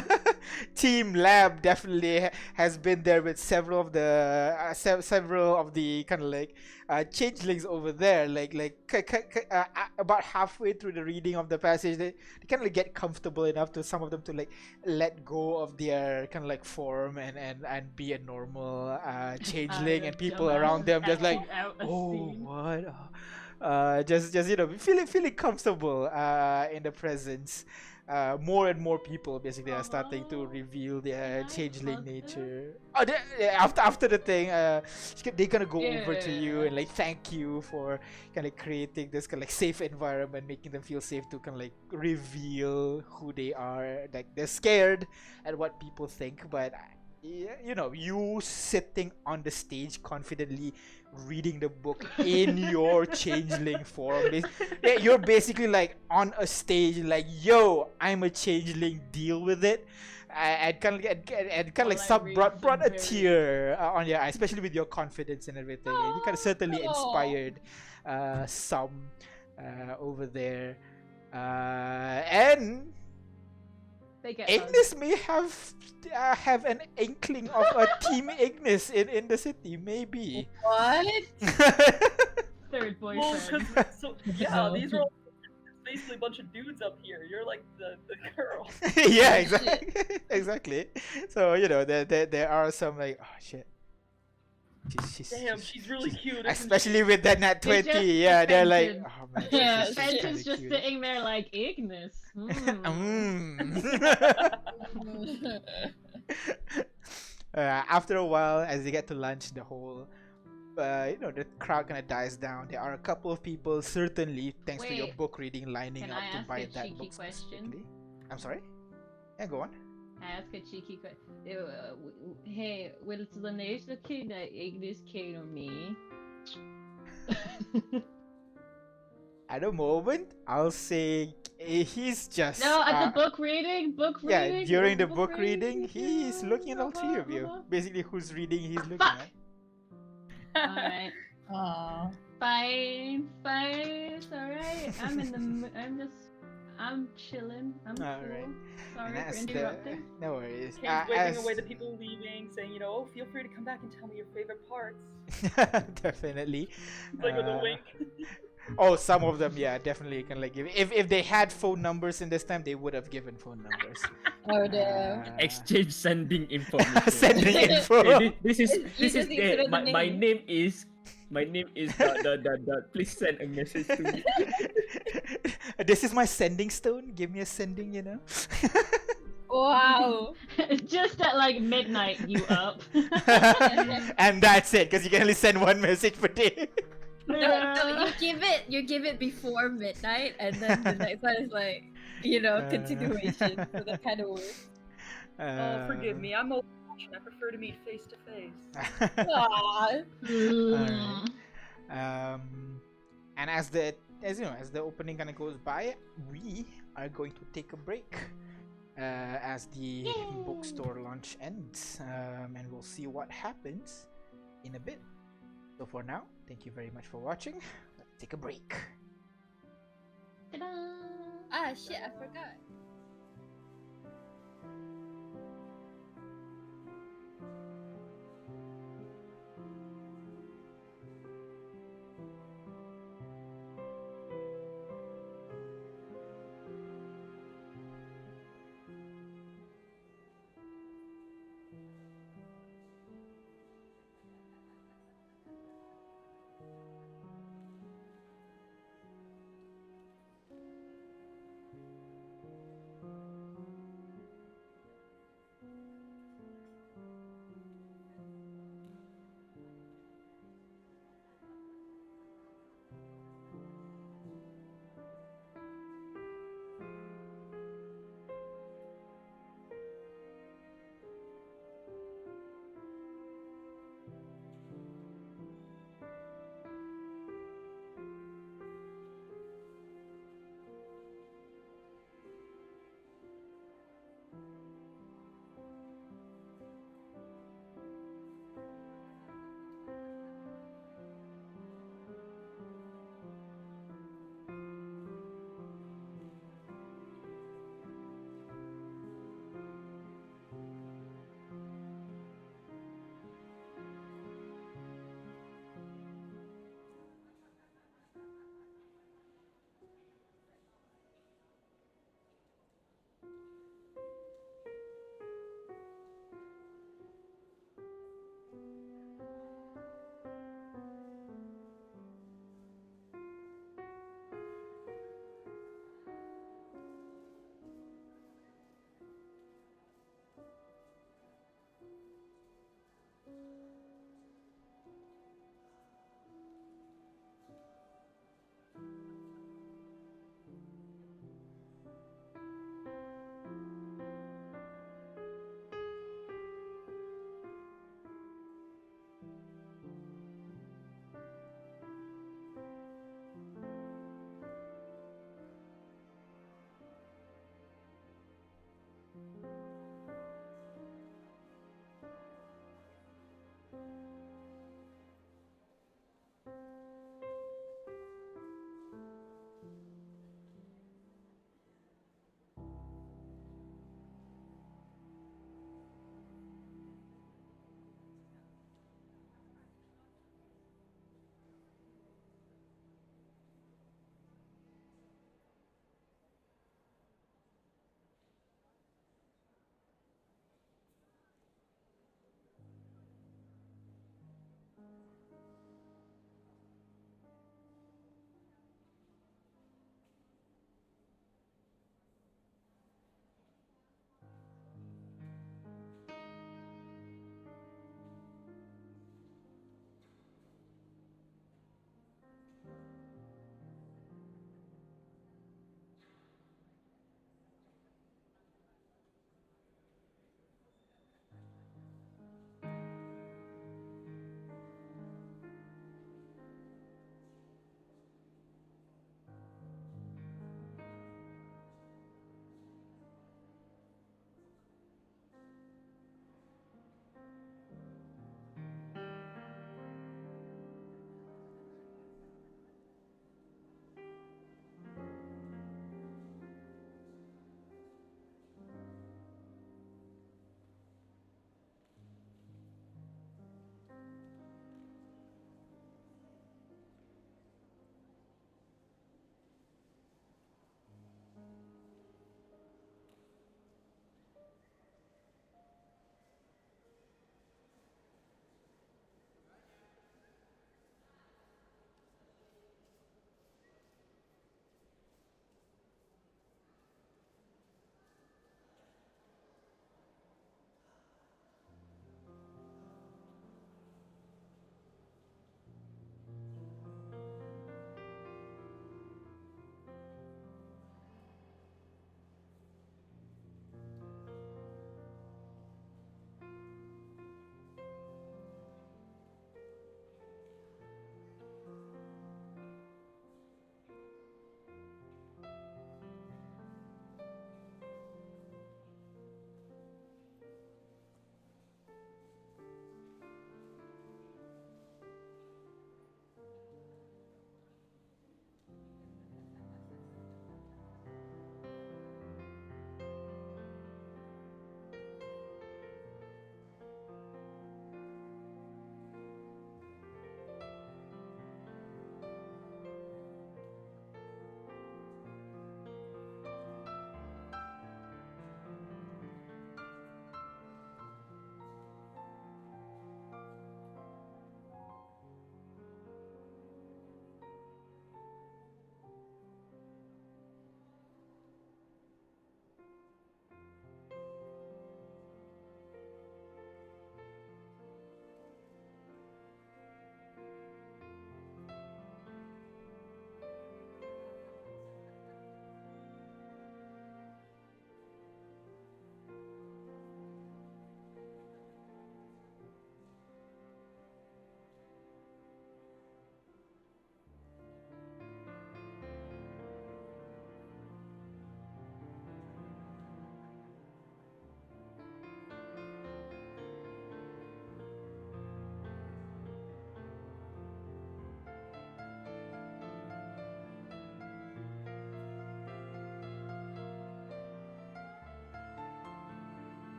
time. Team Lab definitely has been there with several of the kind of like changelings over there. About halfway through the reading of the passage, they kind of like get comfortable enough to some of them to like let go of their kind of like form and be a normal changeling, and people around them just like, oh what. Just feeling comfortable in the presence. More and more people basically are starting to reveal their Can I changeling hug them? nature. Oh, after the thing, they're gonna go over to you and like thank you for kind of creating this kind of like safe environment, making them feel safe to kind of like reveal who they are. Like they're scared at what people think, but you sitting on the stage confidently reading the book in your changeling form. You're basically like on a stage like, yo, I'm a changeling, deal with it. And kind of like brought a tear on your eye, especially with your confidence and everything. And you kind of certainly inspired some over there. And They get Ignis may have an inkling of a Team Ignis in the city, maybe. What? third Well, boyfriend. these are all basically a bunch of dudes up here. You're like the girl. Yeah, exactly. So there are some like, oh shit. Damn, she's really cute. isn't Especially with that nat They 20, just yeah, they're like, offended. oh man, Yeah, she's Fenton's kinda just cute. sitting there like Ignis. After a while, as they get to lunch, the whole the crowd kind of dies down. There are a couple of people, certainly thanks to your Wait, book reading, lining can up I to ask buy a that cheeky book question? specifically. I'm sorry. Yeah, go on. I ask a cheeky question. Hey, will the next kid Ignis Kane or me? At the moment, I'll say he's just No, at the book reading. yeah, during the book book reading, he's looking at all three of you. Basically, who's reading, he's looking Fuck. at. Alright. Aw. Fine. It's alright. I'm chilling. I'm cool. Alright. Sorry And for as interrupting. no worries. Kane's waving As- away the people leaving, saying, oh, feel free to come back and tell me your favorite parts. Definitely. Like with a Uh, wink. Oh, some of them, yeah, definitely can like give. If they had phone numbers in this time, they would have given phone numbers. Oh damn. Exchange sending information. Sending info. Hey, this is You just need to know the my name. name is My name is dot. Please send a message to me. This is my sending stone. Give me a sending, you know. Wow. Just at like midnight, you up? And that's it, because you can only send one message per day. No, you give it before midnight, and then the next one is like, continuation. So that kind of works. Oh, forgive me. I'm old-fashioned. I prefer to meet face to face. Aw. Alright. And as the opening kind of goes by, we are going to take a break as the bookstore launch ends, and we'll see what happens in a bit. So for now, thank you very much for watching. Let's take a break. Ta-da! Ah, shit! I forgot.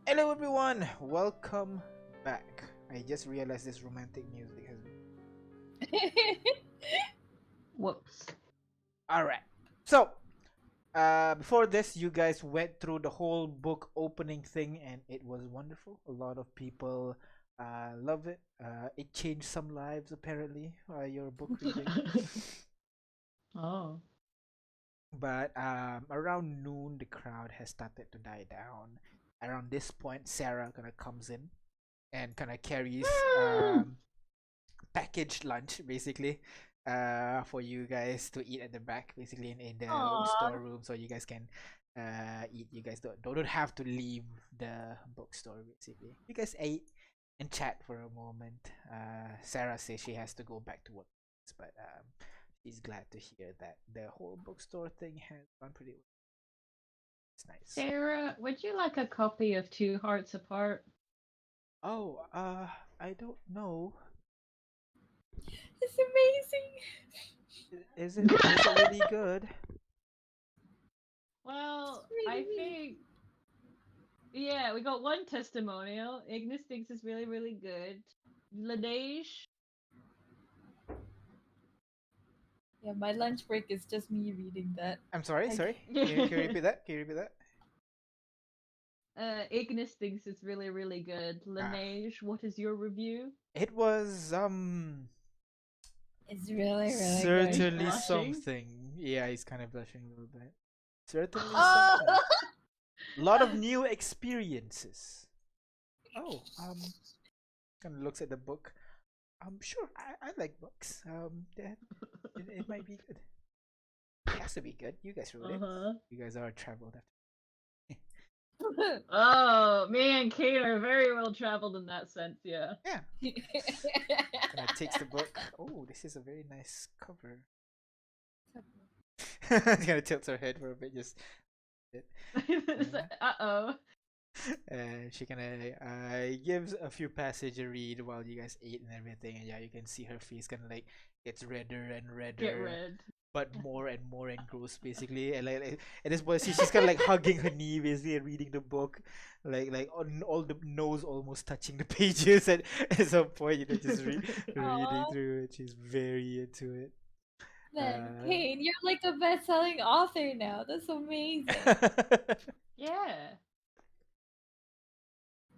Hello everyone, welcome back. I just realized this romantic music has. Whoops. Alright. So, before this, you guys went through the whole book opening thing and it was wonderful. A lot of people love it. It changed some lives apparently, your book reading. Oh. But around noon, the crowd has started to die down. Around this point, Sarah kind of comes in and kind of carries packaged lunch basically for you guys to eat at the back, basically in the Aw. storeroom, so you guys can eat. You guys don't have to leave the bookstore. Basically, you guys ate and chat for a moment. Sarah says she has to go back to work, but she's glad to hear that the whole bookstore thing has gone pretty well. It's nice. Sarah, would you like a copy of Two Hearts Apart? Oh, I don't know. It's amazing. Is it really good? Well, It's I really think. Yeah, we got one testimonial. Ignis thinks it's really, really good. Laneige. Yeah, my lunch break is just me reading that. I'm sorry, I- sorry. Can you repeat that? Can you repeat that? Ignis thinks it's really, really good. Laneige, what is your review? It was It's really, really certainly good. Blushing? something. Yeah, he's kind of blushing a little bit. Certainly Oh! something. A lot of new experiences. Oh, kind of looks at the book. Sure, I like books. It might be good. It has to be good. You guys wrote it. Uh-huh. You guys are traveled. Oh, me and Kate are very well traveled in that sense, yeah. Yeah. Kind of takes the book. Oh, this is a very nice cover. Kind of tilts her head for a bit, just. Uh-oh. She kind of gives a few passage a read while you guys eat and everything, and yeah, you can see her face kind of like gets redder and redder, Get red. but more and more engrossed basically. And like at this point, she's kind of like hugging her knee basically and reading the book, like on all the nose almost touching the pages. At some point, you know, just reading Aw. through it. She's very into it. Man, Kane, you're like a best-selling author now. That's amazing. Yeah.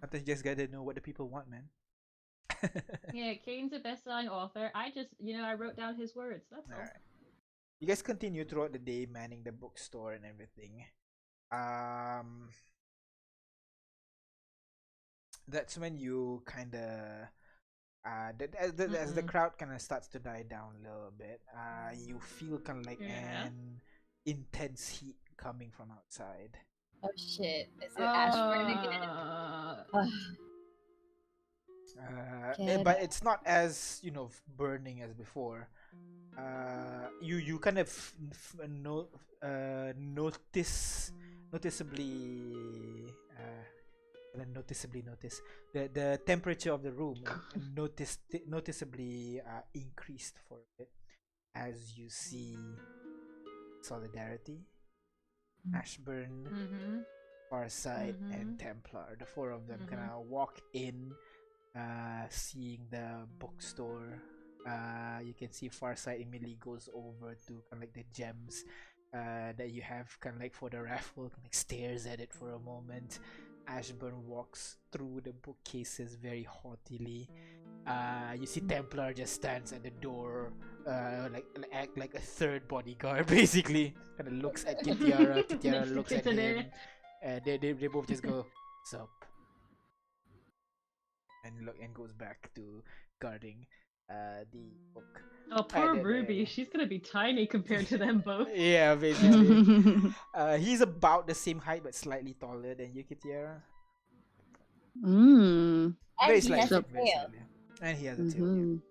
Sometimes you just gotta know what the people want, man. Yeah, Kane's a best-selling author. I just, I wrote down his words. That's all. Alright. You guys continue throughout the day manning the bookstore and everything. That's when you kind of as the crowd kind of starts to die down a little bit, you feel kind of like Yeah. an intense heat coming from outside. Oh shit. Is it Ashburn again? But it's not as burning as before. You kind of noticeably notice the temperature of the room noticeably increased for a bit as you see Solidarity, Ashburn, Farsight, and Templar. The four of them kind of walk in, seeing the bookstore. You can see Farsight immediately goes over to kind of like the gems that you have kind of like for the raffle, like stares at it for a moment. Ashburn walks through the bookcases very haughtily. You see Templar just stands at the door, act like a third bodyguard, basically. Kind of looks at Kitiara. Kitiara looks at him. They both just go, "Sup," and goes back to guarding the book. Oh, poor Ruby. She's gonna be tiny compared to them both. Yeah, basically. He's about the same height but slightly taller than you, Kitiara. Mm. And Very he slightly, has a very tail. slightly. And he has a tail, yeah. Mhm.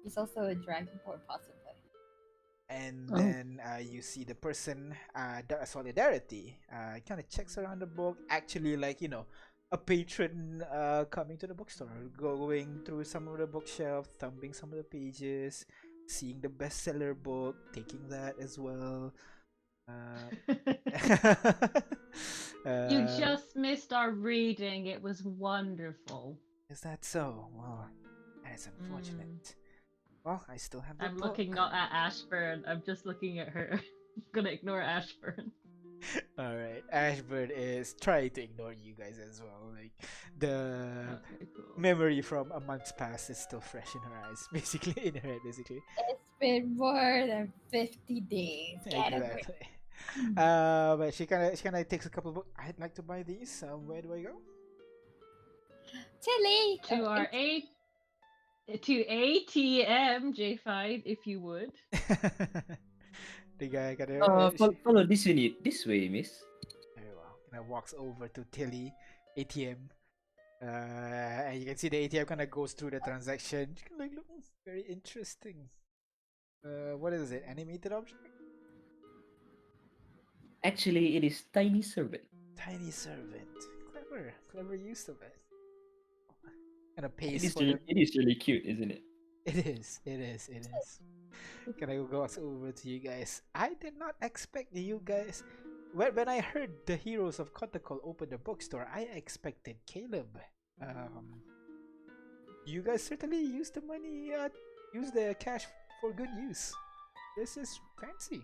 He's also a dragonborn, possibly. And Oh. then you see the person, Solidarity, kind of checks around the book. Actually, like, a patron coming to the bookstore, going through some of the bookshelf, thumbing some of the pages, seeing the bestseller book, taking that as well. You uh, just missed our reading. It was wonderful. is that so? Well, that is unfortunate. Well, I still have the I'm book. looking not at Ashburn. I'm just looking at her. I'm gonna ignore Ashburn. Alright, Ashbird is trying to ignore you guys as well. Like, the Okay, cool. memory from a month's past is still fresh in her eyes, basically, in her head, basically. It's been more than 50 days. Get a break. Exactly. But she kind of takes a couple of books. I'd like to buy these. Where do I go? Tilly! To our to ATM J5 if you would. The guy kind of Follow this unit this way, miss. very well. Kind of walks over to Tilly ATM. And you can see the ATM kind of goes through the transaction. She kinda like, look, very interesting. What is it? Animated object? Actually, it is tiny servant. Tiny servant. Clever use of it. Kind of pays It is for really, the. it is really cute, isn't it? It is. Can I go over to you guys? I did not expect you guys. When I heard the heroes of Kotakol open the bookstore, I expected Caleb. You guys certainly use the money, use the cash for good use. This is fancy.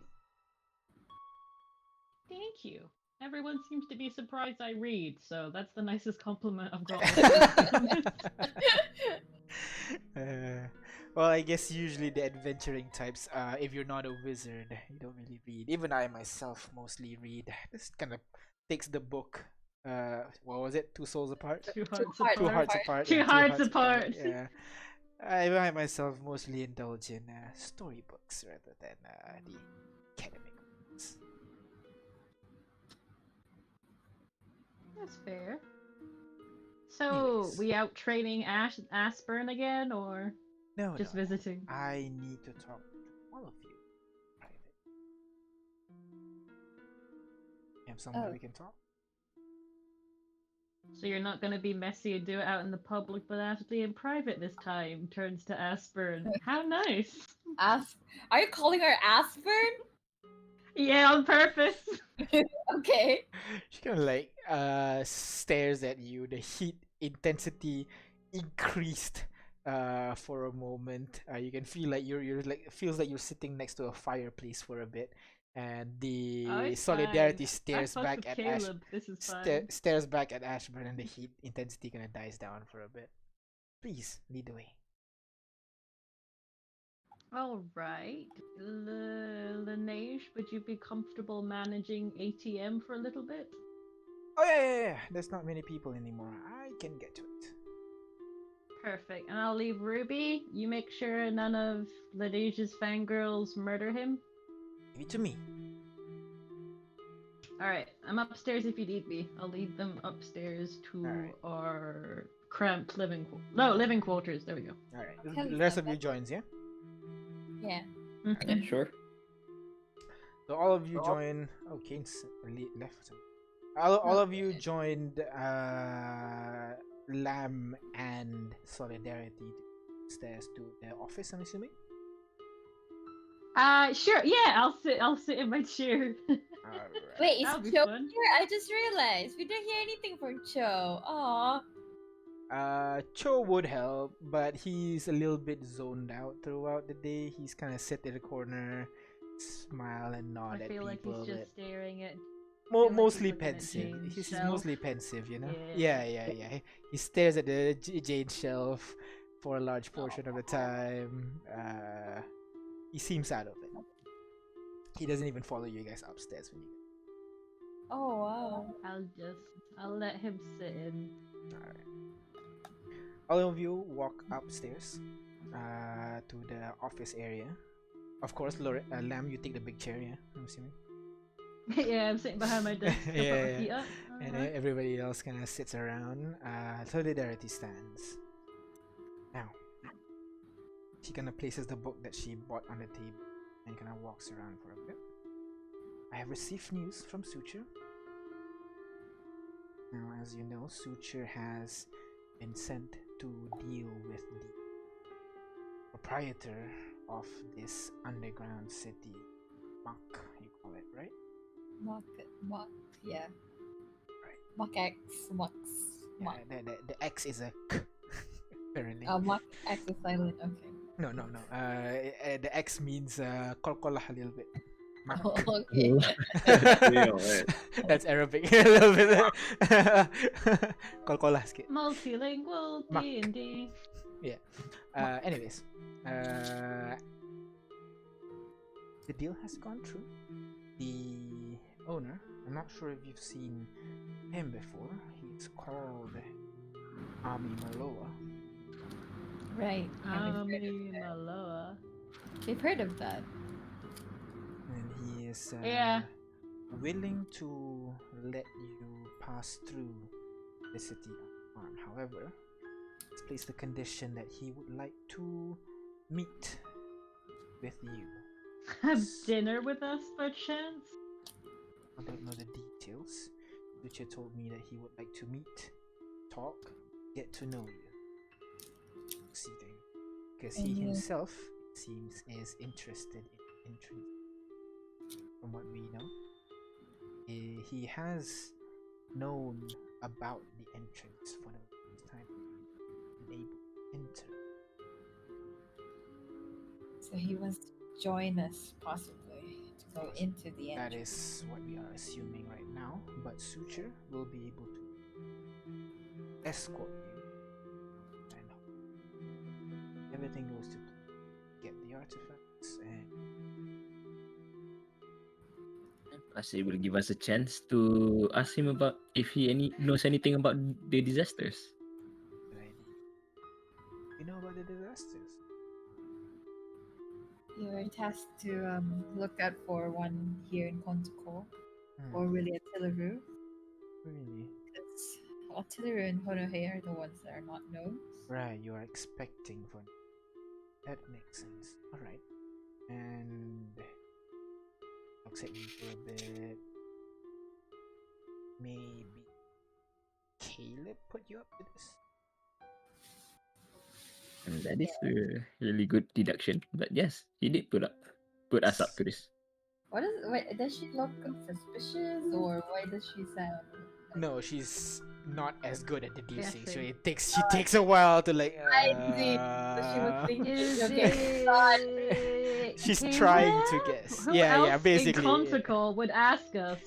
Thank you. Everyone seems to be surprised I read, so that's the nicest compliment I've got. Well, I guess usually the adventuring types, if you're not a wizard, you don't really read. Even I myself mostly read. This kind of takes the book. What was it? Two souls apart. Two hearts hearts Two apart. hearts apart. Two Yeah, hearts apart. Yeah. I myself mostly indulge in storybooks rather than the academic ones. That's fair. So, Anyways. we out training Ashburn again, or No, just no. visiting? I need to talk to all of you private. You have somewhere Oh. we can talk? So you're not gonna be messy and do it out in the public, but actually in private this time. Turns to Ashburn. How nice. Are you calling her Aspern? Yeah, on purpose. Okay. She kind of like stares at you. The heat intensity increased for a moment. You can feel like you're like feels like you're sitting next to a fireplace for a bit, and the Oh, it's solidarity fine. stares I fuck back with at Caleb. This is fine. stares back at Ashburn, and the heat intensity kind of dies down for a bit. Please lead the way. All right, Laneige, would you be comfortable managing ATM for a little bit? Oh yeah. There's not many people anymore. I can get to it. Perfect. And I'll leave Ruby. You make sure none of Laneige's fangirls murder him. Give it to me. All right, I'm upstairs if you need me. I'll lead them upstairs to Alright. our cramped living quarters. There we go. All right. Hell The rest yeah, of you joins, yeah. Yeah. Yeah, sure. So all of you join. Oh, Kane's left. All of you joined Lamb and Solidarity stairs to the office. I'm assuming. Sure. Yeah, I'll sit in my chair. Alright. Wait, That'll be is Cho fun. here? I just realized we didn't hear anything from Cho. Aw. Cho would help, but he's a little bit zoned out throughout the day. He's kind of sit in the corner, smile and nod I at feel like people. he's but just staring at. feel like he's mostly looking at pensive. Jane's He's shelf. mostly pensive, you know. Yeah. Yeah. He stares at the Jade shelf for a large portion of the time. He seems out of it. He doesn't even follow you guys upstairs when you. Oh wow. I'll let him sit in. Alright. All of you walk upstairs to the office area. Of course, Lamb, you take the big chair, yeah? I'm assuming. Yeah, I'm sitting behind my desk. I'll put Yeah. my feet up. And Uh-huh. everybody else kind of sits around. Solidarity stands. Now, she kind of places the book that she bought on the table and kind of walks around for a bit. I have received news from Suture. Now, as you know, Suture has been sent to deal with the proprietor of this underground city, Monk, you call it, right? Mock, mock, yeah. Right. Mock X, Mox, Mock. Yeah, the X is a k, apparently. Mock X is silent. Okay. No, no, no. The X means kolkolah a little bit. Mak. Oh, okay. Yeah, right. That's Arabic a little bit. Kolkolah sikit. Multilingual Mak. D&D. Yeah. Anyways, the deal has gone through. The owner, I'm not sure if you've seen him before. He's called Ami Maloa. Right. Maloa. We've heard of that. And he is Yeah. willing to let you pass through the city unharmed. However, he's placed the condition that he would like to meet with you. Have dinner with us, by chance? I don't know the details. Lucia told me that he would like to meet, talk, get to know you. Succeeding. Because he Yeah. himself, it seems, is interested in entrance. From what we know, he has known about the entrance for the first time, been able to enter. So he wants to join us, possibly, to go into the That entrance. is what we are assuming right now, but Suture will be able to escort you and everything goes to plan. Get the artifacts and Plus, it will give us a chance to ask him about if he knows anything about the disasters. good idea. You know about the disasters? You're tasked to look out for one here in Kontoko, Hmm, or really at Tilaru, really? because Tilaru and Honohe are the ones that are not known. Right, you are expecting for that makes sense. Alright. And looks at you for a bit. Maybe Caleb put you up to this? And that is a really good deduction. But yes, he did put us up to this. Wait, does she look suspicious, or why does she sound? No, she's not as good at deducing. So Guessing. she takes a while to like. I see. So she was thinking, Is okay, it... She's Caleb? trying to guess. Who Yeah, else yeah, basically. in Conticle would ask us?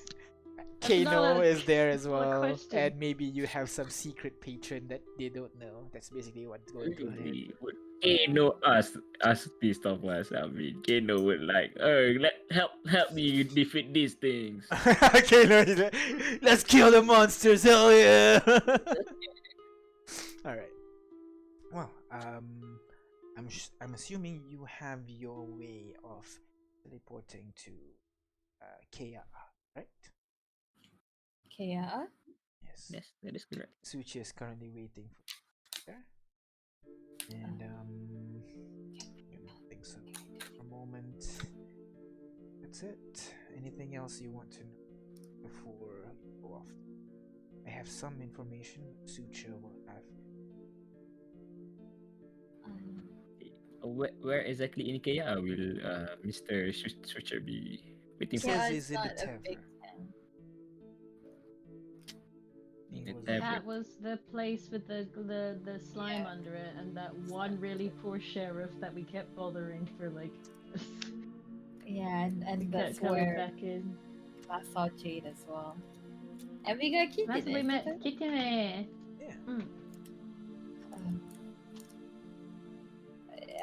Kano not a- is there as not a well, question. and maybe you have some secret patron that they don't know. That's basically what's going through her head. Would Kano us pissed off us? I mean, Kano would like, oh, help me defeat these things. Kano is like, let's kill the monsters, hell yeah! All right. Well, I'm assuming you have your way of teleporting to Kea, right? Kea? Yes. Yes, that is correct. Suchi is currently waiting for there. And I don't think so. For a moment. That's it. Anything else you want to know before you go off? I have some information Sucha will have. Where exactly in Ikea will Mr. Switcher be waiting He for? says Kea he's is in the not a big tavern. town. He The was- tavern. That was the place with the slime Yeah. under it, and that one really poor sheriff that we kept bothering for like. Yeah, and kept that's coming where back in. I saw Jade as well. And we got Keaton. That's where we met Kitime. Yeah.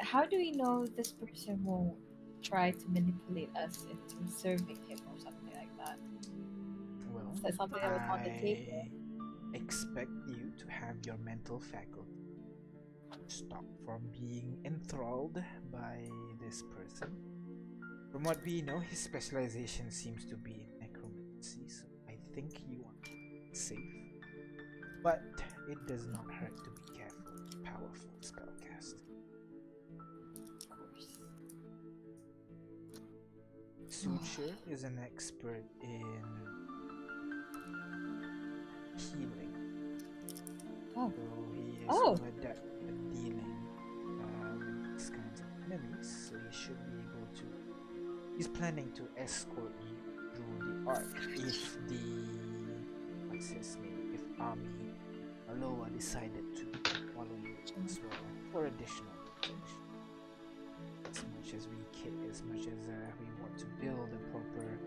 How do we know this person won't try to manipulate us into serving him or something like that? Well, Is that something that was on the table? I expect you to have your mental faculty stop from being enthralled by this person. From what we know, his specialization seems to be in necromancy, so I think you want to be safe. But it does not hurt to be careful with powerful spellcast. Of course. Suture is an expert in healing. Oh. So he is Oh. adept at dealing with these kinds of enemies, so he should be able to. He's planning to escort you through the or if the what's his name? If Army Aloha decided to follow you as well for additional protection. As much as we want to build a proper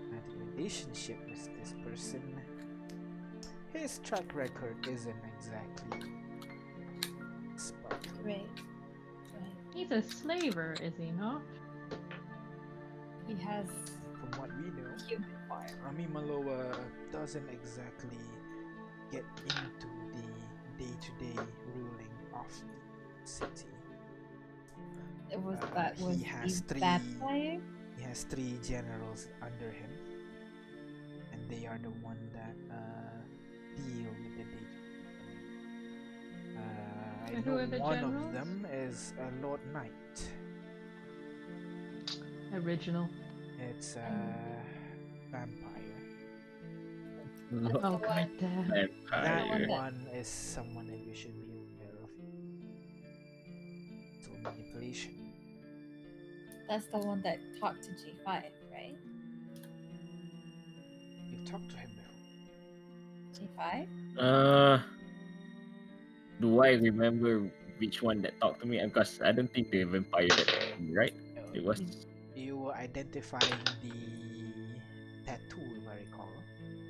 romantic relationship with this person, his track record isn't exactly sparkling. Right. He's a slaver, is he not? He has From what we know, human form. Rami Maloa doesn't exactly get into the day-to-day ruling of the city. It was that he was has the three- vampire. He has 3 generals under him, and they are the one that deal with the day. I And who know are the one generals? of them is Lord Knight. Original. It's a vampire. Oh god damn. That Vampire. one is someone that you should be aware of. So manipulation. That's the one that talked to G5, right? You've talked to him before. G5? Do I remember which one that talked to me? Because I don't think the vampire that talked to me, right? It was You were identifying the tattoo, if I recall,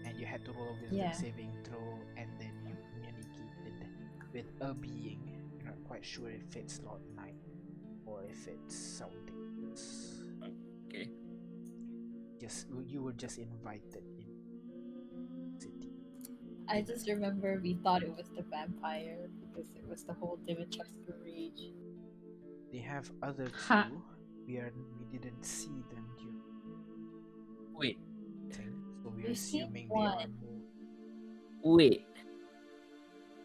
and you had to roll a wisdom Yeah. saving throw, and then you communicated with a being. You're not quite sure if it's Lord Knight or if it's something else. okay. You were just invited in city. I just remember we thought it was the vampire because it was the whole Dimitrescu rage. They have other Ha. two. We didn't see them during Wait, the thing, so we're We've seen assuming they are one. more.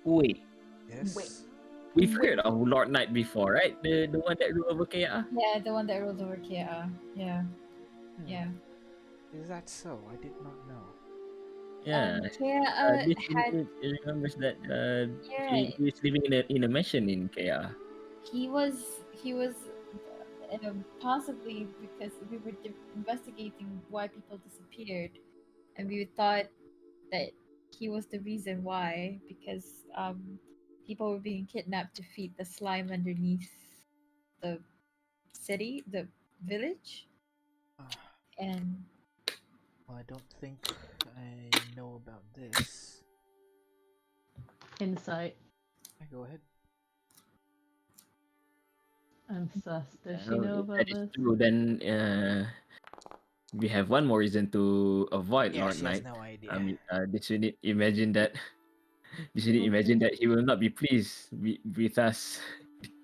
wait. Yes. We've heard of Lord Knight before, right? The one that ruled over KR? Yeah, the one that ruled over Kia. Yeah, Hmm. yeah. Is that so? I did not know. Yeah. Kia This had. village remembers that You're he right. is living in a mansion in KR. He was possibly because we were investigating why people disappeared, and we thought that he was the reason why because people were being kidnapped to feed the slime underneath the the village, and Well, I don't think I know about this. Insight. Go ahead. I'm sus. Does she know If about that is this? true, then we have one more reason to avoid Yeah, Lord she has Knight. no idea. I mean, this unit imagine that. This unit imagine that he will not be pleased with us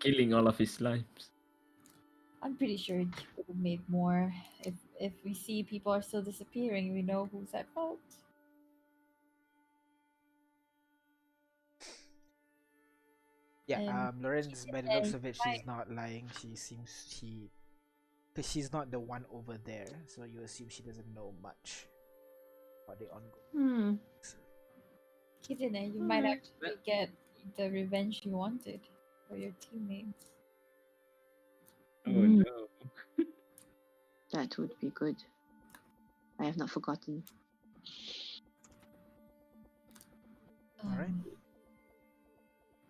killing all of his slimes. I'm pretty sure it would have made more if we see people are still disappearing. We know who's at fault. Yeah, And Lorenz, by the looks and of it, she's not lying. Because she's not the one over there, so you assume she doesn't know much about the ongoing. Kidene, you might Alright. actually get the revenge you wanted for your teammates. Oh Mm. no. That would be good. I have not forgotten. Alright. Um,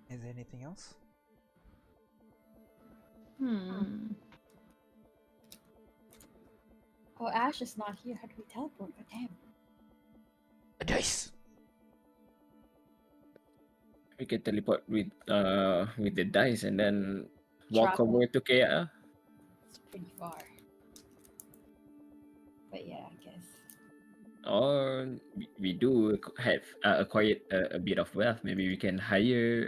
Is there anything else? Oh, Ash is not here. How do we teleport? Oh, damn. A dice! We can teleport with the dice and then walk Travel. over to KR. It's pretty far. But yeah, I guess. Or we do have acquired a bit of wealth. Maybe we can hire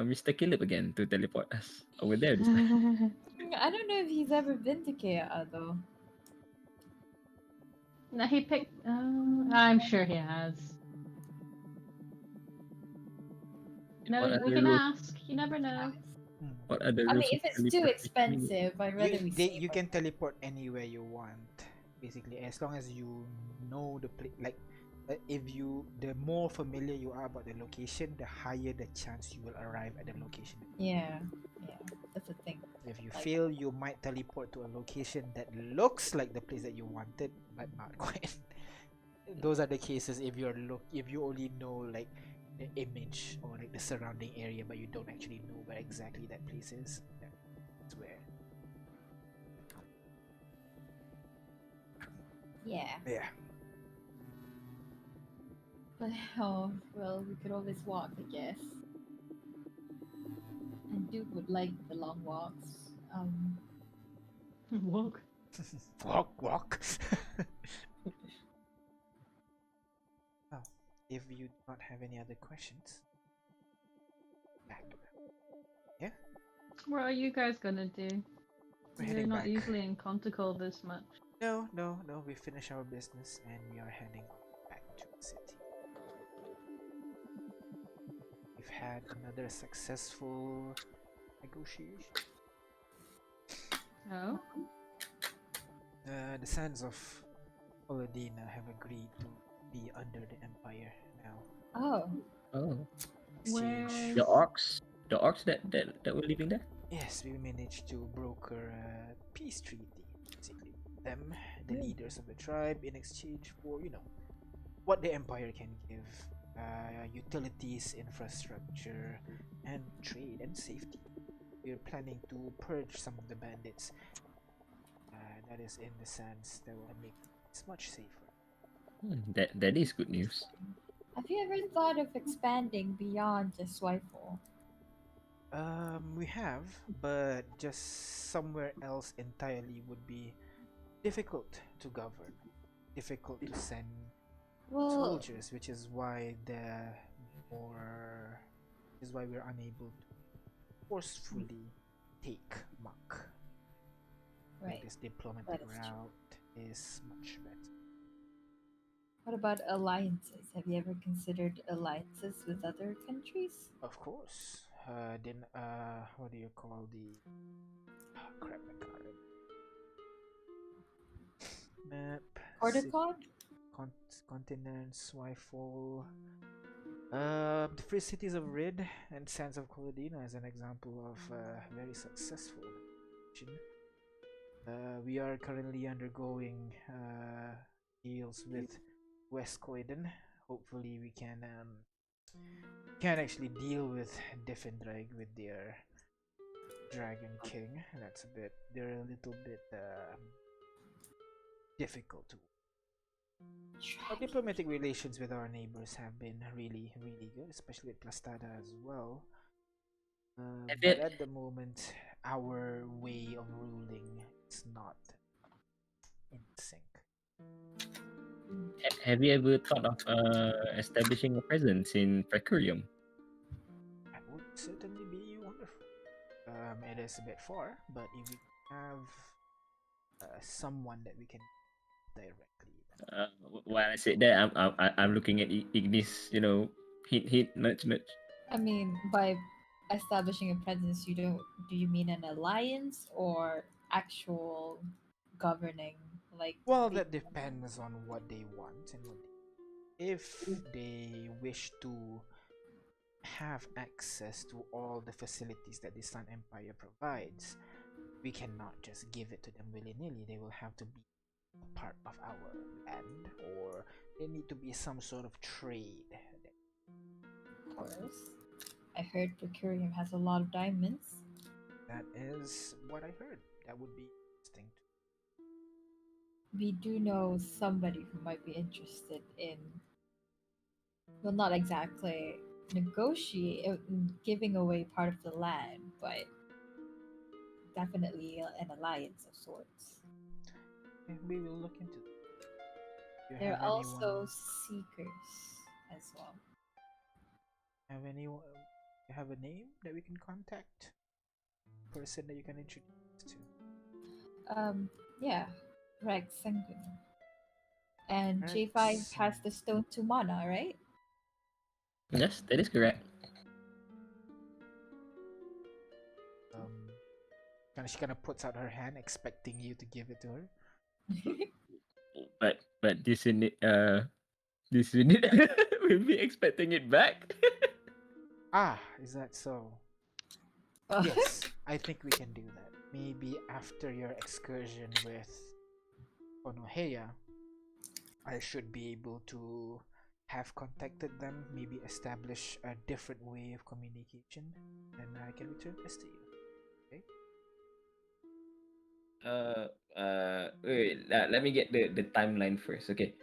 Mr. Caleb again to teleport us over there this time. I don't know if he's ever been to Kea though. No, he picked. I'm sure he has. No, What we other can routes- ask. You never know. What other I mean, routes if of it's too teleportation? expensive, I'd rather we save You our- can teleport anywhere you want, basically, as long as you know the place. Like, the more familiar you are about the location, the higher the chance you will arrive at the location. Yeah, that's the thing. If you Like- fail, you might teleport to a location that looks like the place that you wanted, but not quite. those are the cases if if you only know like the image or like the surrounding area, but you don't actually know where exactly that place is. That's where. Yeah. Yeah. But oh well, we could always walk, I guess. And Duke would like the long walks. Walk. Walk. Oh, if you do not have any other questions, back. Yeah, What are you guys gonna do? we're You're heading not back. usually in Conticle this much. No. We finish our business and we are heading back to the city. We've had another successful negotiation. Oh? The Sands of Paladina have agreed to be under the Empire now. Oh, Oh, Exchange. Where's- the orcs that were living there. Yes, we managed to broker a peace treaty, basically. Them, the leaders of the tribe, in exchange for, what the Empire can give. Utilities, infrastructure, and trade and safety. We're planning to purge some of the bandits. That is in the sands that will make it much safer. That is good news. have you ever thought of expanding beyond just Swifle? We have, but just somewhere else entirely would be difficult to govern, difficult to send Well, soldiers, which is why we're unable to forcefully take Muck. right. This diplomatic That is true. route is much better. What about alliances? Have you ever considered alliances with other countries? Of course. Then what do you call the crap? I can't remember. Map. Corticon? Continents, Swifle. The Free Cities of Rid and Sands of Colodina is an example of very successful mission. We are currently undergoing deals with West Coiden. Hopefully, we can actually deal with Diffendrag with their Dragon King. They're a little bit difficult to. Our diplomatic relations with our neighbors have been really, really good, especially with Plastada as well. But at the moment, our way of ruling is not in sync. Have you ever thought of establishing a presence in Precurium? That would certainly be wonderful. It is a bit far, but if we have someone that we can directly. While I said that, I'm looking at Ignis. Hint, nudge, nudge. I mean, by establishing a presence, do you mean an alliance or actual governing? Like, Well, that depends on what they want and if they wish to have access to all the facilities that the Sun Empire provides, we cannot just give it to them willy-nilly. They will have to be a part of our land, or there need to be some sort of trade. of course. I heard Procurium has a lot of diamonds. That is what I heard. That would be interesting. We do know somebody who might be interested in, well, not exactly giving away part of the land, but definitely an alliance of sorts. And we will look into it. Do you They're have also seekers as well. have a name that we can contact? Person that you can introduce to? Yeah, Rex Sengun. And Rex J5 has the stone to mana, right? Yes, that is correct. She kind of puts out her hand, expecting you to give it to her. But this unit will be expecting it back. Is that so? Yes, I think we can do that. Maybe after your excursion with Konohaya, I should be able to have contacted them, maybe establish a different way of communication, and I can return this to you. Wait, let me get the timeline first. Okay.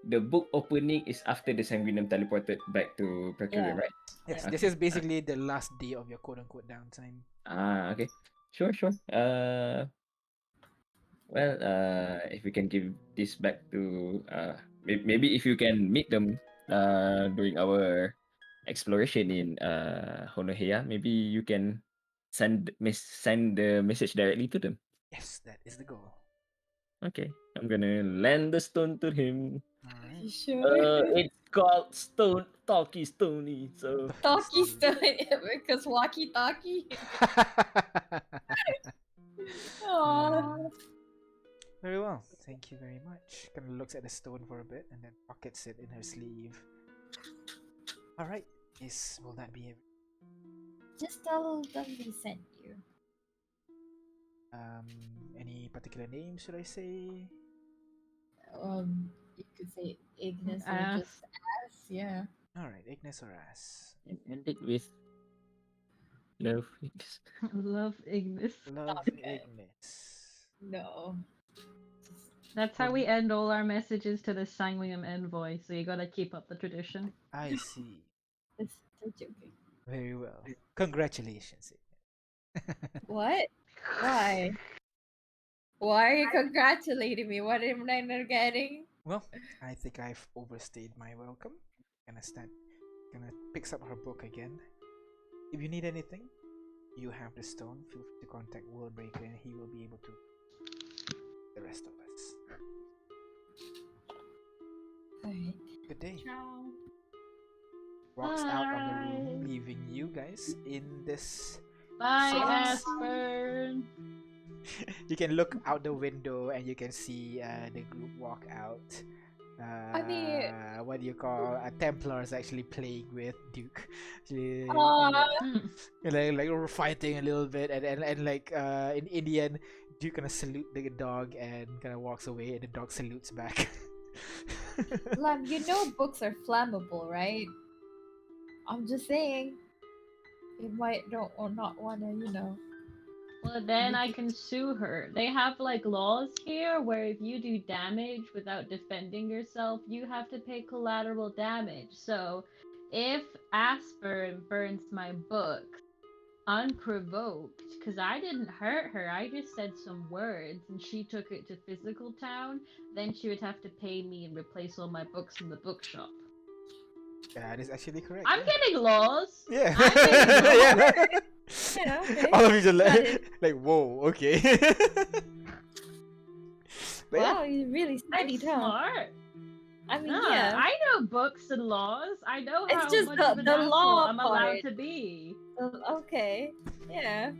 The book opening is after the Sanguinium teleported back to Mercury, Yeah. right? Yes, Yeah. this is basically the last day of your quote-unquote downtime. Okay. Sure. Well, if we can give this back to maybe if you can meet them during our exploration in Honohea, maybe you can send the message directly to them. Yes, that is the goal. Okay, I'm gonna lend the stone to him. All You right. sure? It's called Stone Talkie Stony. So Talkie stone because walkie talkie. Oh. Very well. Thank you very much. Kind of looks at the stone for a bit and then pockets it in her sleeve. All right. Will that be it? Just tell them we sent you. Any particular name should I say? You could say Ignis or Ass. just Ass. Yeah. All right, Ignis or Ass. and end it with love. Love Ignis. Love Okay. Ignis. No. That's how we end all our messages to the Sanguinium envoy, so you gotta keep up the tradition. I see. It's they're joking. Very well. Congratulations. What? Why? Why are you congratulating me? What am I not getting? Well, I think I've overstayed my welcome. Gonna picks up her book again. If you need anything, you have the stone. Feel free to contact Worldbreaker and he will be able to the rest of us. Alright. Good day. Ciao. Walks out of the room, Bye. leaving you guys in this. Bye, Sauce. Aspern. You can look out the window and you can see the group walk out. What do you call Templars actually playing with Duke? Actually, like we're fighting a little bit, and like in the end, Duke gonna salute the dog and kind of walks away, and the dog salutes back. Lam, you know books are flammable, right? I'm just saying. You might don't or not wanna, Well, then I can sue her. They have like laws here where if you do damage without defending yourself, you have to pay collateral damage. So if Aspern burns my book unprovoked, because I didn't hurt her, I just said some words and she took it to physical town, then she would have to pay me and replace all my books in the bookshop. That is actually correct. I'm getting laws. Yeah. I'm getting laws. Yeah. Yeah, okay. All of you just Got it. like, whoa, okay. But yeah, Wow, you really I'm studied, huh? smart. I mean, Nah, yeah. I know books and laws. I know It's how just much the- of an the asshole law I'm allowed part. to be. Okay. Yeah.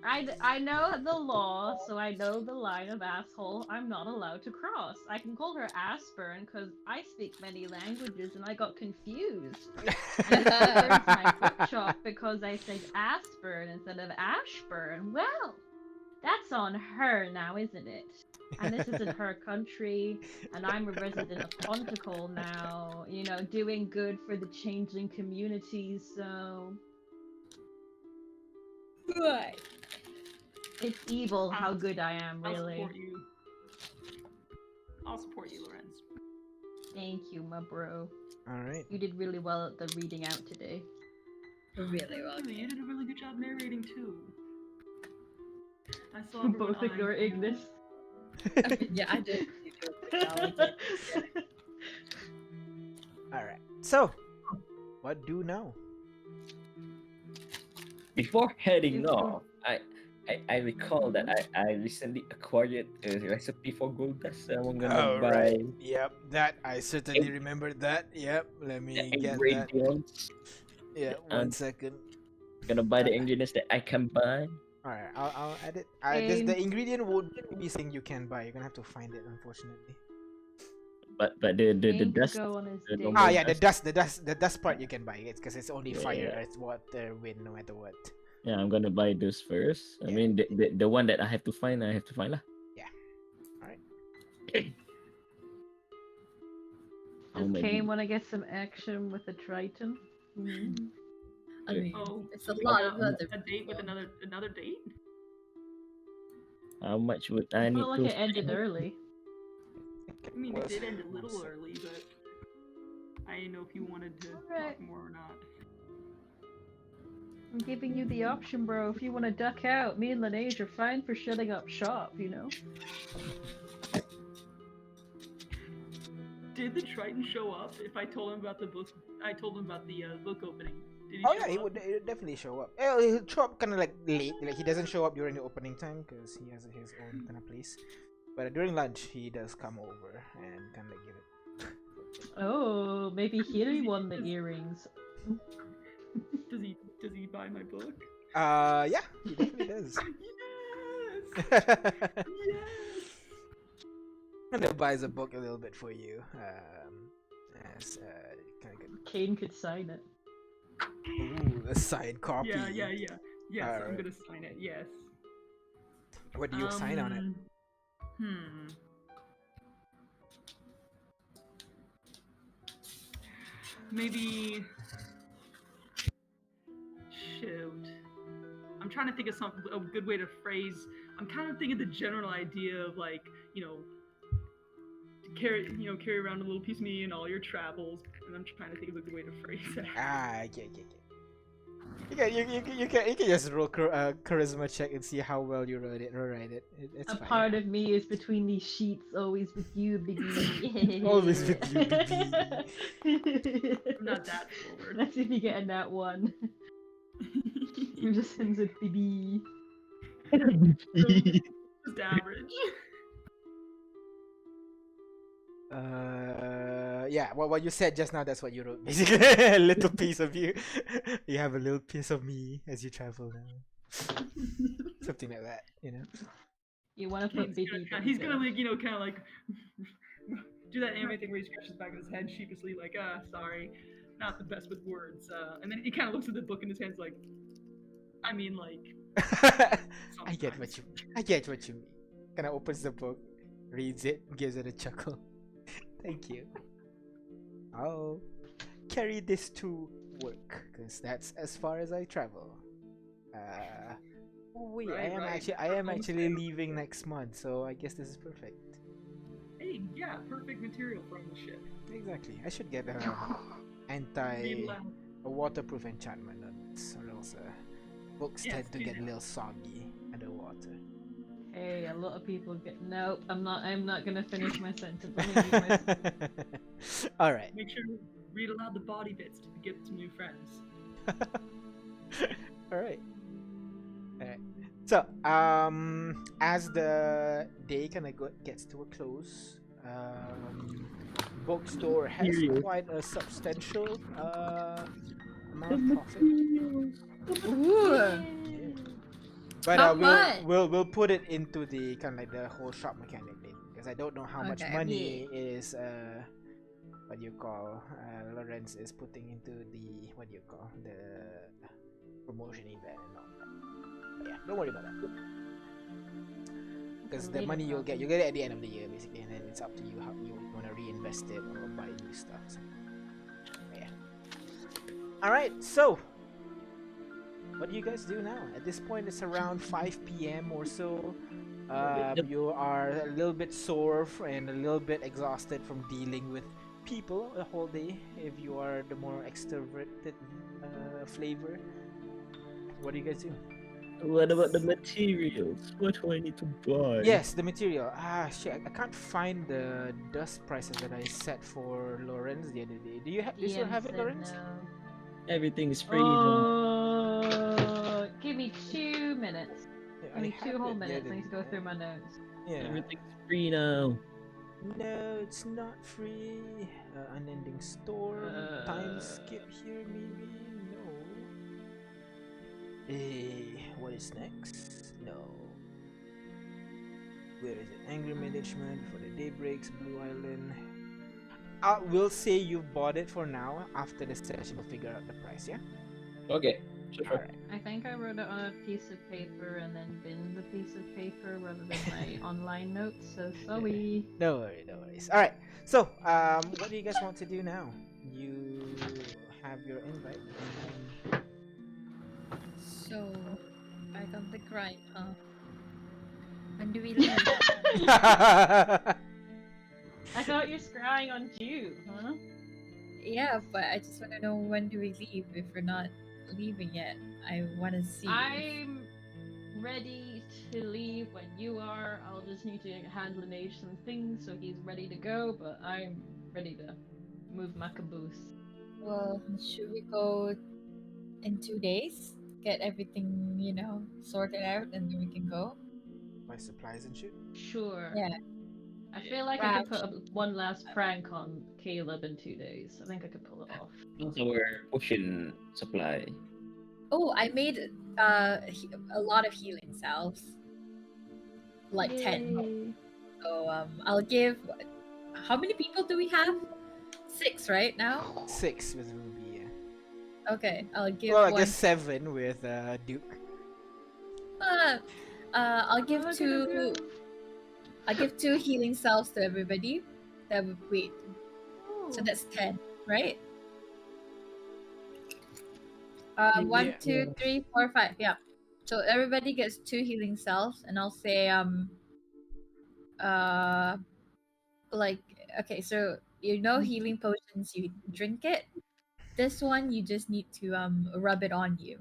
I know the law, so I know the line of asshole I'm not allowed to cross. I can call her Aspern because I speak many languages and I got confused. And she burns my bookshop because I said Aspern instead of Ashburn. Well, that's on her now, isn't it? And this isn't her country, and I'm a resident of Pontical now, doing good for the changeling communities, so Right. it's evil how good I am, I'll really. support you. I'll support you, Lorenz. Thank you, my bro. all right. You did really well at the reading out today. Really well. You did a really good job narrating too. I saw Both everyone ignore eyeing you. Ignis. I mean, yeah, I did. You do a good job with it. All right. So, what do now? Before heading It's off, I recall that I recently acquired a recipe for gold dust. So I'm gonna buy Yep, that I certainly remembered that. Yep, let me the get that. ingredients. Yeah, and- 1 second. Gonna buy the ingredients that I can buy. All right, I'll add it. Same. The ingredient won't be something you can buy. You're gonna have to find it, unfortunately. But the Aim to dust. go on his the date. normal Yeah, the dust part you can buy. It's because it's only fire, Yeah. earth, water, wind, no matter what. Yeah, I'm gonna buy those first. I Yeah. mean, the one that I have to find lah. Yeah. Alright. How Does many? Kane want to get some action with the Triton? I mean, Oh, it's a we lot got of other a date with people. another date. How much would I I need felt like to it ended spend? early. I mean, it Was- did end a little early, but I didn't know if you wanted to Alright. talk more or not. I'm giving you the option, bro. If you want to duck out, me and Lineage are fine for shutting up shop, you know? Did the Triton show up? If I told him about the book, I told him about the book opening. Did he Oh show yeah, he up? would definitely show up. He'll show up kind of like late. Like he doesn't show up during the opening time because he has his own kind of place. But during lunch, he does come over and kind of give it. Oh, maybe he won the earrings. Does he buy my book? Yeah, he definitely does. Yes. Yes. And he'll buys a book a little bit for you. As kind of good. Kane could sign it. Ooh, a signed copy. Yeah. Yes, I'm Alright. gonna sign it. Yes. What do you sign on it? Maybe. Shoot. I'm trying to think of a good way to phrase. I'm kind of thinking the general idea of like, carry around a little piece of me in all your travels, and I'm trying to think of a good way to phrase that. Okay. You can just roll charisma check and see how well you wrote it. It's A fine. part of me is between these sheets, always with you, baby. Always with you, baby. I'm not that forward. That's if you get a nat 1. You just ends with baby. Just average. Yeah, what you said just now, that's what you wrote, basically. A little piece of you. You have a little piece of me as you travel now. Something like that, you know? You want to put baby. He's gonna like, kind of like do that anime thing where he scratches the back of his head sheepishly, like, sorry, not the best with words. And then he kind of looks at the book in his hands, like, I mean, like. I get what you mean. Kind of opens the book, reads it, gives it a chuckle. Thank you. I'll carry this to work because that's as far as I travel. Oh wait, Right, I am actually leaving next month, so I guess this is perfect. Hey, yeah, perfect material from the ship. Exactly. I should get a waterproof enchantment on this, or else books Yes, tend to do get a that. little soggy underwater. Hey, a lot of people get. Nope, I'm not gonna finish my sentence. Let me use my... All right. Make sure to read aloud the body bits to get some new friends. All right. So, as the day kind of gets to a close, bookstore has quite a substantial amount of profit. Ooh. But How much? we'll put it into the kind of like the whole shop mechanic thing because I don't know how much Okay. money is what do you call Lawrence is putting into the the promotion event and all that. Yeah, don't worry about that. Because the money you'll get it at the end of the year basically, and then it's up to you how you want to reinvest it or buy new stuff. So, yeah. All right, so. What do you guys do now? At this point, it's around 5 p.m. or so. You are a little bit sore and a little bit exhausted from dealing with people the whole day. If you are the more extroverted flavor, what do you guys do? What about the materials? What do I need to buy? Yes, the material. Shit, I can't find the dust prices that I set for Lawrence the other day. Do you still have it, Lawrence? Everything is free. Oh, give me 2 minutes. Yeah, Give me I 2 had whole it the minutes. I other need to go day. through my notes. Yeah. Everything's free now. No, it's not free. Unending storm. Time skip here, maybe? No. What is next? No. Where is it? Anger management for the day breaks, Blue Island. We'll say you bought it for now. After the session, we'll figure out the price, yeah? Okay. Sure. Alright. I think I wrote it on a piece of paper and then binned the piece piece of paper rather than my online notes, so sorry. No worries, no worries. All right. So, what do you guys want to do now? You have your invite. So, back on the grind, huh? When do we leave? I thought you're scrying on Jew, huh? Yeah, but I just want to know when do we leave if we're not leaving yet. I want to see. I'm ready to leave when you are. I'll just need to hand Lineage some things so he's ready to go, but I'm ready to move my caboose. Well, should we go in 2 days? Get everything, sorted out and then we can go? Buy supplies and shit. Sure. Yeah. I feel like I could put one last prank on Caleb in 2 days. I think I could pull it off. How's our potion supply? Oh, I made a lot of healing salves. Like 10. Yay. So I'll give. How many people do we have? 6 right now. 6 with Ruby. Yeah. Okay, I'll give. Well, I one. guess 7 with Duke. I'll give Look at 2. it. I'll give 2 healing salves to everybody. Wait. So Oh. that's 10, right? 1, Yeah. 2, 3, 4, 5. Yeah. So everybody gets 2 healing salves, and I'll say okay, so healing potions, you drink it. This one you just need to rub it on you.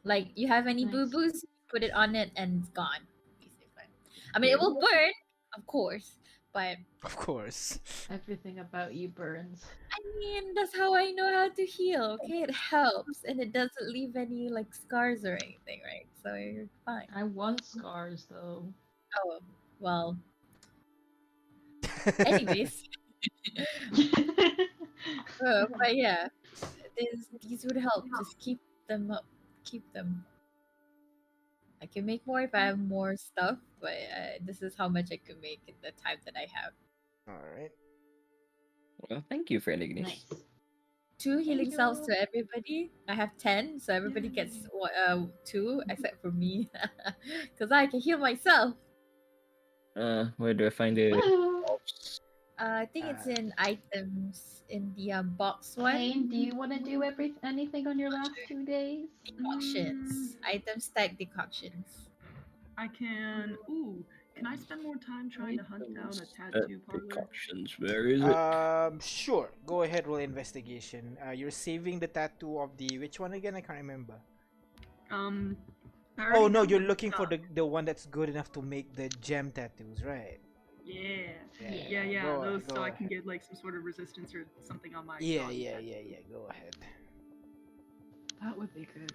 Like, you have any Nice. boo-boos, put it on it and it's gone. Basically. I mean, it will burn, of course, but Of course. Everything about you burns. I mean, that's how I know how to heal. Okay, it helps and it doesn't leave any like scars or anything, right? So you're fine. I want scars though. Oh, well. Anyways. But yeah, these would help. Just keep them up. Keep them. I can make more if I have more stuff, but this is how much I can make in the time that I have. Alright. Well, thank you, friend Ignis. Nice. 2 healing you. salves to everybody. I have 10, so everybody gets 2 except for me, because I can heal myself. Where do I find the Hello. I think it's in items in the box one. Kane, do you want to do anything on your last 2 days? Decoctions. Item stack decoctions. I can. Ooh, can I spend more time trying to hunt down a tattoo parlor? precautions. Where is it? Sure. Go ahead, roll investigation. You're saving the tattoo of the which one again? I can't remember. I Oh already no, have you're my looking for stuff. the one that's good enough to make the gem tattoos, right? Yeah. Yeah. Yeah, Go those ahead, so go I can ahead. get like some sort of resistance or something on my Yeah, body yeah, tattoo. yeah. Go ahead. That would be good.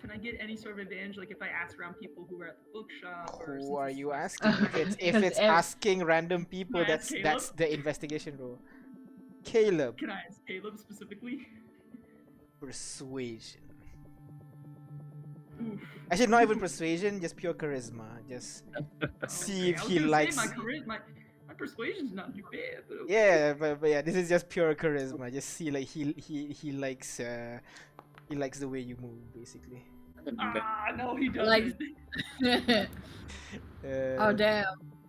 Can I get any sort of advantage, like if I ask around people who are at the bookshop? Or Who since are this is you my asking? first If time? it's asking random people, Can I ask that's Caleb? the investigation roll. Caleb, Can I ask Caleb specifically? persuasion. Oof. Actually, not even persuasion, just pure charisma. Just see if I was he gonna likes. say my persuasion's not too bad, but okay. Yeah, but yeah, this is just pure charisma. Just see like he likes the way you move, basically. Ah, no, he Like- doesn't. Oh damn.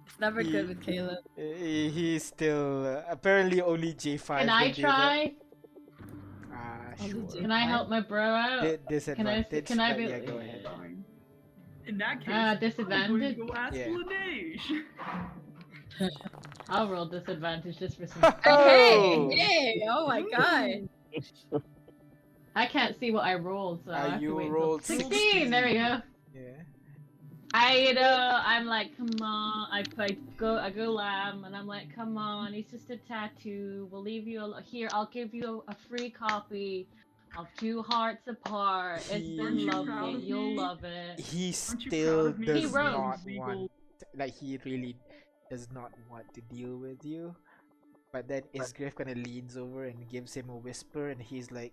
It's never he- good with Caleb. He's still apparently only J5. Can I will do that. try? Only Sure. J- Can I help my bro out? Disadvantage. can I but be- yeah, go ahead. Fine. In that case, Ah, I'm going disadvantage? to go ask Yeah. Laneige. I'll roll disadvantage just for some. Oh! Hey! Oh my god! I can't see what I rolled, so I have You to wait rolled until 16. There we go. Yeah. I'm like, come on. I go lamb, and I'm like, come on. It's just a tattoo. We'll leave you here. I'll give you a free copy of 2 Hearts Apart. It's He- been Aren't you proud lovely. of You'll me? love it. He Aren't you still proud of me? does He wrote. not Legal. want, like he really does not want to deal with you. But then Isgriff kind of leans over and gives him a whisper, and he's like,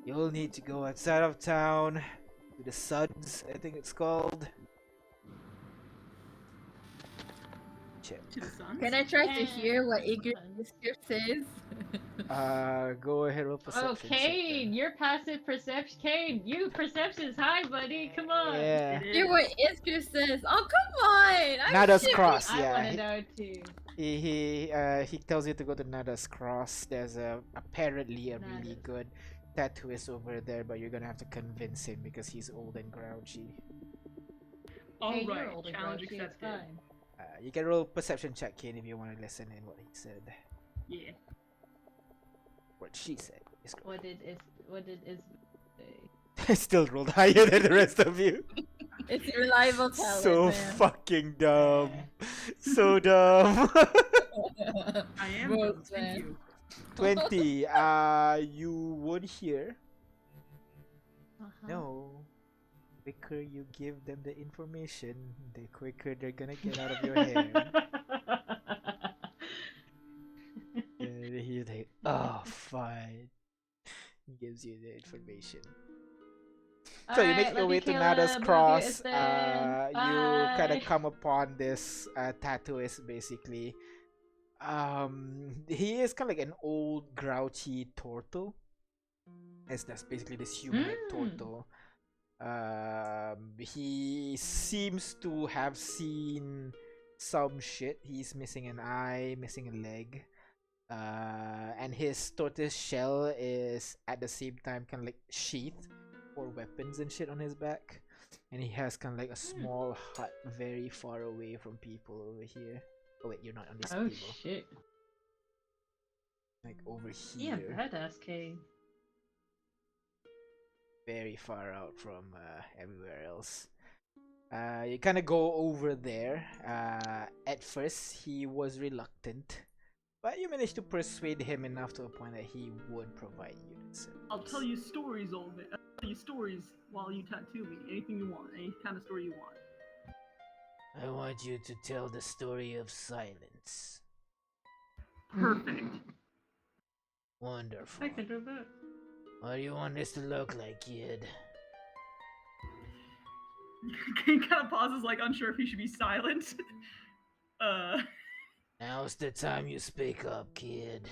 "You'll need to go outside of town to the Suds, I think it's called." Check. To the sun. Can I try to And- hear what Igor says? Go ahead, roll perception. Oh, check Kane, then. your passive perception. Kane, you perception's high, buddy. Come on. Yeah. It Hear is. what Isker says. Oh, come on! I'm Nada's shipping. Cross. I Yeah. want to know too. He tells you to go to Nada's Cross. There's apparently a really Nada's. good tattooist over there, but you're gonna have to convince him because he's old and grouchy. All Hey, right. you're old and Challenge grouchy, it's accepted. fine. You can roll perception check, Kane, if you want to listen in what he said. Yeah. What she said. What did is say? I still rolled higher than the rest of you. It's a reliable talent, So man. fucking dumb. So dumb. I am. Gross, dumb, Thank man. you. 20. You would hear. Uh-huh. No. The quicker you give them the information, the quicker they're gonna get out of your hair. And you think, oh, fine. He gives you the information. So you make your way to Nada's Cross. You kind of come upon this tattooist, basically. He is kind of like an old, grouchy turtle. That's basically this humanoid turtle. He seems to have seen some shit. He's missing an eye, missing a leg. And his tortoise shell is at the same time kind of like sheathed for weapons and shit on his back. And he has kind of like a small hut very far away from people over here. Oh wait, you're not on this Oh table. shit. Like over Yeah, here. badass cave. Very far out from everywhere else. You kind of go over there. At first, he was reluctant, but you managed to persuade him enough to a point that he would provide you the service. I'll tell you stories, old man. I'll tell you stories while you tattoo me. Anything you want. Any kind of story you want. I want you to tell the story of silence. Perfect. Wonderful. I can do that. What do you want this to look like, kid? He kind of pauses, like unsure if he should be silent. Now's the time you speak up, kid.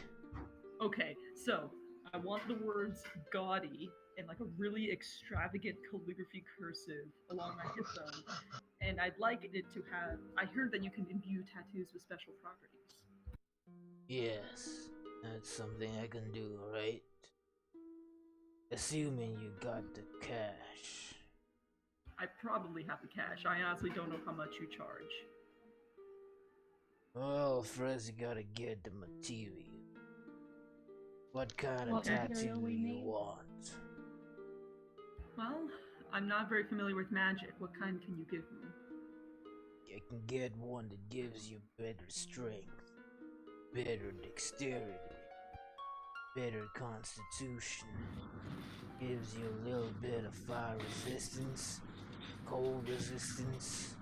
Okay, so I want the words gaudy and like a really extravagant calligraphy cursive along my hip bone. And I'd like it to have. I heard that you can imbue tattoos with special properties. Yes, that's something I can do, right? Assuming you got the cash. I probably have the cash. I honestly don't know how much you charge. Well, first you gotta get the material. What kind of What tattoo material do we you need? want? Well, I'm not very familiar with magic. What kind can you give me? You can get one that gives you better strength, better dexterity, better constitution, gives you a little bit of fire resistance, cold resistance.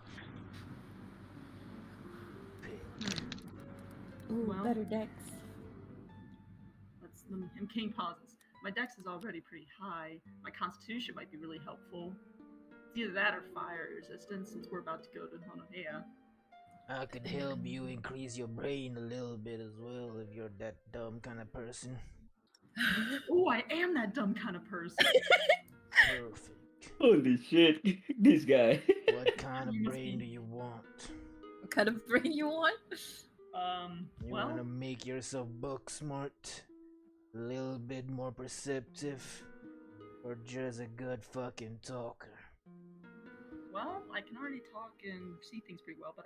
Pick. Ooh, Well- better decks. And King pauses. My dex is already pretty high. My constitution might be really helpful. It's either that or fire resistance, since we're about to go to Honohea. I could help you increase your brain a little bit as well if you're that dumb kind of person. Oh, I am that dumb kind of person. Perfect. Holy shit, this guy. What kind of You must brain be- do you want? What kind of brain you want? You Well, want to make yourself book smart? A little bit more perceptive? Or just a good fucking talker? well, I can already talk and see things pretty well, but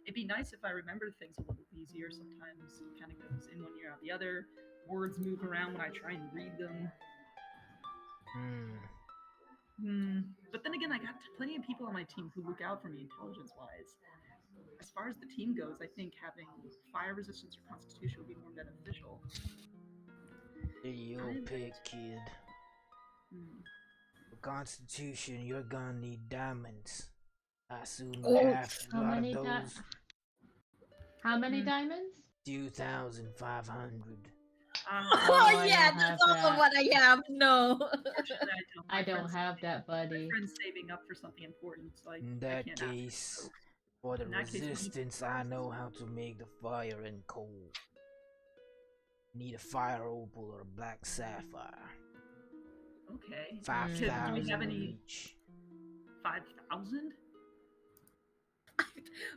it'd be nice if I remembered things a little easier. Sometimes it kind of goes in one ear out the other. Words move around when I try and read them. But then again, I got plenty of people on my team who look out for me intelligence-wise. As far as the team goes, I think having fire resistance or constitution would be more beneficial. Your pick, kid. For constitution, you're gonna need diamonds. I assume you Oh, have a How lot many of di- those. How many diamonds? 2,500. Oh, I yeah, don't that's have all of that. what I have. No. Unfortunately, I My don't friend's have saving- that, buddy. My friend's saving up for something important, so In I that can't ask. case, for the In that case, we need resistance, I know how to make the fire and coal. Need a fire opal or a black sapphire. Okay. 5,000 Do we have any each. 5,000?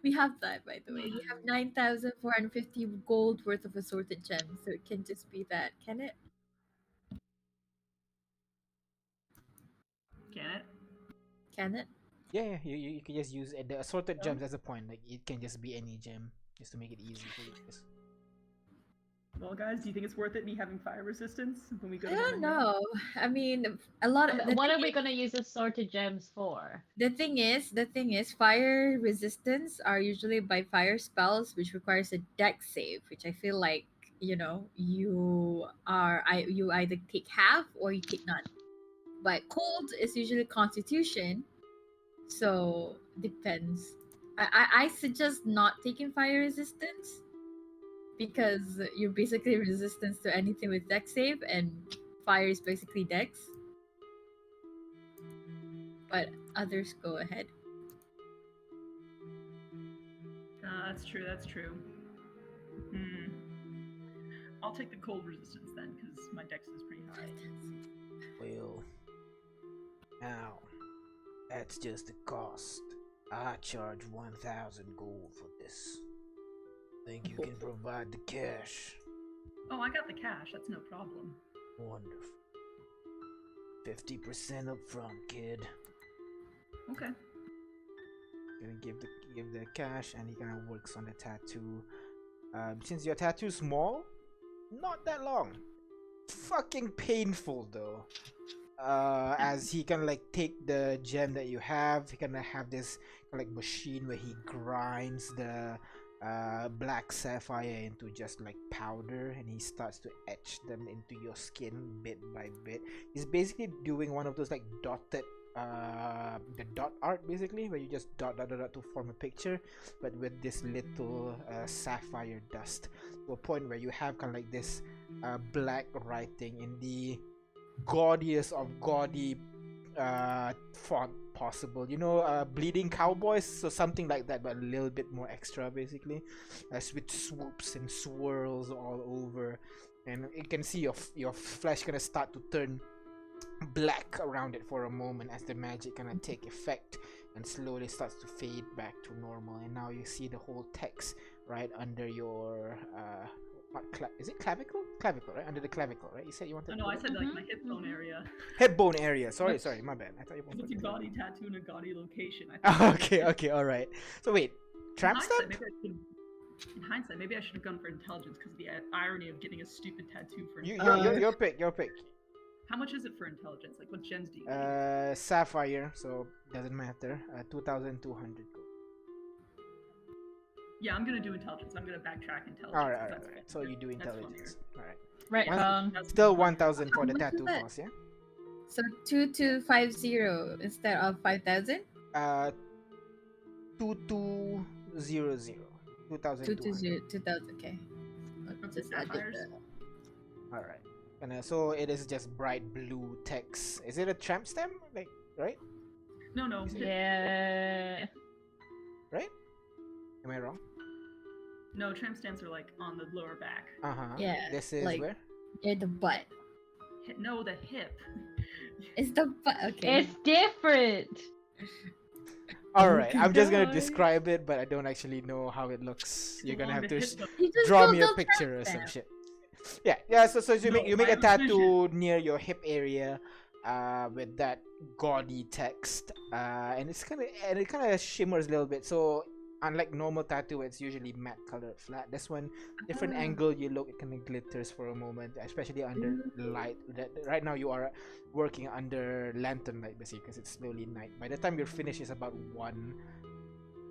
We have that, by the way. We have 9,450 gold worth of assorted gems, so it can just be that, can it? Can it? Can it? Yeah, you can just use the assorted gems as a point. Like it can just be any gem, just to make it easy for you guys. Well, guys, do you think it's worth it me having fire resistance when we go I to don't Honohea? know. I mean, a lot of What are we gonna use assorted gems for? the thing is, fire resistance are usually by fire spells, which requires a dex save, which I feel like you either take half or you take none. But cold is usually Constitution, so depends. I suggest not taking fire resistance because you're basically resistance to anything with dex save, and fire is basically dex. But others go ahead. That's true. That's true. Hmm. I'll take the cold resistance then, because my dex is pretty high. Well, now that's just the cost. I charge 1,000 gold for this. Think you can provide the cash? Oh, I got the cash. That's no problem. Wonderful. 50% up front, kid. Okay. Gonna give the cash, and he kind of works on the tattoo. Since your tattoo's small, not that long. Fucking painful though. As he kind of like take the gem that you have, he kind of have this like machine where he grinds the black sapphire into just like powder, and he starts to etch them into your skin bit by bit. He's basically doing one of those like dotted the dot art, basically, where you just dot to form a picture, but with this little sapphire dust, to a point where you have kind of like this black writing in the gaudiest of gaudy font possible, bleeding cowboys, so something like that, but a little bit more extra, basically, as with swoops and swirls all over, and you can see your flesh gonna start to turn black around it for a moment as the magic kind of take effect and slowly starts to fade back to normal. And now you see the whole text right under your is it clavicle, right under the clavicle, right? You said you wanted No, I said like my hip bone area. hip bone area. Sorry, my bad. I thought you If it's a wanted gaudy tattoo in a gaudy location, I think. okay, all right. So wait, tramp stamp? In hindsight, maybe I should have gone for intelligence, because the irony of getting a stupid tattoo for Your pick. How much is it for intelligence? Like, what gems do you need? Sapphire, so doesn't matter. 2,200 gold. Yeah, I'm gonna do intelligence. I'm gonna backtrack intelligence. All right. So you do intelligence. All right. Right. Still 1,000 for the tattoo cost, yeah. So 2250 instead of 5,000. 2200. 2,200. 2,000. Okay. Of Just the added sapphires? the- All right. And so it is just bright blue text. Is it a tramp stamp? Like, right? No. Yeah. Right? Am I wrong? No, tramp stamps are like on the lower back. Yeah, This is like- where? Yeah, the butt. No, the hip. It's the butt. Okay. It's different. All right. I'm just gonna God. describe it, but I don't actually know how it looks. You're gonna Along have the to hip bone. You just draw don't me a know picture or tramp some stamp. shit. Yeah. So you No, make a my tattoo near your hip area, with that gaudy text, and it kind of shimmers a little bit. So unlike normal tattoo, it's usually matte colored flat. This one, different angle you look, it kind of glitters for a moment, especially under light. Right now you are working under lantern light, basically, because it's slowly night. By the time you're finished, it's about 1.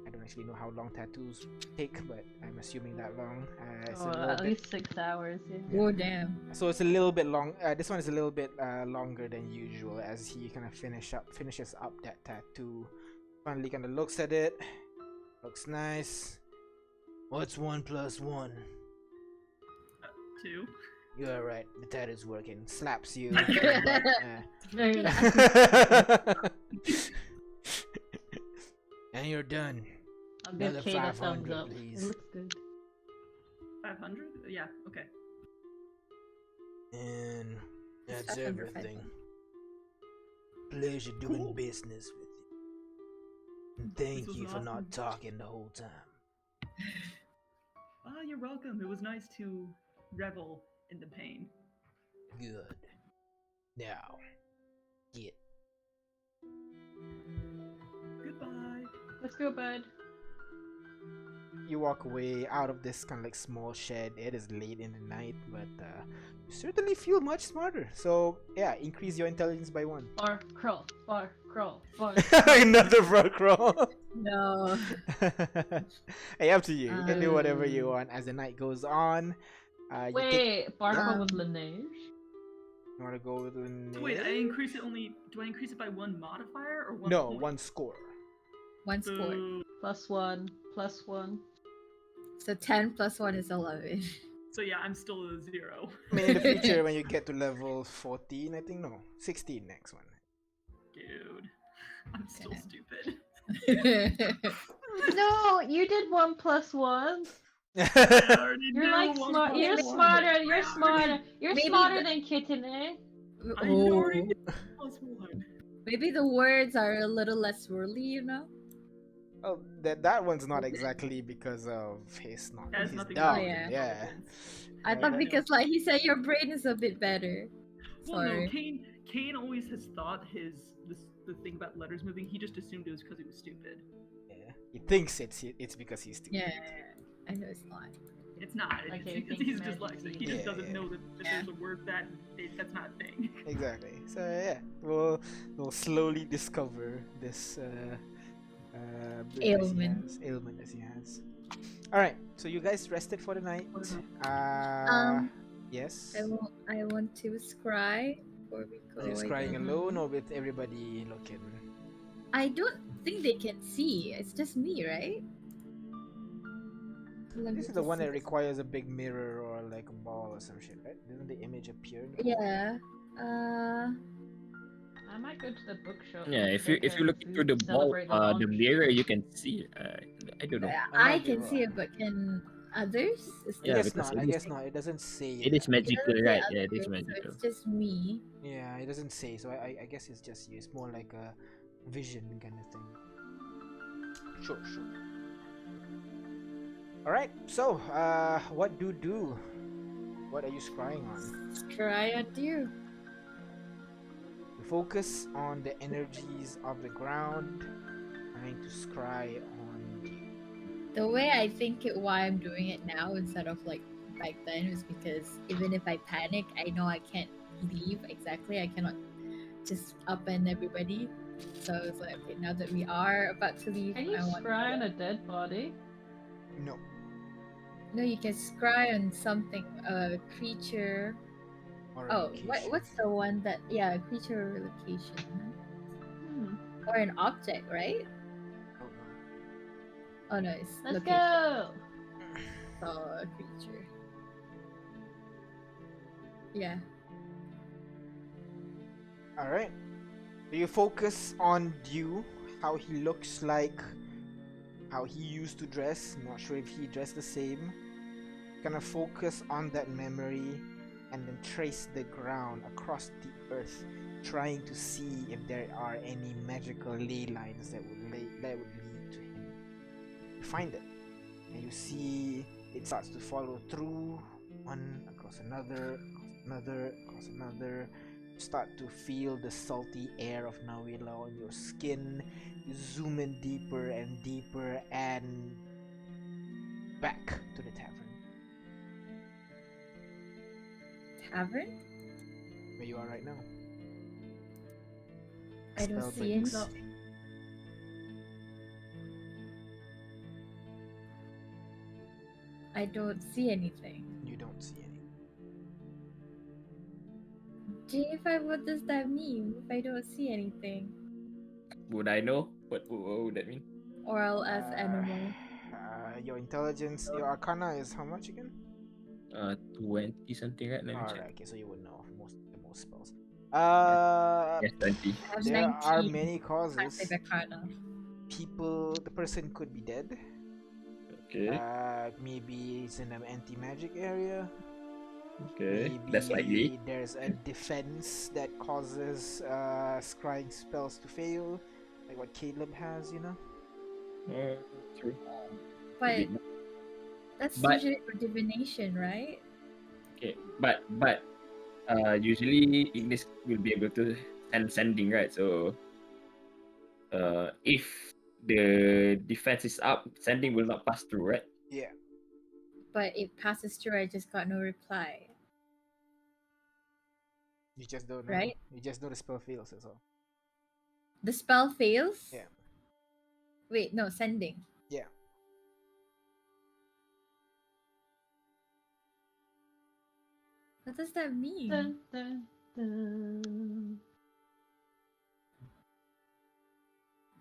I don't actually know how long tattoos take, but I'm assuming that long. It's a little At bit, least 6 hours. Yeah. Oh damn. so it's a little bit long. This one is a little bit longer than usual, as he kind of finishes up that tattoo. Finally, kind of looks at it. Looks nice. What's 1 + 1? 2. You're right. The tattoo's working. Slaps you. Very nice. And you're done. I'll give Another Kate a thumbs 500, up. please. It looks good. 500? Yeah, okay. And It's that's 500, everything. Pleasure doing Cool. business with you. And thank was you for awesome. not talking the whole time. Ah, you're welcome. It was nice to revel in the pain. Good. Now, get. Goodbye. Let's go, bud. You walk away out of this kind of like small shed. It is late in the night, but you certainly feel much smarter. So yeah, increase your intelligence by 1. Bar crawl, bar crawl, bar. Another frog crawl. No. Hey, up to you. You can do whatever you want as the night goes on. You take. Wait, bar Yeah. crawl with Laneige? You want to go with the So wait, I increase it only. Do I increase it by 1 modifier or 1 No, point? 1 score. One score. So, +1, +1. So 10 plus 1 is 11. so yeah, I'm still a 0. I mean, in the future, when you get to level 14, I think, no, 16 next one. Dude, I'm still Okay. stupid. No, you did 1 + 1. I already You're knew like 1 smart. plus You're 1. smarter. You're smarter. You're Maybe smarter the- than Kitten, eh? I Oh. already knew +1. Maybe the words are a little less swirly, you know? Oh, that one's not exactly because of his not That has his nothing dog. to do with Yeah. I Right, thought right. because like he said your brain is a bit better. Well, Sorry. no, Kane always has thought the thing about letters moving. He just assumed it was because he was stupid. Yeah. He thinks it's because he's stupid. Yeah, I know it's not. It's not. Like, It's he because thinks he's magic dyslexic. He is- just Yeah, doesn't yeah. know that there's a word that's not a thing. Exactly. So yeah, we'll slowly discover this bit Ailment. ailment that he has. All right. So you guys rested for the night. Yes. I want to scry before we go. Are you I scrying guess. alone or with everybody looking? I don't think they can see. It's just me, right? Let me This is the just one see that this. requires a big mirror or like a ball or some shit, right? Doesn't the image appear? in the- Yeah. I might go to the bookshop. Yeah, and if you take look food into the to ball, celebrate the launch. mirror, you can see. I don't know. I might I be can see it, wrong. but can others? Is I Yeah, guess because not. it I is- guess not. It doesn't say. It is that. It doesn't magical, say right? Yeah, it is others, so magical. it's just me. Yeah, it doesn't say. So I guess it's just you. It's more like a vision kind of thing. Sure. All right. So, what do? What are you scrying on? Scry at you. You focus on the energies of the ground, trying to scry on you. The way I think it, why I'm doing it now instead of like back then is because even if I panic, I know I can't leave exactly. I cannot just upend everybody. So I was like, okay, now that we are about to leave, Can you I want. scry on a dead body? No. No, you can scry on something, a creature. Or a Oh, location. what's the one that? Yeah, a creature or location, Hmm. or an object, right? Oh, no. Oh no, it's Let's location. go. So a creature. Yeah. All right. So you focus on Dew, how he looks like, how he used to dress. Not sure if he dressed the same. Gonna focus on that memory and then trace the ground across the earth, trying to see if there are any magical ley lines that would lead to him. You find it, and you see it starts to follow through one across another, across another. You start to feel the salty air of Nawila on your skin. You zoom in deeper and deeper and back to the tavern Tavern? where you are right now. I don't Spell see buddies. anything. I don't see anything. You don't see any. J5, what does that mean if I don't see anything? Would I know? What would that mean? Or I'll ask animal. Your intelligence, your arcana is how much again? 20 something, right? Let me check. Alright, okay, so you would know most spells. Yes, 20. I have There are 19. many causes. Passive arcana. The person could be dead. Okay. Maybe it's in an anti-magic area. Okay, that's likely. Maybe there's a defense that causes scrying spells to fail, like what Caleb has, you know? True. But Maybe not. that's But usually for divination, right? okay, but usually Ignis will be able to sending, right? So if the defense is up, sending will not pass through, right? Yeah. But it passes through. I just got no reply. You just don't know. Right? You just know the spell fails, that's all. The spell fails. Yeah. Wait, no, sending. Yeah. What does that mean? Dun, dun, dun.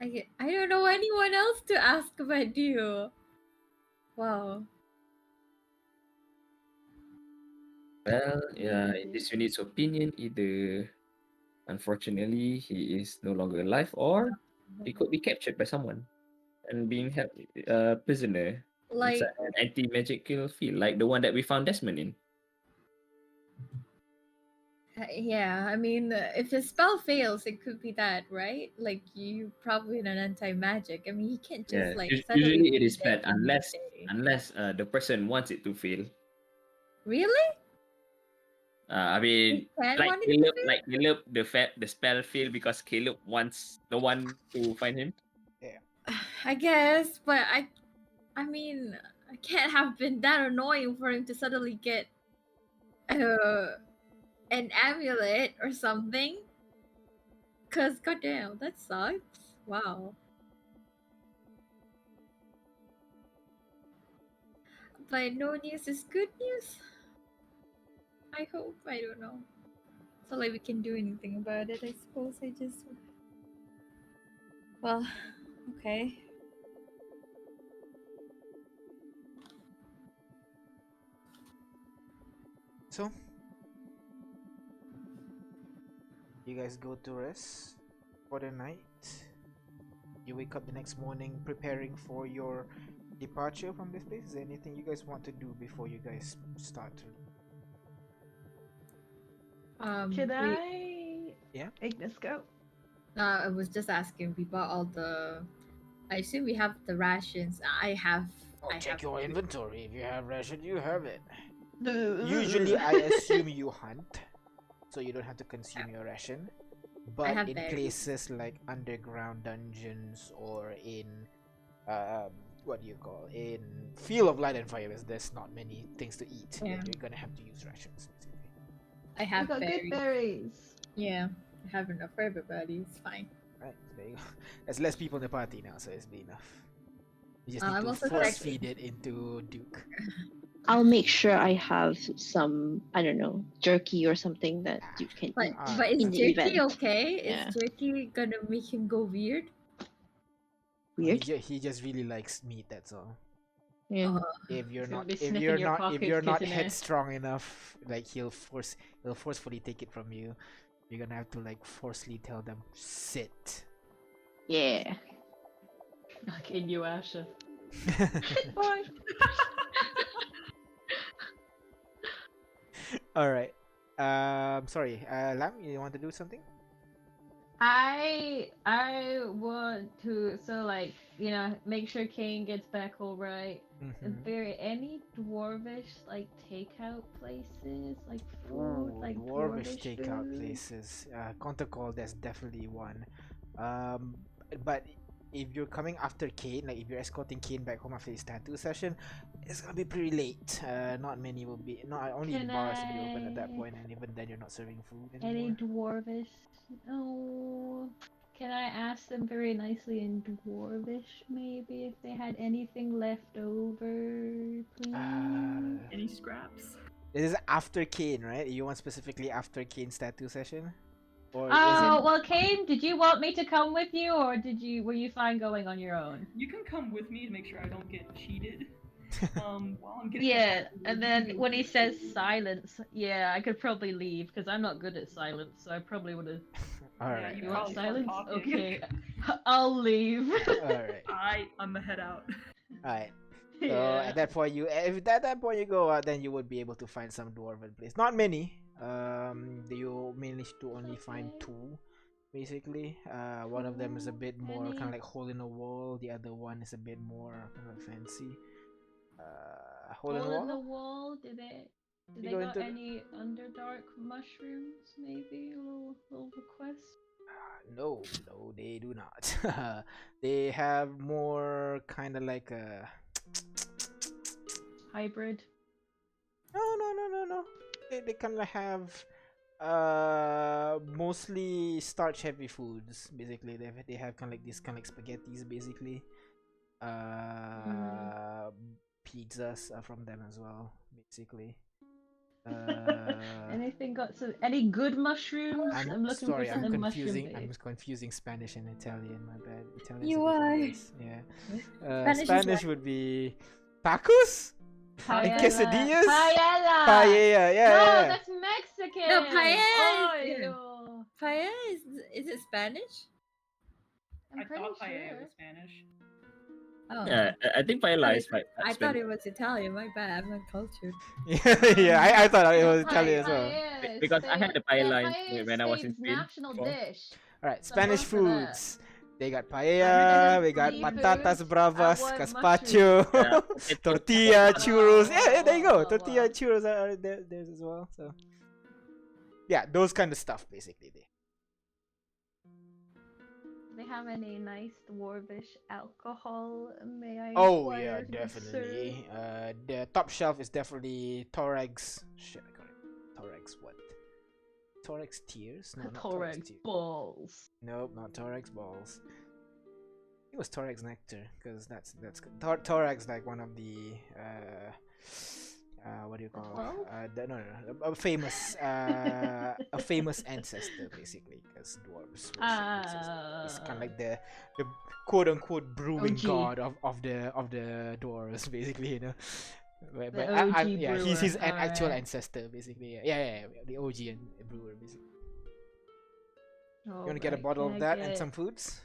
I don't know anyone else to ask but you. Wow. Well, yeah, in this unit's opinion, either unfortunately he is no longer alive, or he could be captured by someone and being held prisoner Like, inside an anti-magical field, like the one that we found Desmond in. yeah, I mean, if his spell fails, it could be that, right? Like, you probably in an anti-magic. I mean, he can't just, Yeah, like, suddenly usually it be is dead bad in one unless day. the person wants it to fail. Really? I He mean, can want it to fail? Like Caleb, the spell failed because Caleb wants no one to find him. I guess, but I mean, I can't have been that annoying for him to suddenly get an amulet or something. Cause goddamn, that sucks. Wow. But no news is good news. I hope. I don't know. It's not like we can do anything about it. I suppose I just. Well, okay. So, you guys go to rest for the night. You wake up the next morning preparing for your departure from this place. Is there anything you guys want to do before you guys start? Should We, I? Yeah. Ignis, go. I was just asking. We bought all the. I assume we have the rations. I have. Oh, I check have your inventory. If you have ration, you have it. Usually, Usually, I assume you hunt, so you don't have to consume your ration. But have in berries. places like underground dungeons or in what do you call in Field of Light and Fire, there's not many things to eat. Yeah. You're gonna have to use rations. Basically. I I have got berries. good berries. Yeah, I have enough for everybody. It's fine. Right, there you go. There's less people in the party now, so it's be enough. You just need I'm to also force checking. feed it into Duke. I'll make sure I have some, I don't know, jerky or something that you can But eat. but is in the jerky event. okay? Yeah. Is jerky gonna make him go weird? Weird. He just really likes meat. That's all. Yeah. If you're He's gonna not be if sniffing you're your not if pockets, you're not kissing it. headstrong enough, like he'll forcefully take it from you. You're gonna have to like forcefully tell them sit. Yeah. Like Inuyasha. Boy. All right. Sorry. Lam, you want to do something? I want to like make sure Kane gets back all right. Is there any dwarvish like takeout places like food Ooh, like dwarvish dwarvish takeout food? places. Counter call. There's definitely one. Um, but if you're coming after Kane, like if you're escorting Kane back home after his tattoo session, it's gonna be pretty late. Not many will be. Not only the Can bars will be open at that I- point, and even then you're not serving food Any anymore. dwarvish? Oh, can I ask them very nicely in dwarvish maybe if they had anything left over, please? Any scraps? This is after Kane, right? You want specifically after Kane's tattoo session, or Oh, well, Kane, did you want me to come with you, or were you fine going on your own? You can come with me to make sure I don't get cheated. While I'm getting Yeah, my and then when he says silence, yeah, I could probably leave because I'm not good at silence, so I probably would have. all Yeah, right. you You all want probably start silence? talking. Okay, I'll leave. right. I'm gonna head out. All right. So at that point, if at that point you go out, then you would be able to find some dwarven place. Not many. You manage to only find Okay. 2, basically. One of them is a bit more kind of Any like hole in the wall. The other one is a bit more kind of fancy. Hole in the hole in the wall. wall? Do they You go got into any underdark mushrooms? Maybe a little request. no, they do not. They have more kind of like a Hybrid. no. They kind of have mostly starch heavy foods. Basically, they have kind of like these kind of like spaghettis. Basically, pizzas are from them as well. Basically. Anything got some? Any good mushrooms? I'm I'm looking sorry, for I'm something mushroom confusing. I'm based. confusing Spanish and Italian. My bad. Italian is You a different are. place. Yeah. Spanish is Spanish what? would be tacos and Paella. quesadillas. Paella. Paella. Yeah, No, yeah. that's Mexican. No, paella Oh, is- yo. Paella is it Spanish? I'm I pretty thought paella sure. was Spanish. Oh. Yeah, I think paella is I thought it was Italian. My bad. I'm uncultured. Yeah, I thought it No, was Italian as well. paella is because I had the paella paella when I was in Spain's Spain national before. dish. Alright, So Spanish go for that. foods. They got And paella, then we got seafood, patatas I bravas, want gazpacho, Yeah, potato, tortilla, potato. churros. Wow, Yeah, there you wow, go. wow, Tortilla wow. and churros are there's as well. So yeah, those kind of stuff basically. Do they have any nice dwarvish alcohol? May I Oh yeah, inquire, good sir? definitely. The top shelf is definitely Thorax. Shit, I got it. Thorax what? Thorax tears? No, not Thorax Thorax tears. balls. Nope, not Thorax balls. It was Thorax nectar, because that's good. Thorax like one of the what do you call 12? no, a famous a famous ancestor basically, because dwarves worship it's kind of like the quote unquote brewing OG. god of the dwarves basically, you know. But, The I, OG yeah, brewer, he's an actual alright. ancestor basically. Yeah, the OG and brewer basically. You want to get a Alright, bottle can of I that and get- some foods?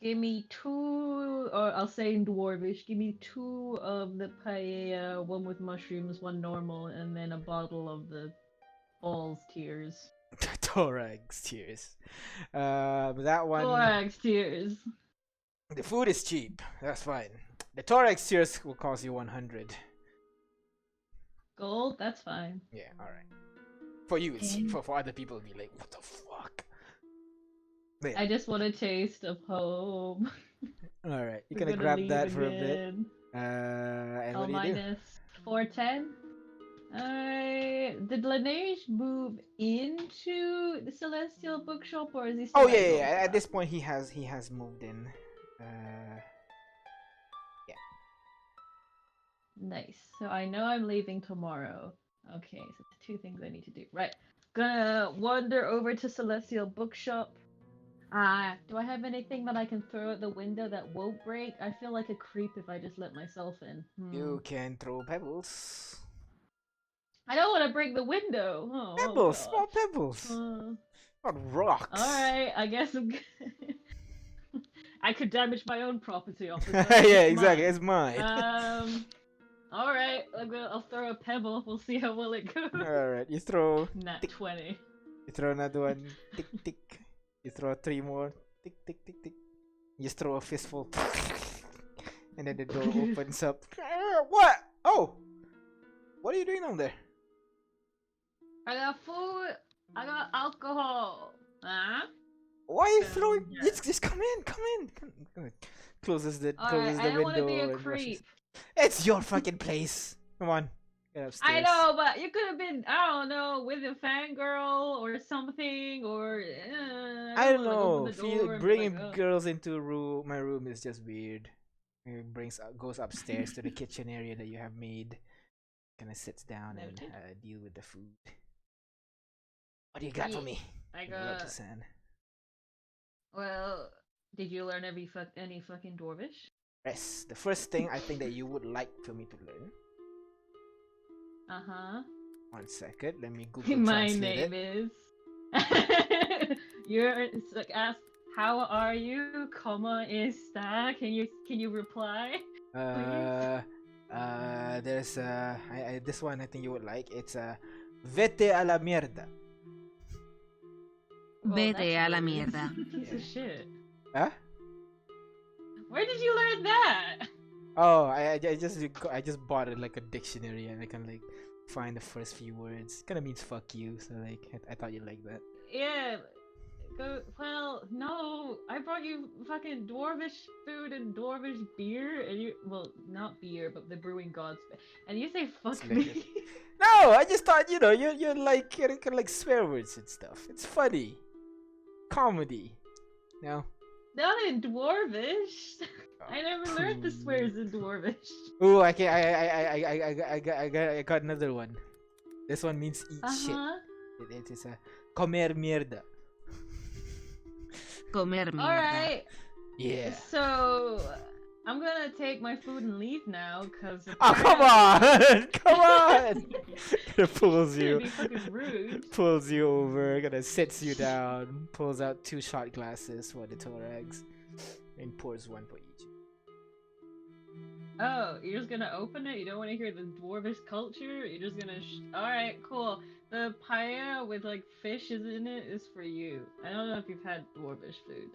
Give me 2, or I'll say in dwarvish, give me 2 of the paella, one with mushrooms, one normal, and then a bottle of the balls tears. Thorax tears. That one. Thorax tears. The food is cheap. That's fine. The thorax tears will cost you 100. Gold, that's fine. Yeah, all right. For you, it's cheap. Okay. For other people, it'll be like, what the fuck? But yeah. I just want a taste of home. All right, you We're gonna gonna grab leave that for a bit. again. And L what do you do? minus 410. Did Laneige move into the Celestial Bookshop, or is he still Oh at yeah. Ghelfi? At this point, he has moved in. Nice. So I know I'm leaving tomorrow. Okay, so the 2 things I need to do. Right. Gonna wander over to Celestial Bookshop. Do I have anything that I can throw out the window that won't break? I feel like a creep if I just let myself in. You can throw pebbles. I don't want to break the window. Oh, Pebbles, gosh. small pebbles, not rocks. Alright, I guess I'm I could damage my own property, officer. Yeah, It's exactly. mine. It's mine. Alright, I'll throw a pebble. We'll see how well it goes. All right, you throw. Nat 20. You throw another one. Tick tick. You throw 3 more. Tick tick tick tick. You just throw a fistful. And then the door opens up. What? Oh! What are you doing down there? I got food. I got alcohol. Huh? Why are you throwing? Yeah. Just come in. Come in. Closes the Alright, I don't want to window. be a and rushes. creep. It's your fucking place. Come on. Get upstairs. I know, but you could have been, I don't know, with a fangirl or something, or I don't wanna, like, know. open the door and be Bringing like, "Oh." girls into my room is just weird. It goes upstairs to the kitchen area that you have made. Kind of sits down and Noted. deal with the food. What do you got for Yeah, me? I You love to got. sand. Well, did you learn any fucking dwarvish? Yes, the first thing I think that you would like for me to learn. Uh huh. 1 second, let me Google My translate name it. is. It's like ask, how are you? Comma está? Can you reply? There's this one I think you would like. It's Vete a la mierda. Well, Vete that's a la rude. mierda. Piece of shit. Huh? Where did you learn that? Oh, I just bought it like a dictionary and I can like find the first few words. Kind of means fuck you, so like I thought you'd like that. Yeah. Well, no. I brought you fucking dwarvish food and dwarvish beer, and you, well, not beer, but the brewing gods, and you say fuck It's me. liquor. No, I just thought you're like kind of like swear words and stuff. It's funny, comedy. No. Not in dwarvish. I never learned the swears in dwarvish. Ooh, I got another one. This one means eat shit. It is a comer mierda. Comer mierda. All right. Yeah. So I'm gonna take my food and leave now, cause. Oh, come on! Come on! It pulls Be you. fucking rude. Pulls you over, gonna sits you down, pulls out 2 shot glasses for the thorax, and pours one for each. Oh, you're just gonna open it? You don't want to hear the dwarvish culture? You're just gonna. Alright, cool. The paella with like fishes in it is for you. I don't know if you've had dwarvish food.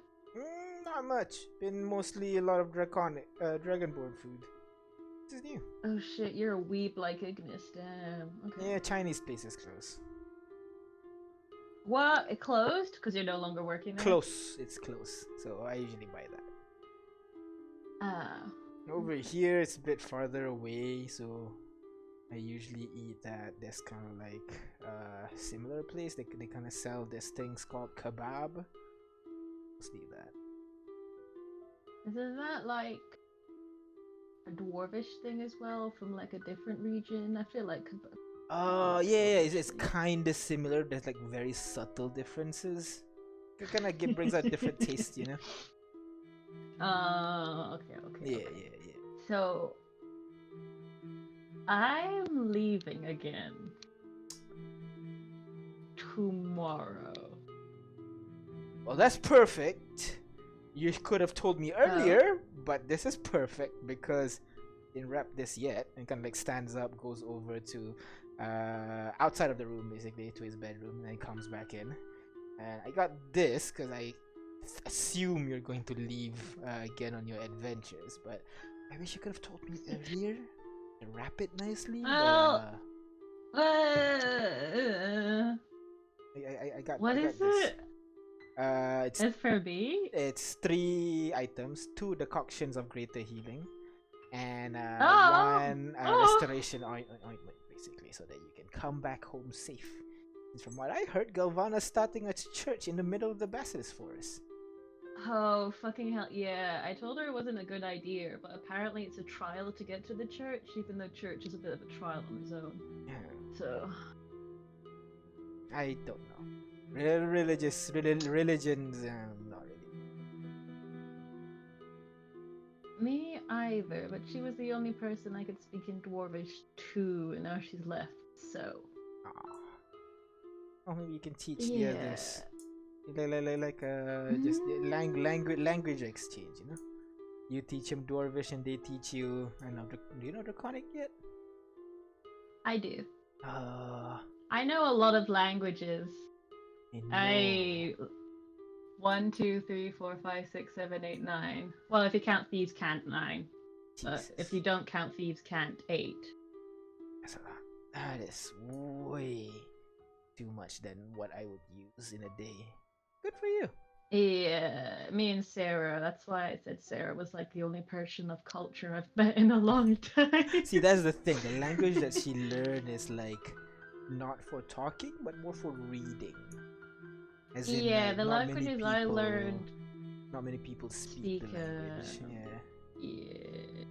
Not much. Been mostly a lot of dragonborn food. This is new. Oh shit, you're a weeb like Ignis. Damn. Okay. Yeah, Chinese places close. What? It closed? Because you're no longer working there? Close. It's close. So I usually buy that. Ah. Over here, it's a bit farther away, so I usually eat at this kind of like similar place. They kind of sell these things called kebab. Mostly that. Isn't that like a dwarvish thing as well from like a different region? I feel like. Yeah, it's kind of similar. There's like very subtle differences. It kind of brings out different taste, you know. Okay. Yeah. So I'm leaving again tomorrow. Well, that's perfect. You could have told me earlier, but this is perfect because didn't wrap this yet. And kind of like stands up, goes over to outside of the room, basically to his bedroom, and then comes back in. And I got this because I assume you're going to leave again on your adventures, but I wish you could have told me earlier to wrap it nicely. Well, I got. What I got is this. it? It's for me? It's 3 items: 2 decoctions of greater healing, and one restoration ointment, basically, so that you can come back home safe. And from what I heard, Galvana's starting a church in the middle of the Basilisk Forest. Oh, fucking hell, yeah. I told her it wasn't a good idea, but apparently it's a trial to get to the church, even though church is a bit of a trial on its own. Yeah. So... I don't know. Religions, not really. Me either, but she was the only person I could speak in Dwarvish to, and now she's left, so... Oh, maybe you can teach the others. Just language exchange, you know? You teach them Dwarvish and they teach you, I don't know, do you know Draconic yet? I do. I know a lot of languages. I 1, 2, 3, 4, 5, 6, 7, 8, 9. Well, if you count thieves, can't 9. But if you don't count thieves, can't 8. That's a lot. That is way too much than what I would use in a day. Good for you. Yeah, me and Sarah. That's why I said Sarah was like the only person of culture I've met in a long time. See, that's the thing. The language that she learned is like not for talking, but more for reading. As in, yeah, like, the languages I learned. Not many people speak the language. Yeah.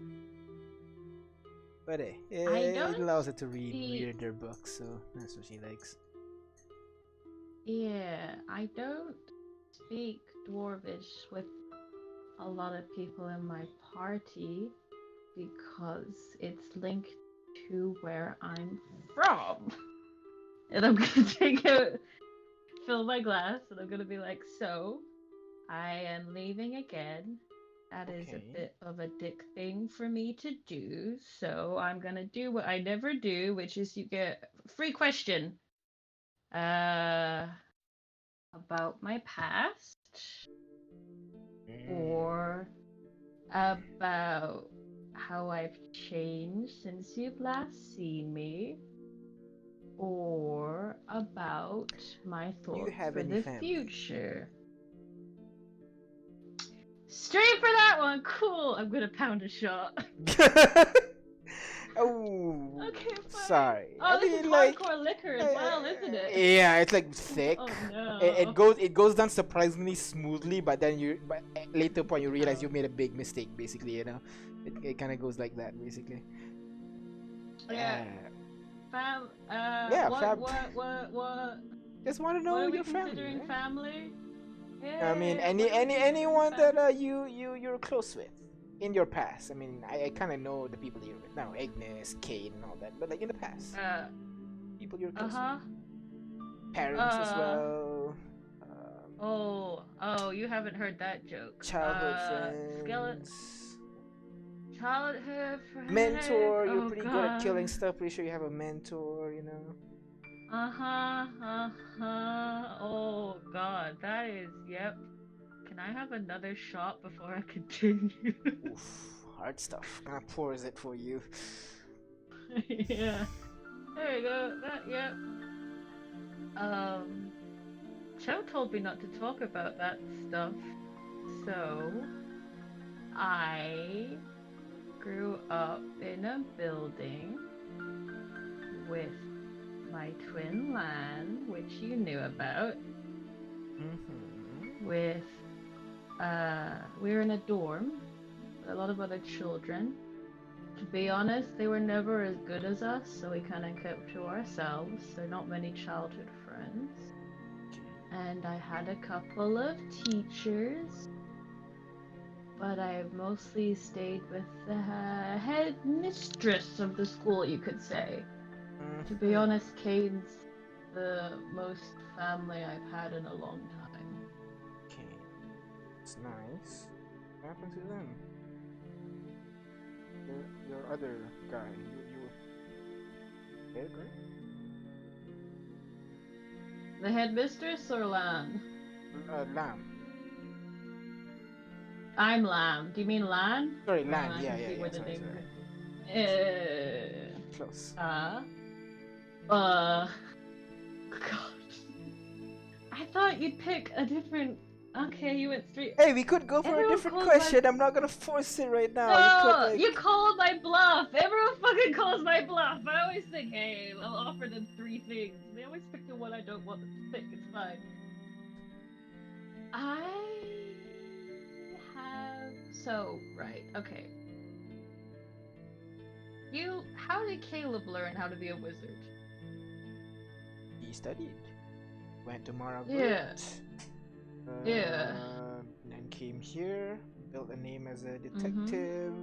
But hey, it allows her to read their books, so that's what she likes. Yeah, I don't speak Dwarvish with a lot of people in my party because it's linked to where I'm from. And I'm gonna fill my glass, and I'm gonna be like, so, I am leaving again, That is a Okay. bit of a dick thing for me to do, so I'm gonna do what I never do, which is you get free question. About my past, or about how I've changed since you've last seen me, or about my Do you thoughts have for any the family? future. Straight for that one. Cool. I'm gonna pound a shot. Oh, Okay, fine. sorry. Oh, I this is mean, like, hardcore liquor as well, isn't it? yeah, it's like thick. Oh no. It goes down surprisingly smoothly, but then but at later point you realize you made a big mistake. Basically, you know, it kind of goes like that. Basically. Yeah. Fam. Yeah, What? Just want to What know are we your family, considering right? family? I mean, Yeah. What are we considering anyone that family? you're close with in your past. I mean, I kind of know the people you're with now, Agnes, Kane, and all that. But like in the past, people you're close Uh-huh. with, parents as well, Oh, you haven't heard that joke. childhood Skeleton. friends, Childhood friend. mentor. You're Oh pretty good at god. killing stuff. Pretty sure you have a mentor. You know. Oh god, that is, yep. Can I have another shot before I continue? Oof, hard stuff. Gonna pours it for you. Yeah. There you go. Yep. Cho told me not to talk about that stuff. So, I grew up in a building with my twin Lan, which you knew about. With, we were in a dorm with a lot of other children. To be honest, they were never as good as us, so we kind of kept to ourselves. So not many childhood friends. And I had a couple of teachers, but I mostly stayed with the head mistress of the school, you could say. To be honest, Kane's the most family I've had in a long time. Okay, it's nice. What happened to them? Your other guy, you dead, right? The headmistress or Lan? Lamb. I'm Lam. Do you mean Lan? Sorry, Hold Lan. on, I Yeah, can yeah, see yeah. where the Sorry, name sorry. is. Close. God. I thought you'd pick a different. Okay, you went straight. Hey, we could go for a Everyone different calls question. my. I'm not gonna force it right now. No, You could like. you called my bluff. Everyone fucking calls my bluff. I always think, hey, I'll offer them 3 things. They always pick the one I don't want them to pick. It's fine. I have. So, right, okay. How did Caleb learn how to be a wizard? He studied. Went to Margaret. Yeah. Yeah. Then came here. Built a name as a detective.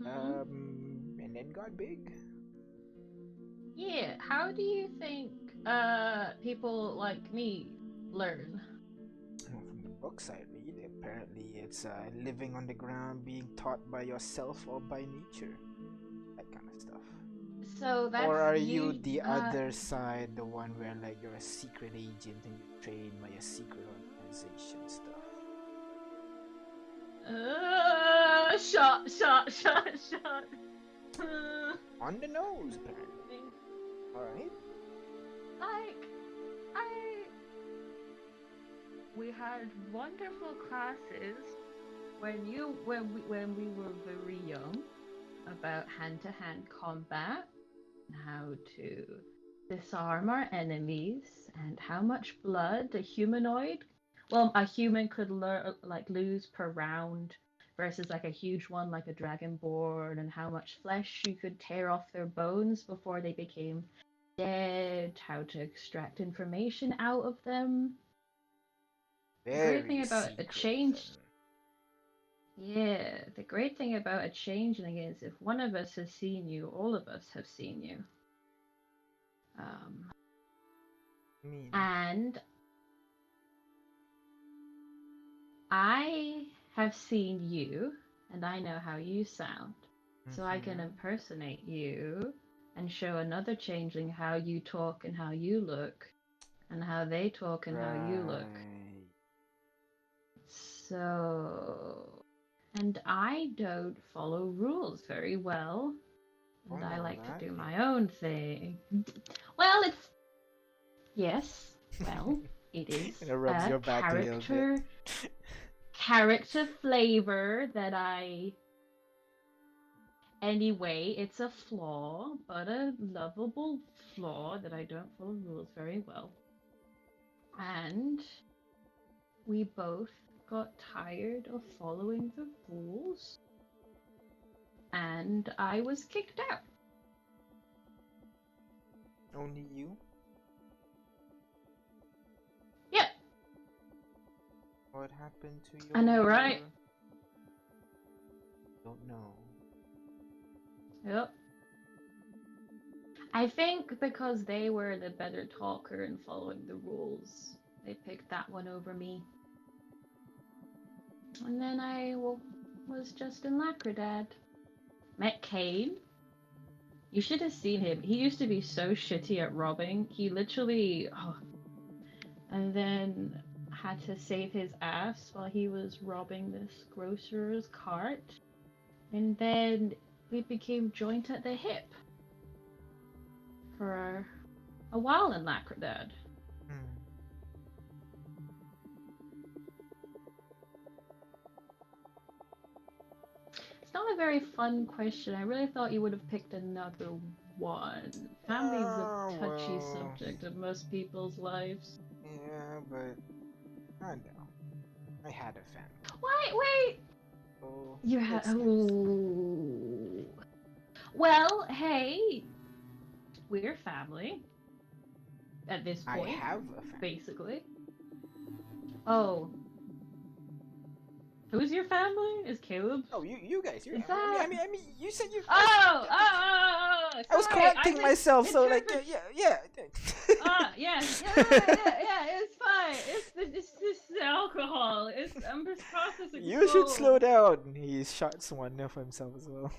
And then got big. Yeah. How do you think people like me learn? Well, from the books I read, apparently it's living on the ground, being taught by yourself or by nature. That kind of stuff. So that's Or are you the other side, the one where like you're a secret agent and you're trained by a secret organization stuff? Shot. On the nose, apparently. Alright. We had wonderful classes when we were very young about hand-to-hand combat, how to disarm our enemies, and how much blood a human could lose per round versus like a huge one like a dragonborn, and how much flesh you could tear off their bones before they became dead, how to extract information out of them. The great thing about a change. Yeah, the great thing about a changeling is if one of us has seen you, all of us have seen you. And I have seen you, and I know how you sound. So I can impersonate you and show another changeling how you talk and how you look, and how they talk and how you look. Right. So, and I don't follow rules very well, and I know like that, to do yeah. my own thing. Well, it's yes. Well, it is It rubs a your back a little bit. character flavor that I. Anyway, it's a flaw, but a lovable flaw that I don't follow rules very well. And we both got tired of following the rules, and I was kicked out. Only you? Yep. What happened to you? I know, right? Don't know. Yep. I think because they were the better talker and following the rules, they picked that one over me. And then I was just in Lacrodad. Met Kane. You should have seen him. He used to be so shitty at robbing. He literally... and then had to save his ass while he was robbing this grocer's cart. And then we became joint at the hip for a while in Lacrodad. It's not a very fun question. I really thought you would have picked another one. Family's a touchy subject of most people's lives. Yeah, but I know. I had a family. Wait! Oh, You had. that's nice. Ooh. Well, hey, we're family. At this I point, have a family. basically. Oh. Who's your family? Is Caleb? Oh, you guys. Is I mean, you said you. Oh! I was Sorry, correcting I myself, so like, interpret- yeah. Yeah, it's fine. It's just alcohol. I'm just processing. You should slow down. He shots one of himself as well.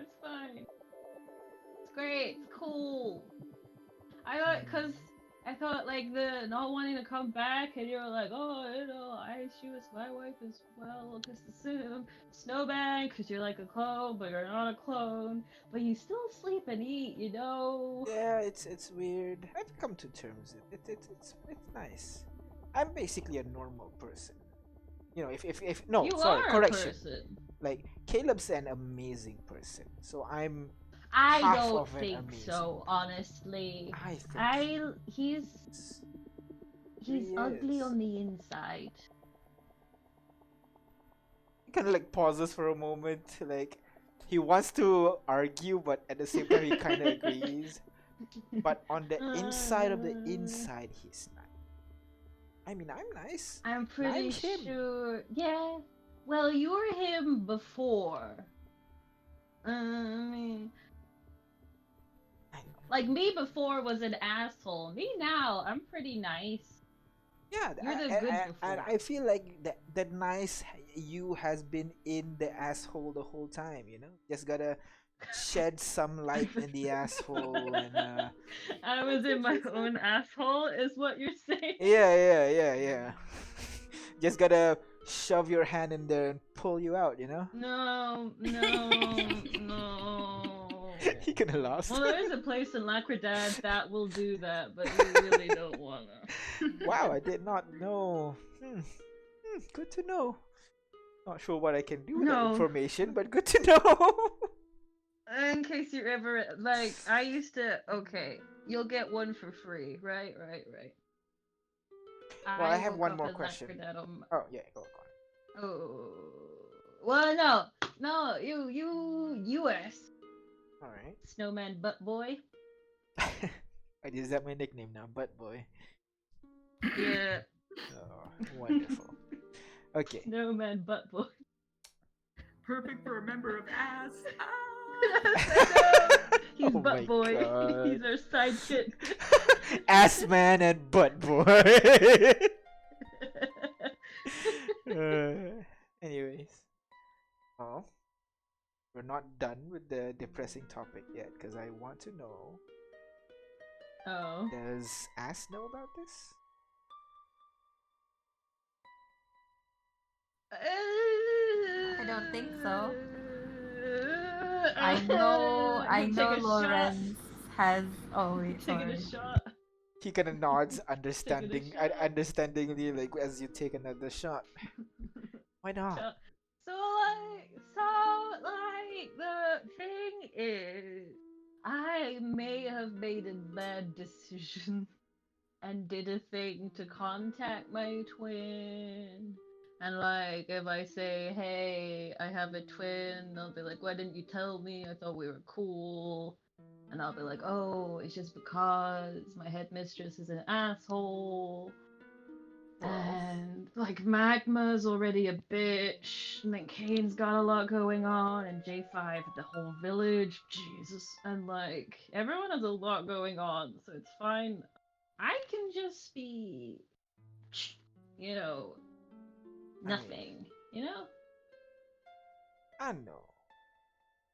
It's fine. It's great. It's cool. I thought like the not wanting to come back, and you were like, oh, she was my wife as well. Just assume Snowman, because you're like a clone, but you're not a clone. But you still sleep and eat, you know. Yeah, it's weird. I've come to terms with it. It's nice. I'm basically a normal person. You know, if no, You sorry, are correction. a person. Like Caleb's an amazing person, so I'm. I half don't of it think amazing. so, honestly. I think He's He ugly is. on the inside. He kind of like pauses for a moment, like he wants to argue, but at the same time he kind of agrees. But on the inside of the inside, he's not. I mean, I'm nice. I'm pretty I'm him. sure. Yeah. Well, you were him before. I mean, like me before was an asshole. Me now, I'm pretty nice. Yeah, You're the good and before. I feel like that nice you has been in the asshole the whole time. You know, just gotta shed some light in the asshole and. I was in my own asshole, is what you're saying. Yeah. Just gotta shove your hand in there and pull you out, you know? No. He could have lost. Well, there is a place in Lacrodad that will do that, but you really don't wanna. Wow, I did not know. Good to know. Not sure what I can do with that No. information, but good to know. In case you're ever like, I used to. Okay, you'll get one for free. Right. Well, I have woke one up more in question. Lacrodad on- Oh yeah, go on. Oh. Well, no. You asked. All right. Snowman Butt Boy. Is that my nickname now, Butt Boy? Yeah. Oh, wonderful. Okay. Snowman Butt Boy. Perfect for a member of ass. He's Oh Butt my Boy. God. He's our sidekick. Ass man and Butt Boy. Anyways, well, we're not done with the depressing topic yet because I want to know. Oh. Does Ass know about this? I don't think so. I know Take a shot. Lawrence has. Oh wait, Taking a sorry. shot. He kind of nods, Taking a understanding, shot. understandingly, like as you take another shot. Why not? Shot. So like the thing is, I may have made a bad decision and did a thing to contact my twin. And like, if I say, hey, I have a twin, they'll be like, why didn't you tell me? I thought we were cool. And I'll be like, oh, it's just because my headmistress is an asshole. Well, And like Magma's already a bitch, and then Kane's got a lot going on, and J5, the whole village, Jesus, and like everyone has a lot going on, so it's fine. I can just be, you know, I mean, nothing, you know? I know.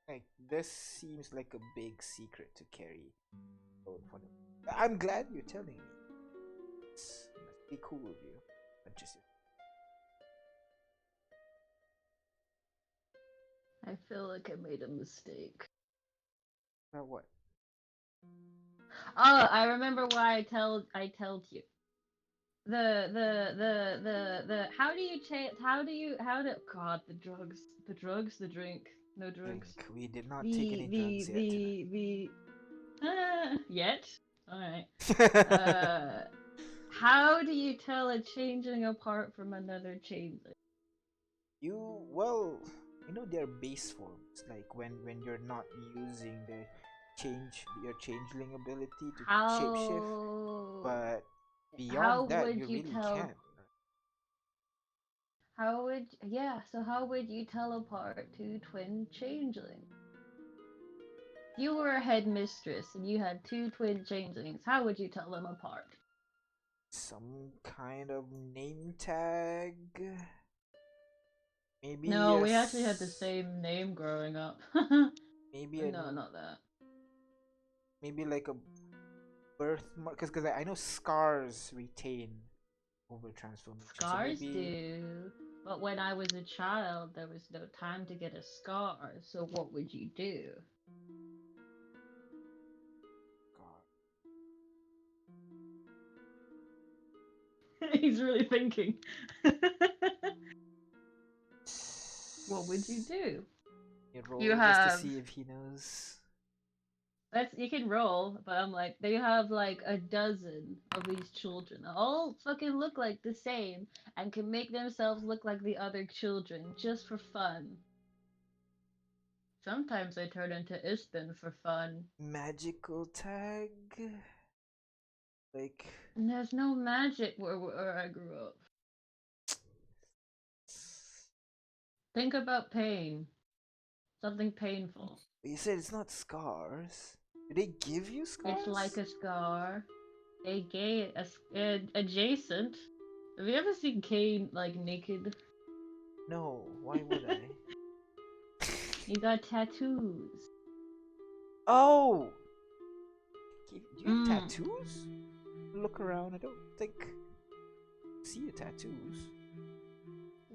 Like this seems like a big secret to carry. For them. I'm glad you're telling me. It's must be cool of you. But just I feel like I made a mistake. about what? Oh, I remember why I told you. How do you God, the drink, no drugs. Drink. We did not take any drugs Yet? Alright. yet. How do you tell a changeling apart from another changeling? Well, their base forms, like when you're not using your changeling ability to shapeshift, but beyond that you really can't. How would you tell apart two twin changelings? If you were a headmistress and you had two twin changelings, how would you tell them apart? Some kind of name tag. Maybe No, we actually had the same name growing up. maybe No, not that. maybe like a birthmark, because I know scars retain over transformation. Scars so maybe... do, but when I was a child, there was no time to get a scar. So what would you do? God. He's really thinking. What would you do? You roll You just have... to see if he knows. You can roll, but I'm like, they have like a dozen of these children. They all fucking look like the same and can make themselves look like the other children just for fun. Sometimes they turn into Ispen for fun. Magical tag? Like... And there's no magic where I grew up. Think about pain. Something painful. You said it's not scars. Do they give you scars? It's like a scar. They gave adjacent. Have you ever seen Kane like naked? No, why would I? He got tattoos. Oh! Do you have tattoos? Look around, I don't think I see your tattoos.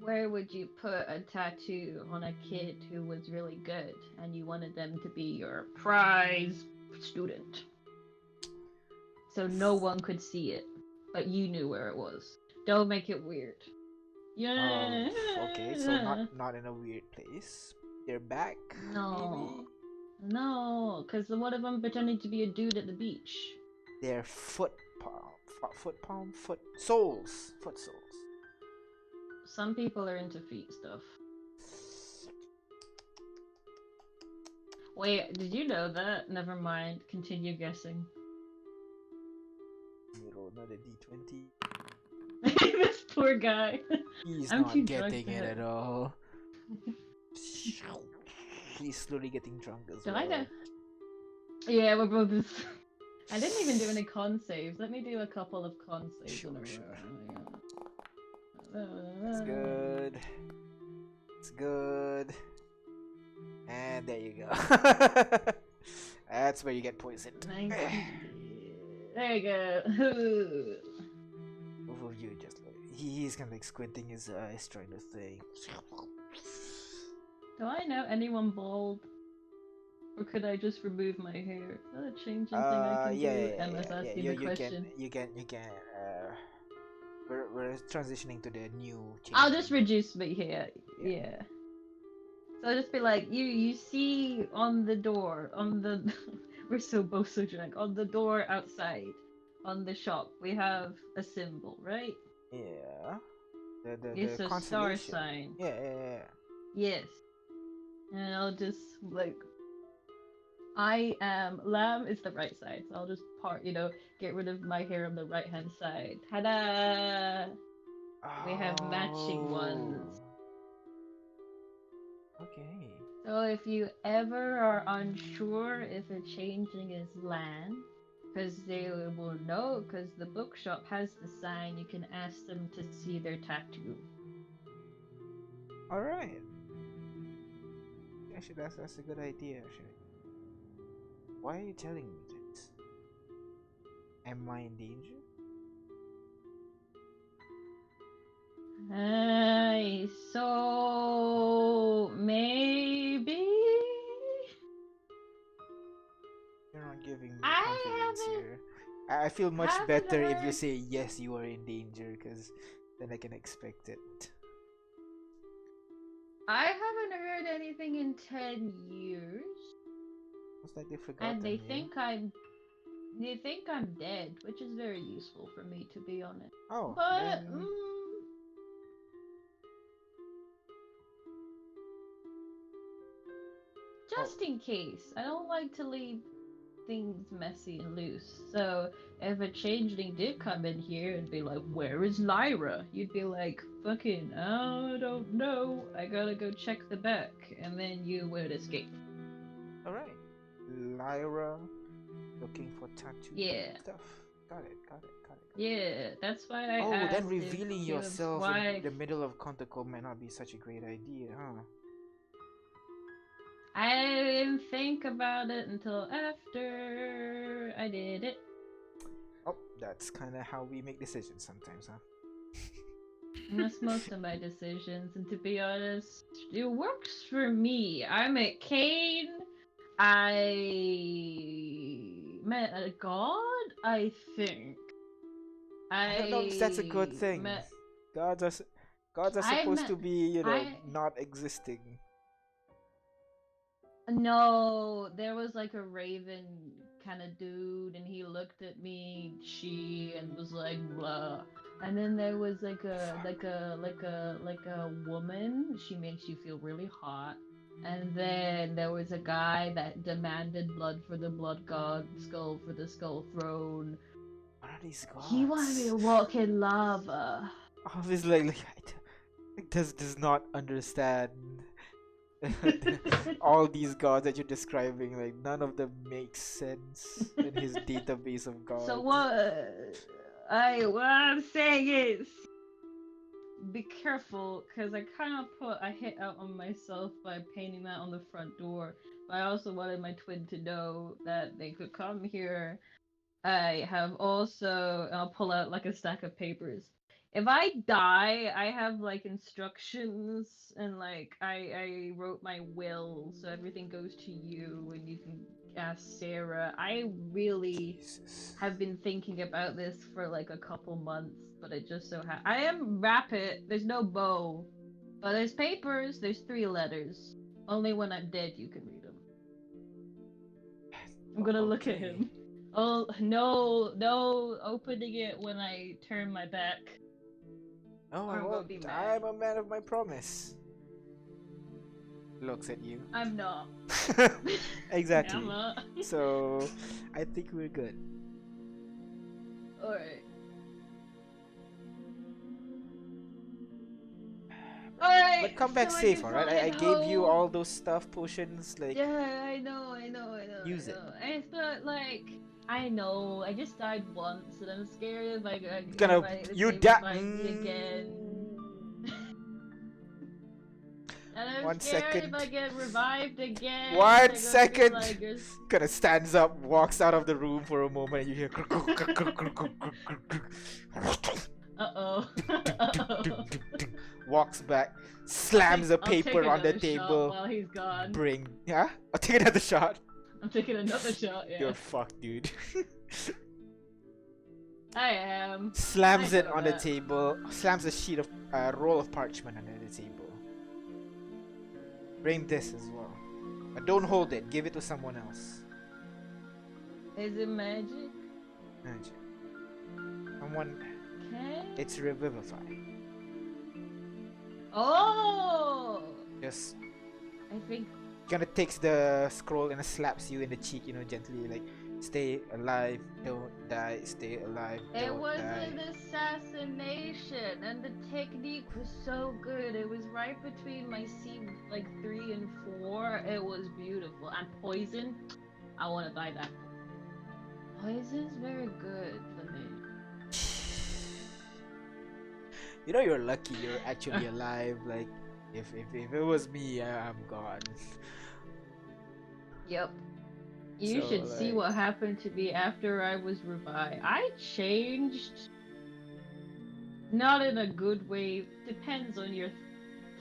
Where would you put a tattoo on a kid who was really good and you wanted them to be your prize student? So no one could see it, but you knew where it was. Don't make it weird. Yeah. Okay, so not in a weird place. They're back. No. Maybe? No, because one of them pretending to be a dude at the beach. They're foot soles. Some people are into feet stuff. Wait, did you know that? Never mind. Continue guessing. You roll another d20. This poor guy. He's I'm not too getting drunk it to at all. He's slowly getting drunk as well. I know? Yeah, we're both. I didn't even do any con saves. Let me do a couple of con saves in a row. It's good. It's good. And there you go. That's where you get poisoned. There you go. Both of you just like he's kind of like squinting his eyes, trying to think. Do I know anyone bald? Or could I just remove my hair? Is that a changing thing I can do? Emma's asking the question. You can. We're transitioning to the new. I'll just reduce my hair. Yeah. So I'll just be like, you see on the door, on the we're both so drunk. On the door outside, on the shop, we have a symbol, right? Yeah. It's the a star constellation. sign. Yeah. Yes. And I'll just like I am lamb is the right side, so I'll just get rid of my hair on the right hand side. Ta-da! We have matching ones. Okay. So if you ever are unsure if a changeling is land, because they will know, because the bookshop has the sign, you can ask them to see their tattoo. All right. Actually, that's a good idea. Actually, why are you telling me this? Am I in danger? So maybe You're not giving me I confidence haven't here. I feel much haven't better if you heard- say yes, you are in danger, because then I can expect it. I haven't heard anything in 10 years, It's like they forgot. and they think I'm dead, which is very useful for me, to be honest. Oh, But then... just in case, I don't like to leave things messy and loose. So if a changeling did come in here and be like, "Where is Lyra?" You'd be like, "Fucking, I don't know. I gotta go check the back," and then you would escape. All right, Lyra, looking for tattoo stuff. Got it. Yeah, that's why I Oh, asked then if revealing he was yourself why... in the middle of Contacol might not be such a great idea, huh? I didn't think about it until after I did it. Oh, that's kind of how we make decisions sometimes, huh? And that's most of my decisions, and to be honest, it works for me. I met Kane. I met a god, I think. I don't know if that's a good thing. Gods are supposed to be, not existing. No, there was like a raven kind of dude, and he looked at me, and was like blah. And then there was like a woman. She makes you feel really hot. And then there was a guy that demanded blood for the blood god, skull for the skull throne. What are these gods? He wanted me to walk in lava. Obviously, does not understand all these gods that you're describing. Like, none of them makes sense in his database of gods. So what I'm saying is, be careful, because I kind of put a hit out on myself by painting that on the front door. But I also wanted my twin to know that they could come here. I have also, I'll pull out like a stack of papers. If I die, I have like instructions, and like I wrote my will, so everything goes to you, and you can ask Sarah. I really have been thinking about this for like a couple months, but it just so I am rapid. There's no bow, but there's papers. There's 3 letters. Only when I'm dead you can read them. I'm gonna look at him. Oh no opening it when I turn my back. Oh, Or well, be mad. I'm a man of my promise. Looks at you. I'm not. Exactly. I'm not. So, I think we're good. Alright. Alright. But come back so safe, alright? I gave you all those stuff, potions, like... Yeah, I know. Use it. I thought, like... I know, I just died once, and I'm scared if I You die. find me again. And I'm 1 scared second. if I get revived again. 1 they're gonna be second. like, Kind of stands up, walks out of the room for a moment, and you hear. uh-oh. Uh-oh. Walks back, slams the I'll take paper on the another shot table. while he's gone. Bring. Yeah? I'll take another shot. I'm taking another shot, yeah. You're fucked, dude. I am. Slams I it know on the that. table. Slams a sheet of roll of parchment under the table. Bring this as well. But don't hold it. Give it to someone else. Is it magic? Magic. Someone. Okay. It's revivify. Oh! Just I think kind of takes the scroll and slaps you in the cheek, gently, like, stay alive, don't die, stay alive, it don't was die. an assassination, and the technique was so good. It was right between my scene, like 3 and 4. It was beautiful. And poison, I want to buy that. Poison's very good for me. You're lucky you're actually alive. Like, if it was me, I'm gone. Yep. You So, should see like- what happened to me after I was revived. I changed. Not in a good way. Depends on your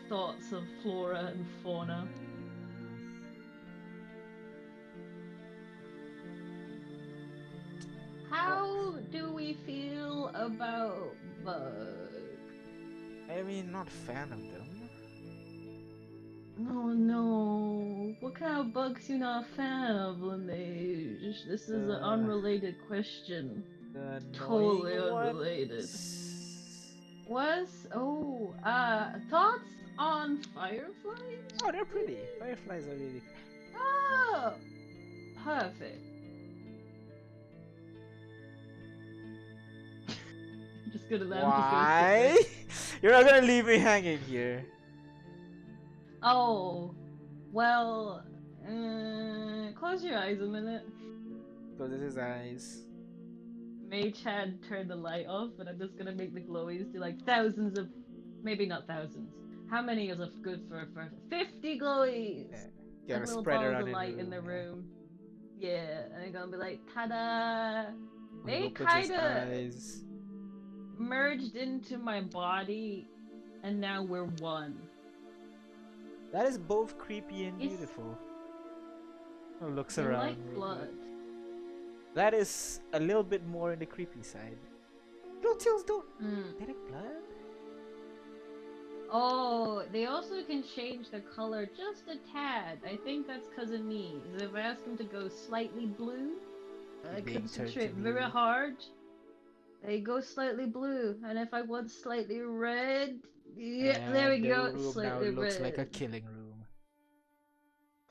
thoughts of flora and fauna. How do we feel about bugs? I mean, not a fan of them. Oh no. What kind of bugs you not a fan of, Lineage? This is an unrelated question. The Totally annoying unrelated. ones. Thoughts on fireflies? Oh, they're pretty. Fireflies are really. Oh, perfect. Just gonna let him just gonna sit Why? You're not gonna leave me hanging here. there. Oh, well, close your eyes a minute. Closes his eyes. Mage had turned the light off, and I'm just gonna make the glowies do like thousands of, maybe not thousands. How many is good for 50 glowies? Yeah. Like Gotta little spread balls around of light in the yeah. room. Yeah, and they're gonna be like, ta-da! He They opens his kinda eyes. merged into my body, and now we're one. That is both creepy and It's- beautiful. Oh, looks They're around. like real blood. quick. That is a little bit more in the creepy side. Blowtails don't. Mm. They like blood? Oh, they also can change the color just a tad. I think that's because of me. If I ask them to go slightly blue, I Being concentrate turned to very blue. hard. They go slightly blue, and if I want slightly red, yeah, there we And the go, room now slightly looks red. like a killing room.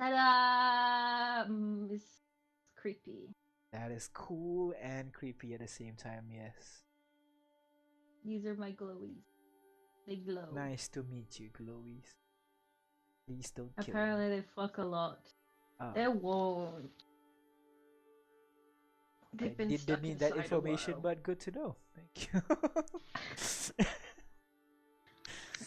Ta-da! It's creepy. That is cool and creepy at the same time, yes. These are my glowies. They glow. Nice to meet you, Glowies. Please don't kill me. Apparently they fuck a lot. Oh, They won't. I They've been didn't stuck need that inside a information, while. but good to know. Thank you.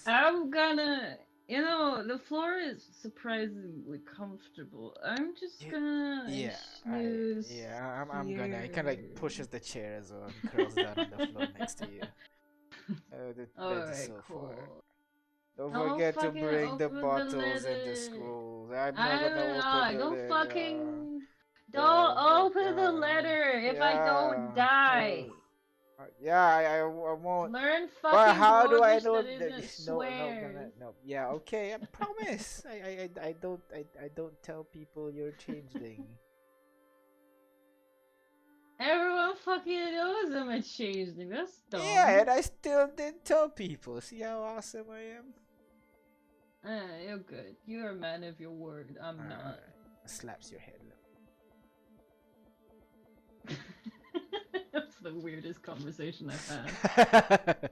I'm gonna, the floor is surprisingly comfortable. I'm just gonna yeah, snooze. I'm gonna. He kind of like pushes the chair as well and curls down on the floor next to you. The bed is Alright, so cool. far. Don't Don't forget to fucking bring the open the bottles and the lid. scrolls. I'm not gonna open the Don't lid. fucking. Yeah, Don't open the yeah, letter if I yeah. don't die. Yeah, I won't. Learn But fucking how do I Dwarvish know that that? isn't No, swears. no. Yeah, okay. I promise. I don't tell people you're changeling. Everyone fucking knows I'm a changeling. That's dumb. Yeah, and I still didn't tell people. See how awesome I am? You're good. You're a man of your word. I'm not. Alright. Slaps your head. That's the weirdest conversation I've had.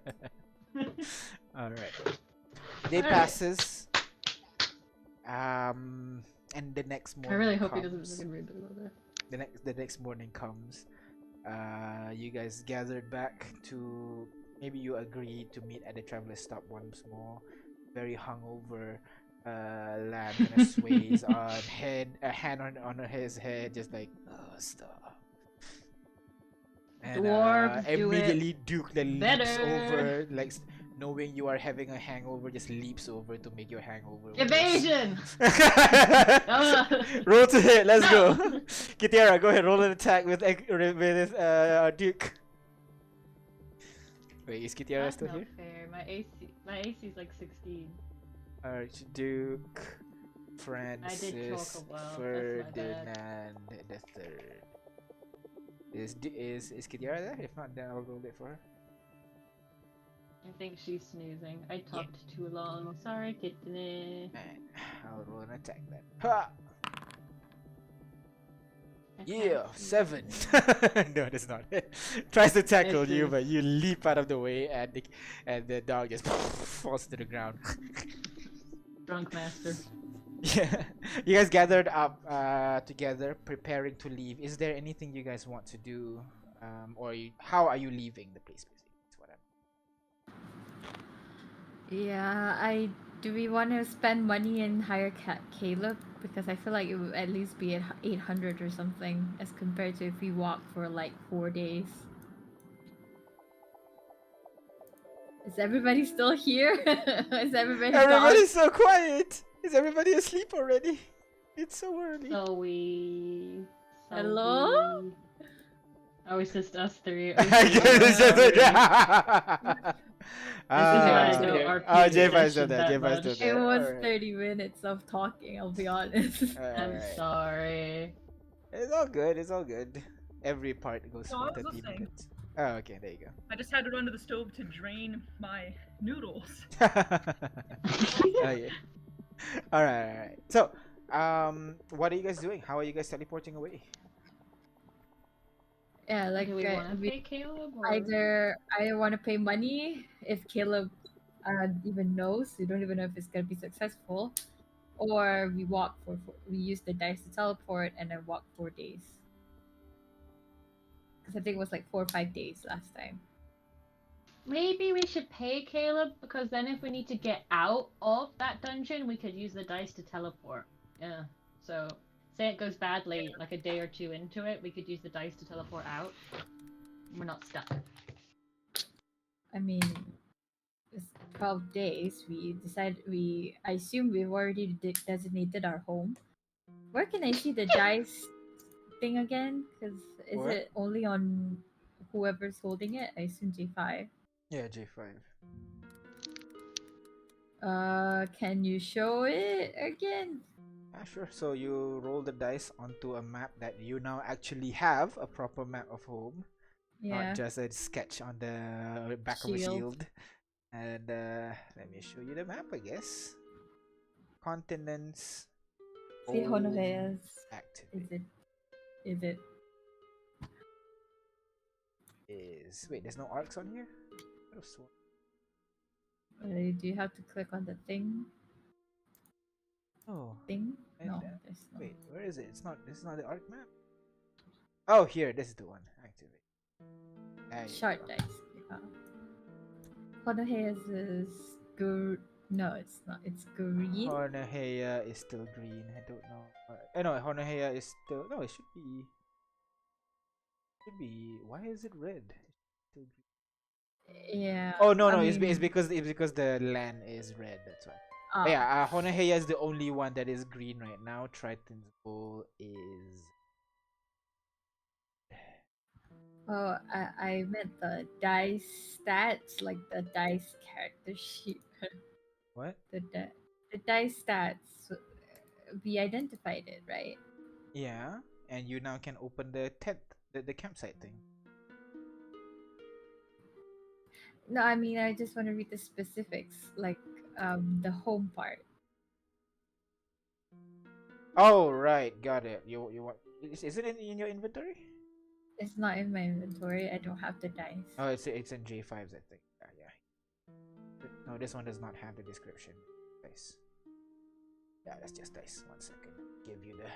Alright. Day Alright. passes. And the next morning I really hope he comes. doesn't fucking read the letter. The next morning comes. You guys gathered back to, maybe you agreed to meet at the traveler stop once more. Very hungover. Lamb kind of sways on a hand on his head, just like, oh, stop. And Dwarves do it immediately Duke then leaps better. over, like knowing you are having a hangover, just leaps over to make your hangover worse. Evasion! Roll to hit. Let's No. go. Kitiara, go ahead. Roll an attack with Duke. Wait, is Kitiara That's still not here? fair. My AC is like 16. Archduke Francis choke a while, that's my bad. Ferdinand the Third. Is Kitiara there? If not, then I'll roll it for her. I think she's snoozing. I talked too long. Sorry, kitten. And I'll roll an attack then. Ha! Yeah, 7. No, that's not it. Tries to tackle It you, is. but you leap out of the way, and the dog just falls to the ground. Drunk master. Yeah, you guys gathered up together, preparing to leave. Is there anything you guys want to do, how are you leaving the place? Basically, that's what Yeah, do we want to spend money and hire Caleb? Because I feel like it would at least be at 800 or something as compared to if we walk for like 4 days. Is everybody still here? Is everybody gone? Everybody's so quiet. Is everybody asleep already? It's so early. Hello? Oh, it's just us three. I guess it's just J5 still there. J5 still It there. was Alright. 30 minutes of talking, I'll be honest. I'm Alright. sorry. It's all good. It's all good. Every part goes No, I for was 30 listening. minutes. Oh, okay. There you go. I just had to run to the stove to drain my noodles. Oh yeah. Alright. So, what are you guys doing? How are you guys teleporting away? Yeah, like Do we want to we pay Caleb? Or... either I want to pay money if Caleb even knows. We don't even know if it's gonna be successful, or we use the dice to teleport and then walk 4 days. Because I think it was like 4 or 5 days last time. Maybe we should pay Caleb, because then if we need to get out of that dungeon, we could use the dice to teleport. Yeah. So, say it goes badly, like a day or two into it, we could use the dice to teleport out. We're not stuck. I mean, it's 12 days. I assume we've already designated our home. Where can I see the dice thing again? Because is What? it only on whoever's holding it? I assume J5. Yeah, J5. Can you show it again? Sure. So you roll the dice onto a map that you now actually have a proper map of home, Yeah. not just a sketch on the back of a Shield. shield. And let me show you the map, I guess. Continents. See home, Honohea's. activate. Is it? Wait, there's no arcs on here? I could've sworn. Do you have to click on the thing? Oh, Thing? and, No, there's no. wait, where is it? This is not the arc map. Oh, here, this is the one. Activate. There you Short go. dice. Yeah. Honohea's is no, it's not. It's green. Honohea is still green. I don't know. No, Honohea is still. No, it should be. Why is it red? It's still green. Yeah. Oh no, I it's mean, because the land is red. That's why. ah, Yeah, Honohea is the only one that is green right now. Triton's bowl is. Oh, I meant the dice stats, like the dice character sheet. What? the dice stats. We identified it, right? Yeah, and you now can open the tent, the campsite thing. No, I mean I just want to read the specifics, like the home part. Oh right, got it. You want? Is it in your inventory? It's not in my inventory. I don't have the dice. Oh, it's in J5s, I think. Yeah. No, this one does not have the description. Dice. Yeah, that's just dice. 1 second. Give you the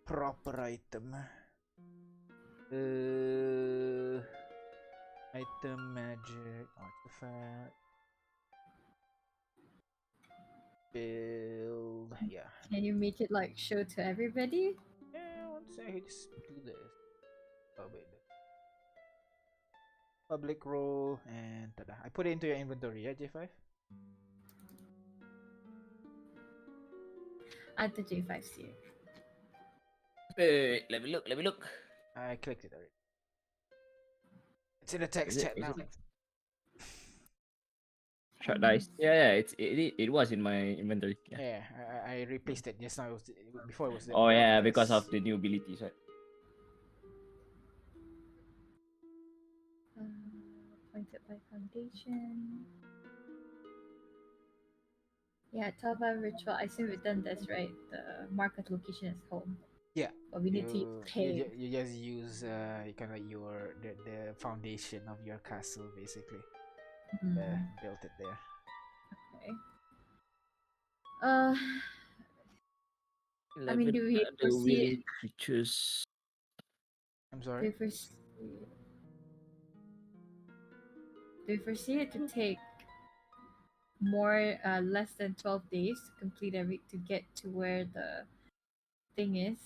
proper item. Item, magic, artifact. build. Yeah. Can you make it like show to everybody? Yeah, one second. Just do this. Oh wait. Public role and tada. I put it into your inventory, yeah, J5? Add the J5 here. Wait, let me look. Let me look. I clicked it already. It's in the Is text it? chat Is now. it? Short dice. Yeah, it was in my inventory. Yeah. Yeah, I replaced it just now. Before it was there. Oh on yeah, the because of desk. the new abilities, right? Appointed by foundation. Yeah, top 5 ritual. I assume we've done this, right? The market location is home. Yeah. But we need to use pay. You just use kind of your the foundation of your castle basically. Built it there. Okay. I mean, do we foresee? Creatures. I'm Do sorry. we foresee it to take more less than 12 days to complete to get to where the thing is,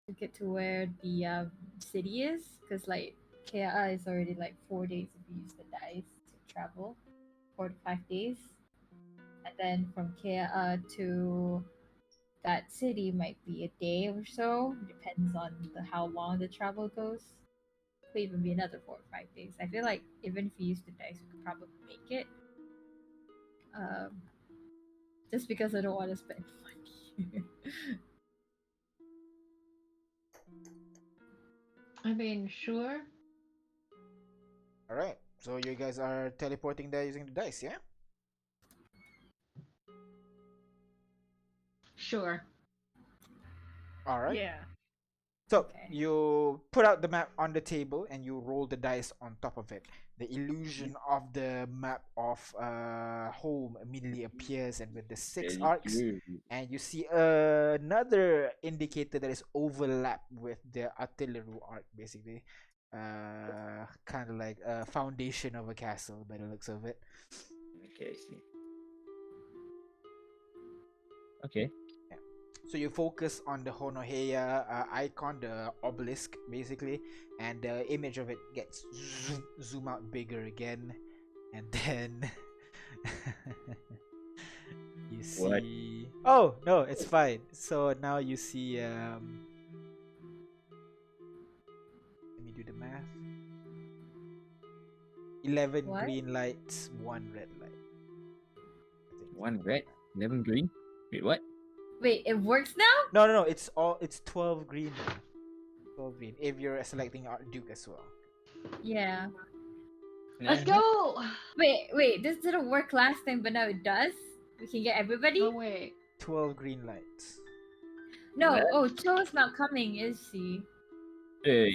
to get to where the city is, because like KA is already like 4 days if you use the dice to travel, 4 to 5 days, and then from KA to that city might be a day or so. Depends on how long the travel goes. Could even be another 4 or 5 days. I feel like even if you use the dice, we could probably make it. Just because I don't want to spend money. I mean, sure. All right. So you guys are teleporting there using the dice, yeah? Sure. All right. Yeah. So Okay. you put out the map on the table and you roll the dice on top of it. The illusion of the map of home immediately appears, and with the 6 Very arcs, good. and you see another indicator that is overlapped with the artillery arc, basically. Kind of like a foundation of a castle by the looks of it. Okay, I see. Okay. So you focus on the Honoheya icon, the obelisk, basically, and the image of it gets zoom out bigger again, and then you What? see. Oh no, it's fine. So now you see. Let me do the math. 11 What? green lights, 1 red light. I think. One red, 11 green. Wait, what? Wait, it works now? No. It's 12 green. 12 green. If you're selecting Duke as well. Yeah. Let's go! Wait, this didn't work last time, but now it does? We can get everybody? Oh, wait. 12 green lights. No, What? oh, Cho's not coming, is she?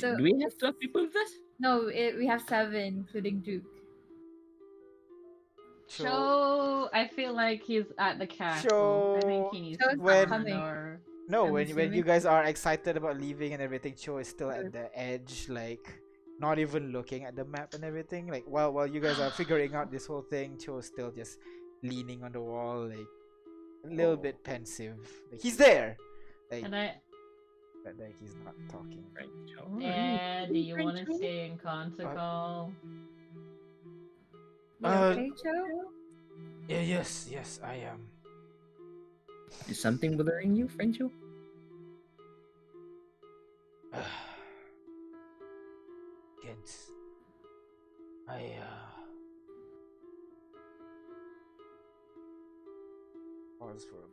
So- Do we have 12 people with us? No, we have 7, including Duke. Cho, I feel like he's at the castle. I think he needs to Cho's not come coming. or... No, I'm when you assuming. guys are excited about leaving and everything, Cho is still Sure. at the edge, like not even looking at the map and everything. Like while you guys are figuring out this whole thing, Cho is still just leaning on the wall, like a little bit pensive. Like he's there, like And I... but like he's not talking. Right. Yeah, do you want to Cho? stay in Conticle? You okay, Cho? Yeah, yes, I am. Is something bothering you, Frencho? Kids, I pause for a moment.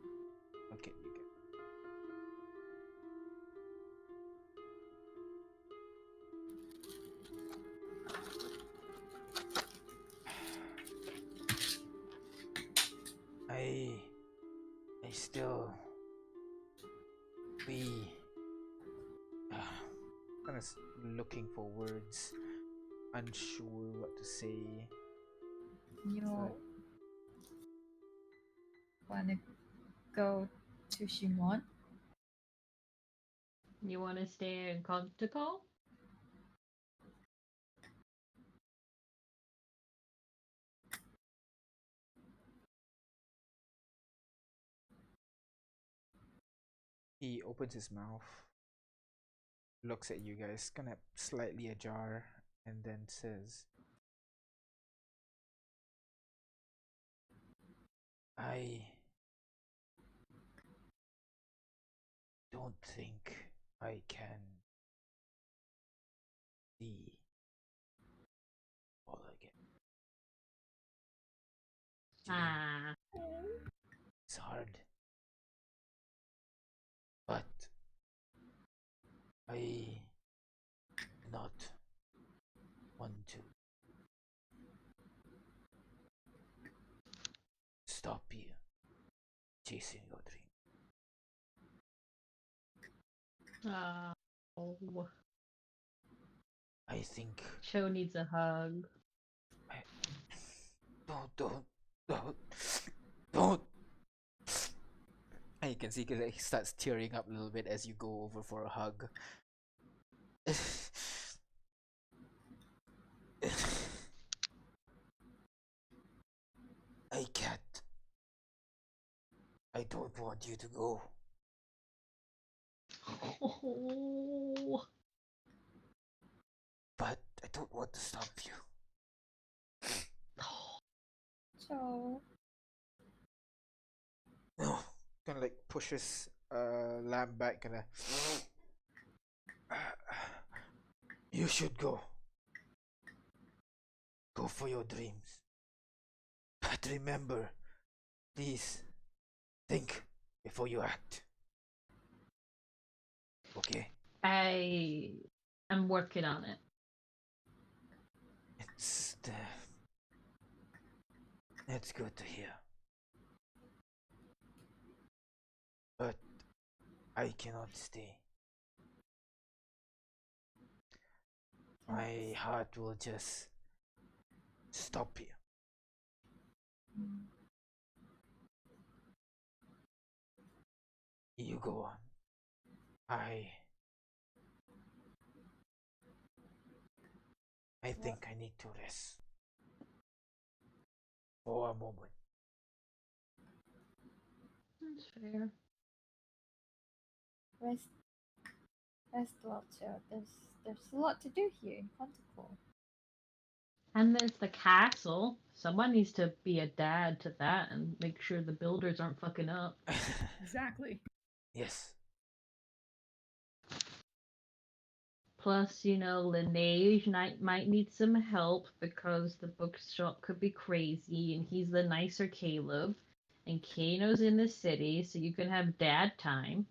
Okay, you can. I still we kind of looking for words, unsure what to say. You wanna go to Shimon? You want to stay in Conticle? He opens his mouth, looks at you guys, kind of slightly ajar, and then says, I don't think I can see all again. Ah. It's hard. But I do not want to stop you chasing your dream. Oh. I think Cho needs a hug. don't. And you can see he starts tearing up a little bit as you go over for a hug. I can't. I don't want you to go. Oh. But I don't want to stop you. So No. Kind of like pushes Lamb back, kind of. You should go. Go for your dreams. But remember, please, think before you act. Okay? I am working on it. It's good to hear. But I cannot stay. My heart will just stop you. You go on. I think I need to rest for a moment. That's fair. rest well, Joe. There's a lot to do here in Quantico. And there's the castle. Someone needs to be a dad to that and make sure the builders aren't fucking up. Exactly. Yes. Plus, Lineage might need some help because the bookshop could be crazy and he's the nicer Caleb. And Kano's in the city, so you can have dad time.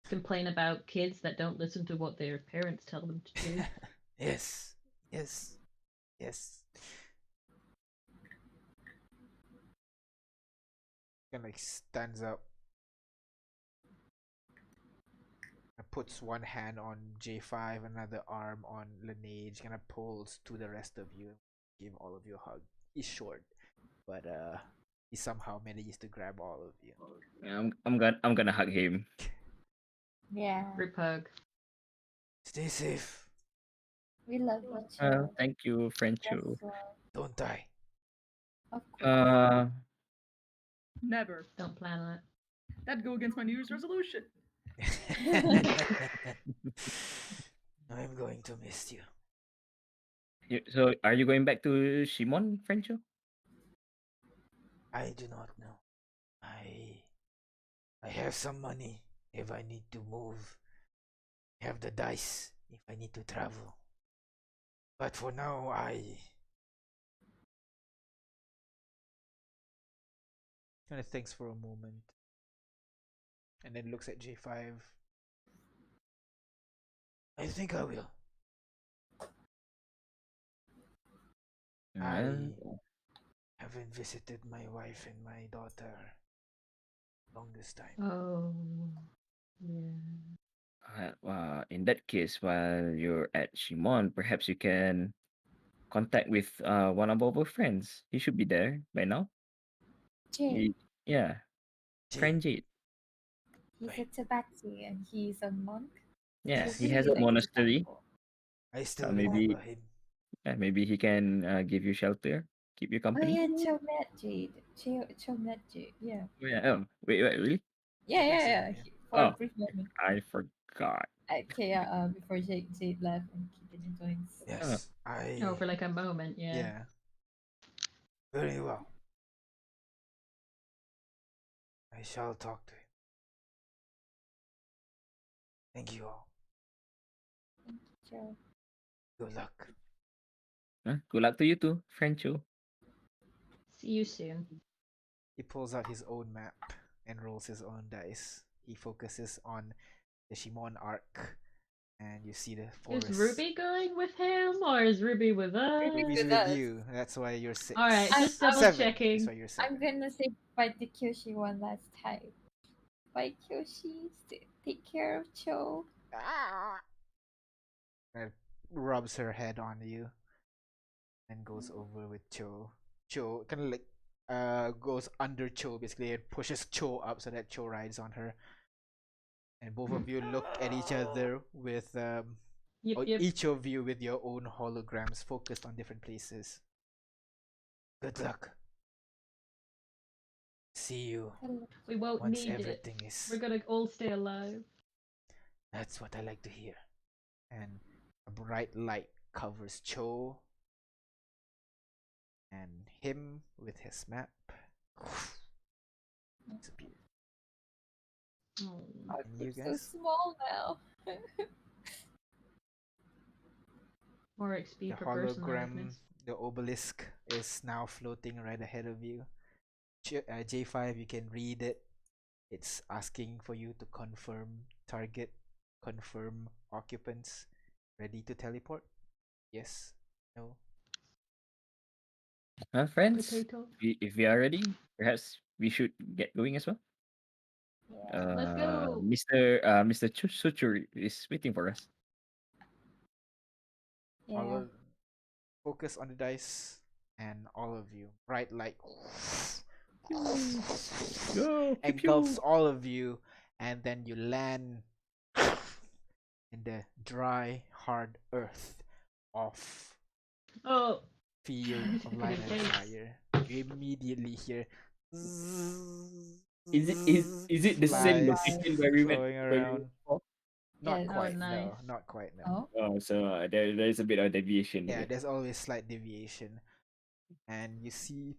Complain about kids that don't listen to what their parents tell them to do. Yes. Kind of like stands up. Puts one hand on J5, another arm on Lineage, kind of pulls to the rest of you, give all of you a hug. He's short, but he somehow manages to grab all of you. Yeah, I'm gonna hug him. Yeah. Rip hug. Stay safe. We love you, Joe. Thank you, Frencho. Rest well. Don't die. Of course. Never. Don't plan on it. That'd go against my New Year's resolution. I'm going to miss you. So, are you going back to Shimon, Frencho? I do not know. I have some money if I need to move. I have the dice if I need to travel. But for now, I kind of thinks for a moment, and then looks at J5. I think I will. I haven't visited my wife and my daughter longest time. Oh, yeah. In that case, while you're at Shimon, perhaps you can contact with one of our friends. He should be there by now. Jade. Yeah, friend Jade. He's a tabaxi and he's a monk. Yeah, So he he'll has be a like monastery. example. I still Maybe, remember him. maybe he can give you shelter, keep you Oh company. yeah, Cho met Jade. Cho met Jade. Yeah. Yeah. Oh, wait, really? Yeah, Yes, yeah, yeah. yeah. for a Oh, brief moment. I forgot. Okay, before Jade left and Keaton joins. Yes, Oh, for like a moment, yeah. yeah. Very well. I shall talk to him. Thank you all. Sure. Good luck. Good luck to you too, Francho. See you soon. He pulls out his own map and rolls his own dice. He focuses on the Shimon arc, and you see the forest. Is Ruby going with him, or is Ruby with us? Ruby's with with us. you. That's why you're 6. Alright, just double 7. checking. That's why you're 7. I'm gonna say bye to Kyoshi one last time. Bye, Kyoshi. Take care of Cho. And rubs her head on you and goes over with Cho. Cho kind of like goes under Cho basically and pushes Cho up so that Cho rides on her. And both of you look at each other with Yep, or yep. each of you with your own holograms focused on different places. Good luck. See you We won't once need everything it. is. We're gonna all stay alive. That's what I like to hear. And a bright light covers Cho and him with his map. Disappear. Oh. Our And you group's so guys? small now. More XP The per person, I hologram, guess. the obelisk is now floating right ahead of you. J5, you can read it. It's asking for you to confirm target, confirm occupants, ready to teleport. Yes, no. Friends, Potato. if we are ready, perhaps we should get going as well. Yeah. Let's go. Mr. Suchur is waiting for us. All Yeah. of focus on the dice, and all of you, bright light Go, engulfs all of you, and then you land in the dry, hard earth of Oh, field Need to of pick a light new and face. fire. You immediately hear Is it the same flies location where we went? flowing Where we around? went before? Not Yes. quite, Oh, no. nice. Not quite, no. Oh. Oh, so there's a bit of deviation. Yeah, Okay. there's always slight deviation. And you see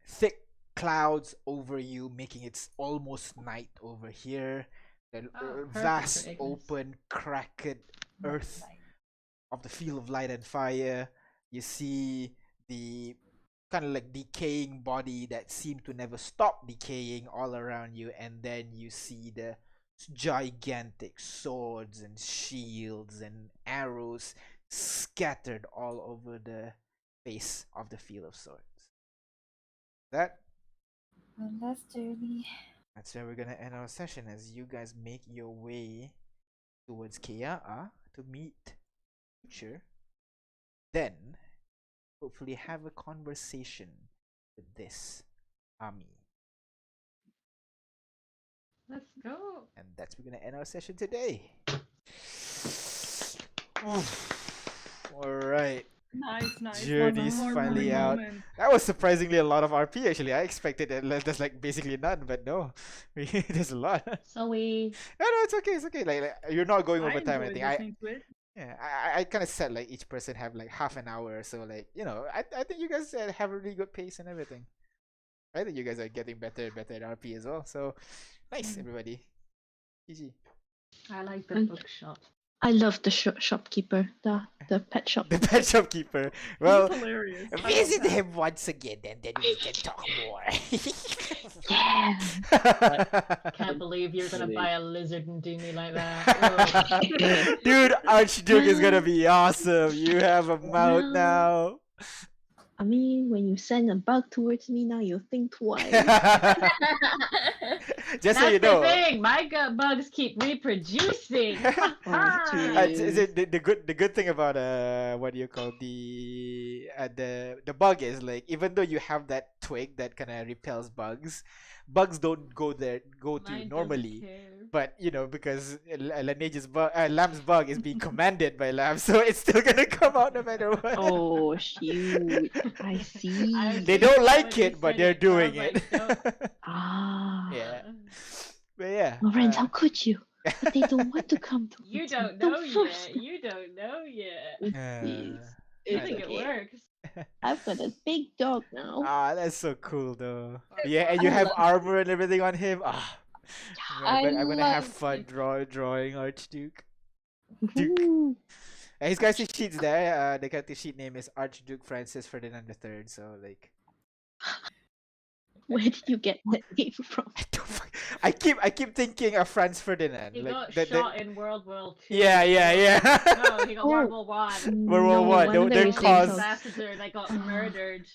thick clouds over you, making it almost night over here. The Oh, perfect for vast, Ignis. open, cracked earth Nice. of the field of light and fire. You see the kind of like decaying body that seemed to never stop decaying all around you, and then you see the gigantic swords and shields and arrows scattered all over the face of the field of swords. One last journey. That's where we're gonna end our session as you guys make your way towards Kea'a to meet Future. Then hopefully have a conversation with this army. Let's go. And that's we're gonna end our session today. Alright. Nice. Journey's One finally heartwarming out. moment. That was surprisingly a lot of RP actually. I expected that there's like basically none, but no. There's a lot. So we. No, it's okay, it's okay. Like you're not going I over time or enjoyed anything. listening to it. Yeah, I kind of said like each person have like half an hour or so. Like I think you guys have a really good pace and everything. I think you guys are getting better and better at RP as well. So nice, everybody. GG. I like the Mm. bookshop. I love the shopkeeper, the pet shop. The pet shopkeeper. Well, He's hilarious. I love visit that. him once again, and then we can talk more. Yeah. Can't believe you're gonna buy a lizard and do me like that. Dude, Archduke is gonna be awesome. You have a mouth No. now. I mean, when you send a bug towards me now, you think twice. Just so That's you know. the thing. My bugs keep reproducing. Oh, true. The good thing about what do you call the bug is like even though you have that twig that kind of repels bugs don't go to you Mine doesn't normally. care. But Because Lamb's bug is being commanded by Lamb, so it's still gonna come out no matter what. Oh, shoot. I see. They don't like it, but they're doing it. Ah. Yeah. But yeah, yeah. Lorenz, how could you? But they don't want to come to You me. don't Don't know force yet. them. You don't know yet. Please. I It's I think don't it know. okay. works. I've got a big dog now. Ah, that's so cool though. So Yeah, and I you have love armor and everything on him. Ah, I I'm gonna have love fun it. drawing Archduke. Duke. Woohoo. His character sheet's there. The character sheet name is Archduke Francis Ferdinand III. So like, Where did you get that name from? I don't. I keep thinking of Franz Ferdinand. He Like got the shot in World War Two. yeah. No, he got World War One. World War No, One. one of Their the British cause. ambassador that got Ah. murdered.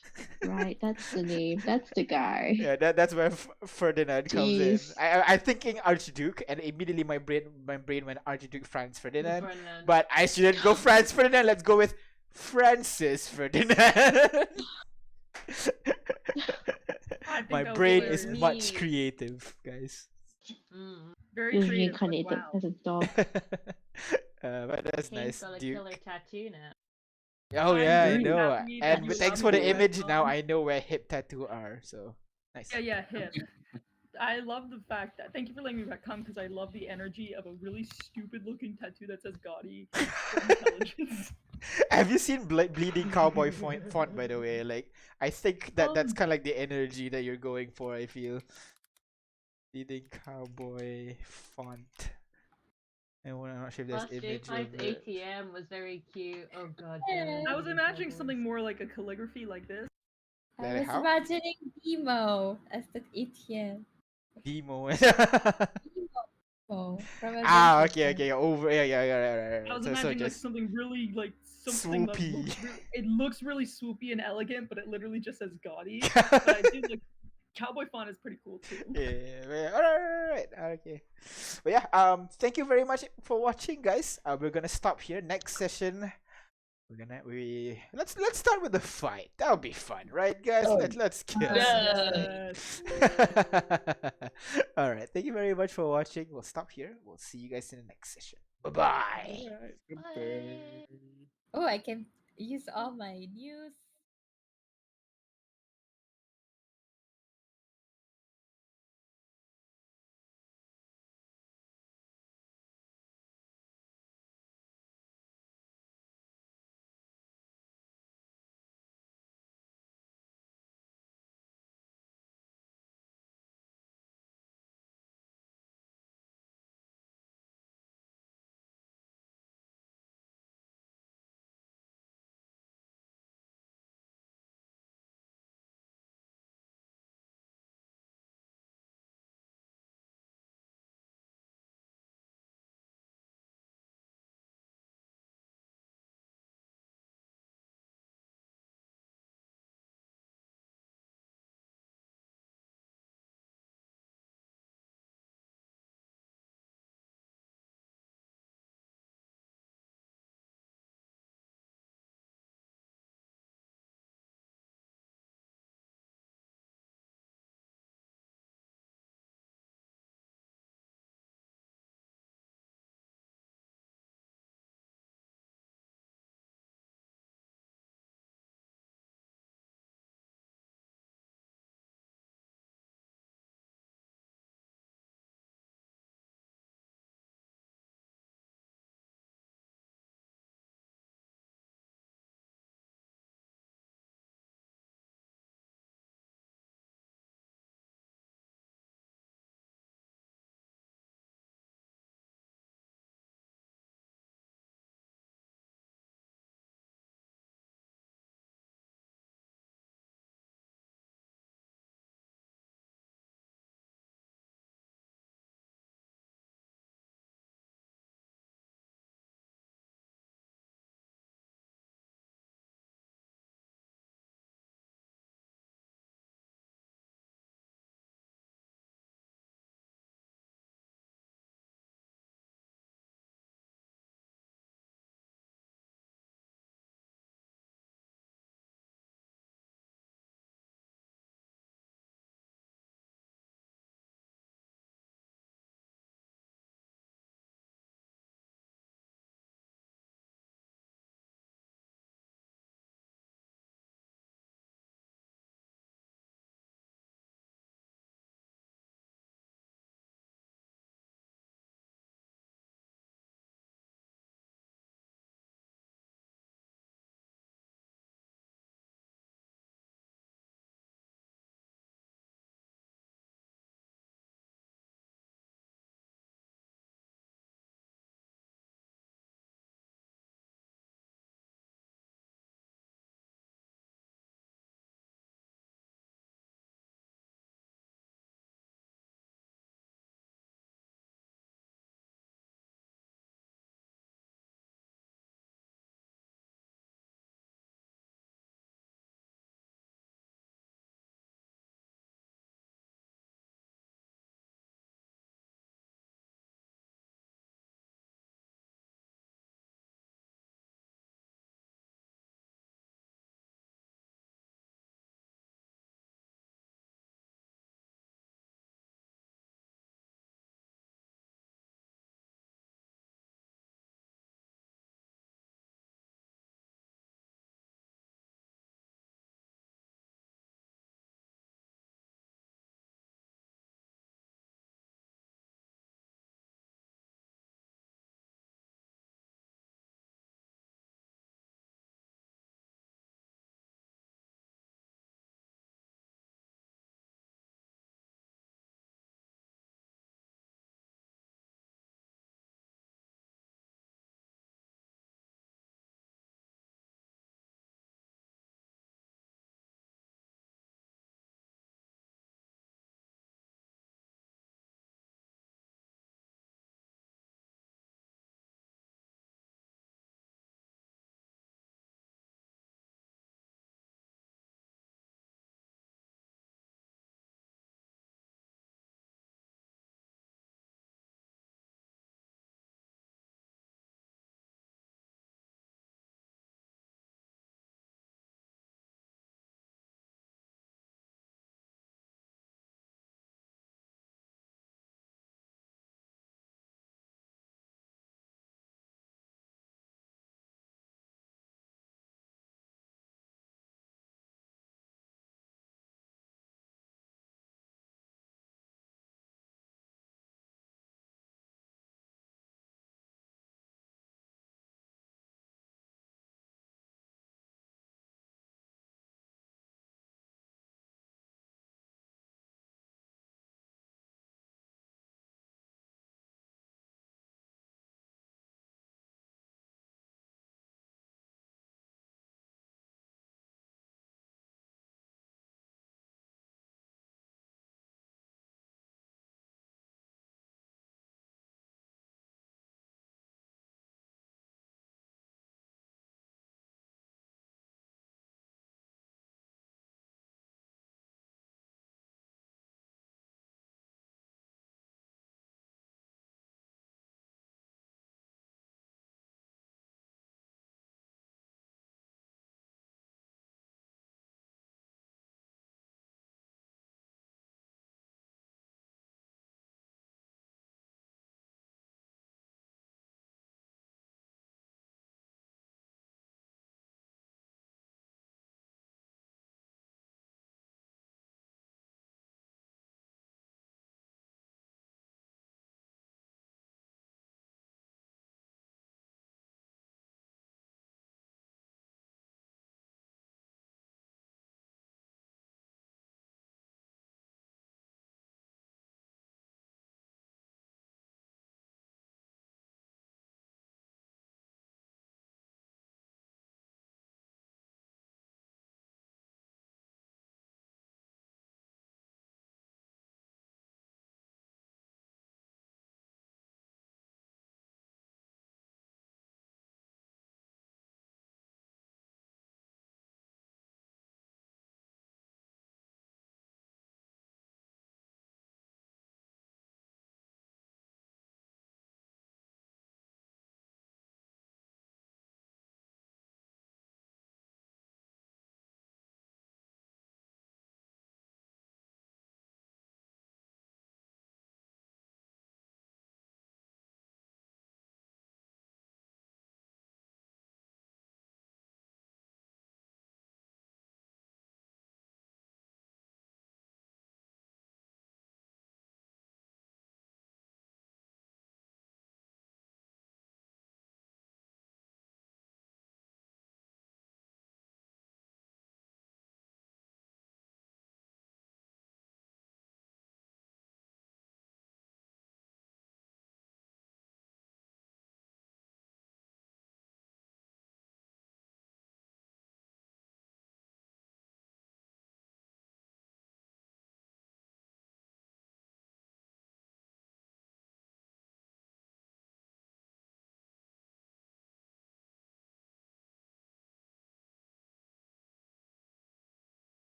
Right, that's the name. That's the guy. Yeah, that's where Ferdinand comes in. Jeez. I'm thinking Archduke, and immediately my brain went Archduke Franz Ferdinand. Ferdinand. But I shouldn't go Franz Ferdinand. Let's go with Francis Ferdinand. I think My that was brain is hilarious. much Me. creative, guys. Mm. Very He was creative. But reincarnated wow. as a dog. But that's Kane's nice, got a Duke. killer tattoo now. Oh yeah, I very know. happy that And you but thanks love for the it. image. Now I know where hip tattoo are. So nice. Yeah, hip. I love the fact that thank you for letting me back come because I love the energy of a really stupid looking tattoo that says Gaudi for intelligence. Have you seen Bleeding Cowboy font, by the way? Like, I think that's kind of like the energy that you're going for, I feel. Bleeding Cowboy font. I'm not sure if there's Plus, image J5's of it. ATM was very cute. Oh god. Yeah. I was imagining something more like a calligraphy like this. I Let it was how? imagining Demo as the ATM. Demo. Oh, from Ah, Adventure okay, Time. okay. Over, yeah. I was So imagining like just something really like something that swoopy. looks really swoopy and elegant, but it literally just says Gaudi. But I do like cowboy font is pretty cool too. Yeah, alright, okay. But yeah, thank you very much for watching, guys. We're gonna stop here. Next session, let's start with the fight. That'll be fun, right, guys? Oh. Let's kill. Yes. Alright, thank you very much for watching. We'll stop here. We'll see you guys in the next session. Bye bye. Alright, Bye. Oh, I can use all my news.